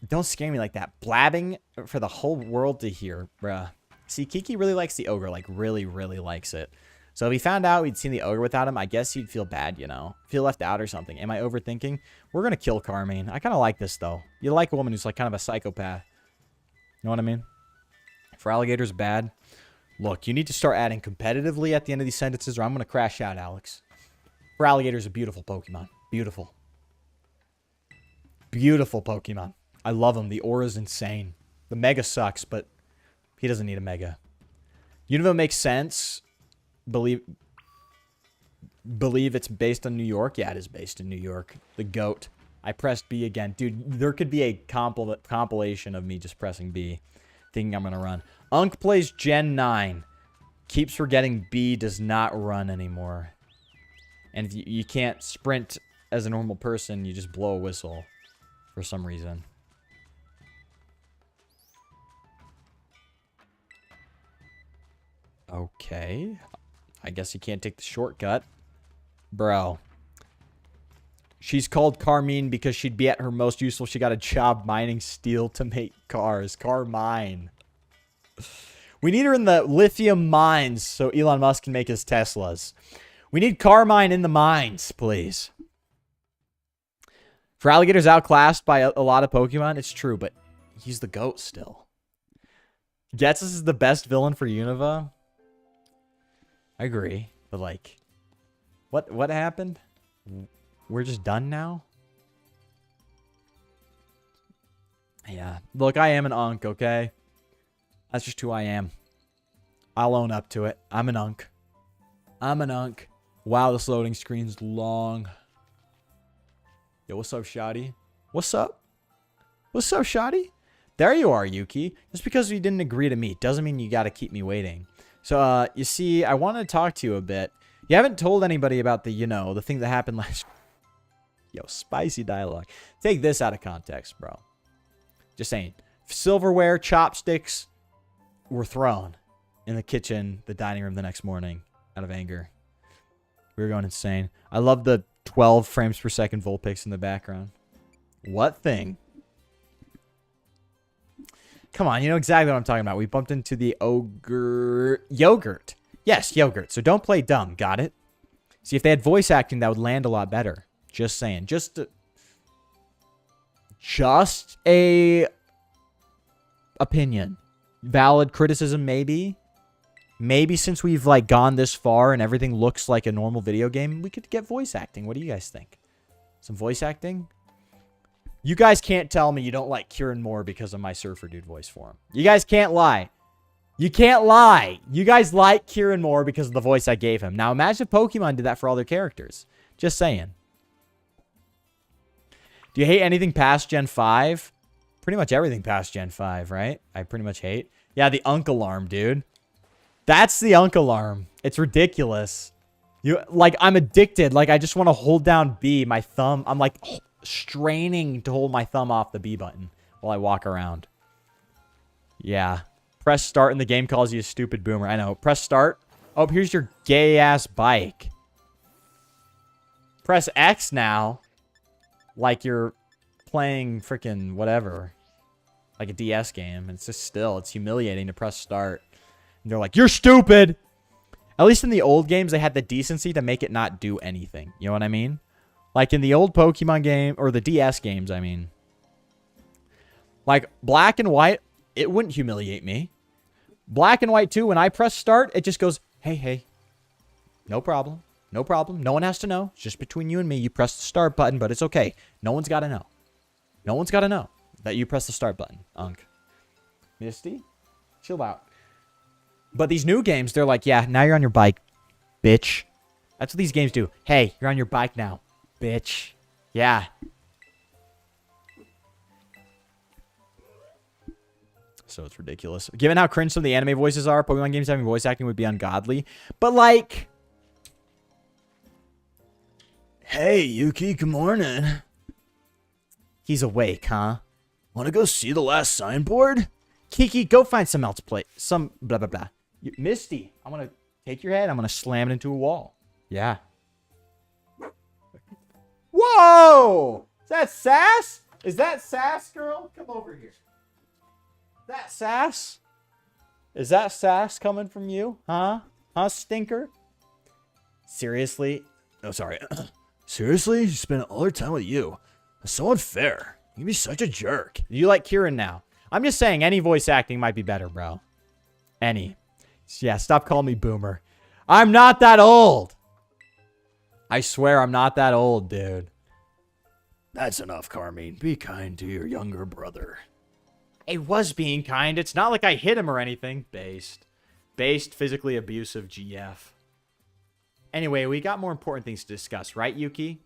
Don't scare me like that. Blabbing for the whole world to hear, bruh. See, Kiki really likes the ogre. Like, really, really likes it. So if he found out we'd seen the ogre without him, I guess he'd feel bad, you know? Feel left out or something. Am I overthinking? We're going to kill Carmine. I kind of like this, though. You like a woman who's, like, kind of a psychopath. You know what I mean? For alligators, bad. Look, you need to start adding competitively at the end of these sentences, or I'm going to crash out, Alex. For alligators, a beautiful Pokemon. Beautiful. Beautiful Pokemon. I love him. The aura's insane. The Mega sucks, but he doesn't need a Mega. Univa makes sense. Believe it's based on New York. Yeah, it is based in New York. The GOAT. I pressed B again. Dude, there could be a compilation of me just pressing B. Thinking I'm going to run. Unk plays Gen 9. Keeps forgetting B does not run anymore. And if you can't sprint as a normal person, you just blow a whistle. for some reason. Okay. I guess you can't take the shortcut. Bro. She's called Carmine because she'd be at her most useful. She got a job mining steel to make cars. Carmine. We need her in the lithium mines so Elon Musk can make his Teslas. We need Carmine in the mines, please. For alligators outclassed by a lot of Pokemon, it's true, but he's the GOAT still. Getsus is the best villain for Unova. I agree, but like, what happened? We're just done now? Yeah. Look, I am an unk, okay? That's just who I am. I'll own up to it. I'm an unk. I'm an unk. Wow, this loading screen's long. Yo, what's up, Shoddy? What's up? What's up, Shoddy? There you are, Yuki. Just because you didn't agree to meet doesn't mean you gotta keep me waiting. So, you see, I want to talk to you a bit. You haven't told anybody about the, you know, the thing that happened last... Yo, spicy dialogue. Take this out of context, bro. Just saying. Silverware, chopsticks were thrown in the kitchen, the dining room the next morning out of anger. We were going insane. I love the 12 frames per second Vulpix in the background. What thing? Come on, you know exactly what I'm talking about. We bumped into the ogre... Yogurt. Yes, yogurt. So don't play dumb. Got it? See, if they had voice acting, that would land a lot better. Just saying. Just a opinion. Valid criticism, maybe. Maybe since we've, like, gone this far and everything looks like a normal video game, we could get voice acting. What do you guys think? Some voice acting? You guys can't tell me you don't like Kieran Moore because of my Surfer Dude voice for him. You guys can't lie. You can't lie. You guys like Kieran Moore because of the voice I gave him. Now, imagine if Pokemon did that for all their characters. Just saying. Do you hate anything past Gen 5? Pretty much everything past Gen 5, right? I pretty much hate. Yeah, the Unk Alarm, dude. That's the Unk Alarm. It's ridiculous. Like, I'm addicted. Like, I just want to hold down B. My thumb. I'm like... straining to hold my thumb off the B button while I walk around. Yeah. Press start and the game calls you a stupid boomer. I know. Press start. Oh, here's your gay-ass bike. Press X now. Like you're playing freaking whatever. Like a DS game. It's just still. It's humiliating to press start. And they're like, you're stupid! At least in the old games, they had the decency to make it not do anything. You know what I mean? Like in the old Pokemon game, or the DS games, I mean. Like, Black and White, it wouldn't humiliate me. Black and White 2, when I press start, it just goes, hey, hey. No problem. No problem. No one has to know. It's just between you and me. You press the start button, but it's okay. No one's got to know. No one's got to know that you press the start button, Unk. Misty? Chill out. But these new games, they're like, yeah, now you're on your bike, bitch. That's what these games do. Hey, you're on your bike now. Bitch. Yeah. So it's ridiculous. Given how cringe some of the anime voices are, Pokemon games having voice acting would be ungodly. But like... Hey, Yuki, good morning. He's awake, huh? Want to go see the last signboard? Kiki, go find some else play. Some blah, blah, blah. Misty, I'm going to take your head. I'm going to slam it into a wall. Yeah. Whoa! Is that sass? Is that sass, girl? Come over here. Is that sass? Is that sass coming from you? Huh? Huh, stinker? Seriously? Oh, sorry. Seriously? You spent all her time with you. That's so unfair. You can be such a jerk. You like Kieran now. I'm just saying any voice acting might be better, bro. Any. Yeah, stop calling me boomer. I'm not that old. I swear I'm not that old, dude. That's enough, Carmine. Be kind to your younger brother. I was being kind. It's not like I hit him or anything. Based. Based, physically abusive GF. Anyway, we got more important things to discuss, right, Yuki?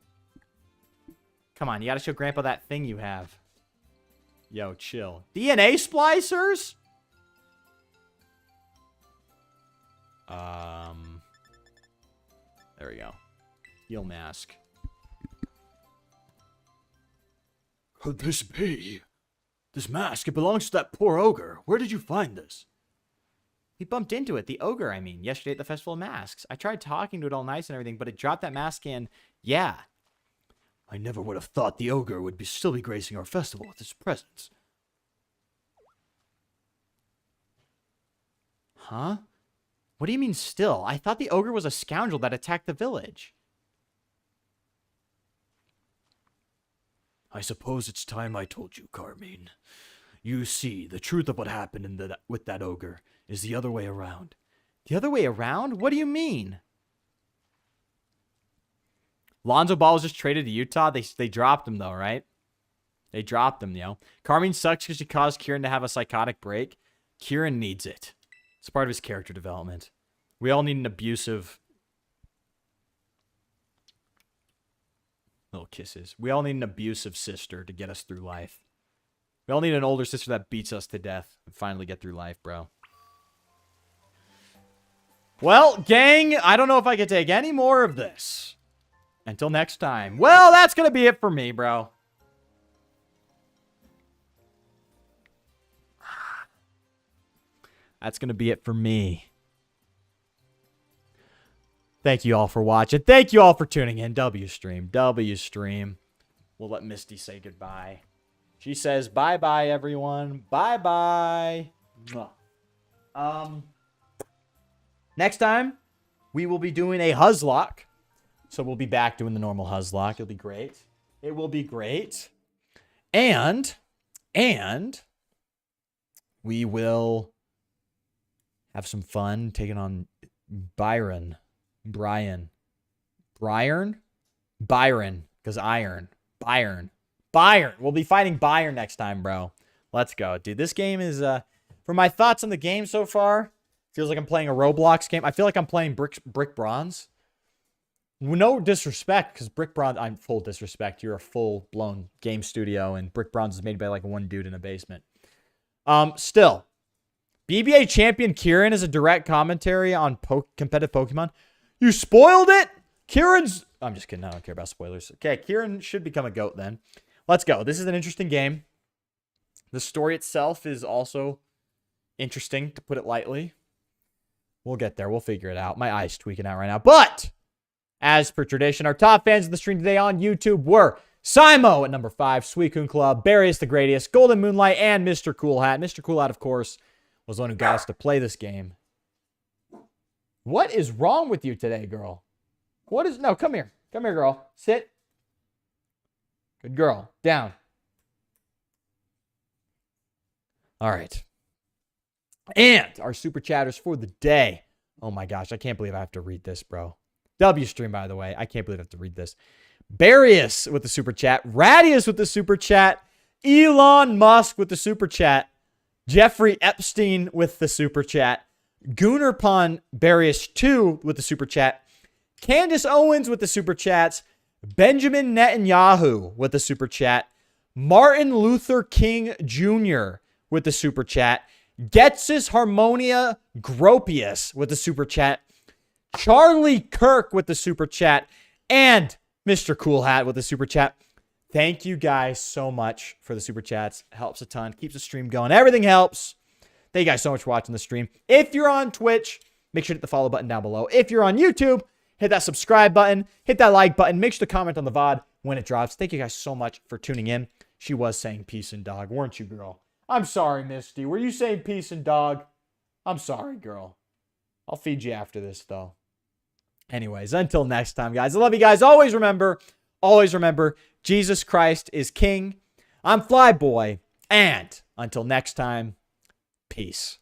Come on, you gotta show Grandpa that thing you have. Yo, chill. DNA splicers? There we go. Heal mask. Could this be? This mask, it belongs to that poor ogre. Where did you find this? We bumped into it, the ogre, I mean, yesterday at the Festival of Masks. I tried talking to it all nice and everything, but it dropped that mask in. Yeah. I never would have thought the ogre would still be gracing our festival with his presence. Huh? What do you mean still? I thought the ogre was a scoundrel that attacked the village. I suppose it's time I told you, Carmine. You see, the truth of what happened with that ogre is the other way around. The other way around? What do you mean? Lonzo Ball was just traded to Utah. They dropped him, though, right? They dropped him, Carmine sucks because she caused Kieran to have a psychotic break. Kieran needs it. It's part of his character development. We all need an abusive... Little kisses. We all need an abusive sister to get us through life. We all need an older sister that beats us to death and finally get through life, bro. Well, gang, I don't know if I can take any more of this. Until next time. Well, that's going to be it for me, bro. That's going to be it for me. Thank you all for watching. Thank you all for tuning in. W-Stream. W-Stream. We'll let Misty say goodbye. She says, bye-bye, everyone. Bye-bye. Next time, we will be doing a Huzlock. So we'll be back doing the normal Huzlock. It'll be great. It will be great. And we will have some fun taking on Byron, because iron. Byron. We'll be fighting Byron next time, bro. Let's go. Dude, this game is, for my thoughts on the game so far, feels like I'm playing a Roblox game. I feel like I'm playing Brick Bronze. No disrespect, because Brick Bronze, I'm full disrespect. You're a full-blown game studio, and Brick Bronze is made by, like, one dude in a basement. Still, BBA champion Kieran is a direct commentary on competitive Pokemon. You spoiled it? Kieran's... I'm just kidding. I don't care about spoilers. Okay, Kieran should become a GOAT then. Let's go. This is an interesting game. The story itself is also interesting, to put it lightly. We'll get there. We'll figure it out. My eye's tweaking out right now. But, as per tradition, our top fans of the stream today on YouTube were Simo at number 5, Suicune Club, Barius the Greatest, Golden Moonlight, and Mr. Cool Hat. Mr. Cool Hat, of course, was the one who got us to play this game. What is wrong with you today, girl? No, come here. Come here, girl. Sit. Good girl. Down. All right. And our super chatters for the day. Oh my gosh, I can't believe I have to read this, bro. W-Stream, by the way. I can't believe I have to read this. Barius with the super chat. Radius with the super chat. Elon Musk with the super chat. Jeffrey Epstein with the super chat. Goonerpon Barius 2 with the super chat. Candace Owens with the super chats. Benjamin Netanyahu with the super chat. Martin Luther King Jr. with the super chat. Getsis Harmonia Gropius with the super chat. Charlie Kirk with the super chat. And Mr. Cool Hat with the super chat. Thank you guys so much for the super chats. Helps a ton. Keeps the stream going. Everything helps. Thank you guys so much for watching the stream. If you're on Twitch, make sure to hit the follow button down below. If you're on YouTube, hit that subscribe button. Hit that like button. Make sure to comment on the VOD when it drops. Thank you guys so much for tuning in. She was saying peace and dog, weren't you, girl? I'm sorry, Misty. Were you saying peace and dog? I'm sorry, girl. I'll feed you after this, though. Anyways, until next time, guys. I love you guys. Always remember, Jesus Christ is King. I'm FLYBOY. And until next time, peace.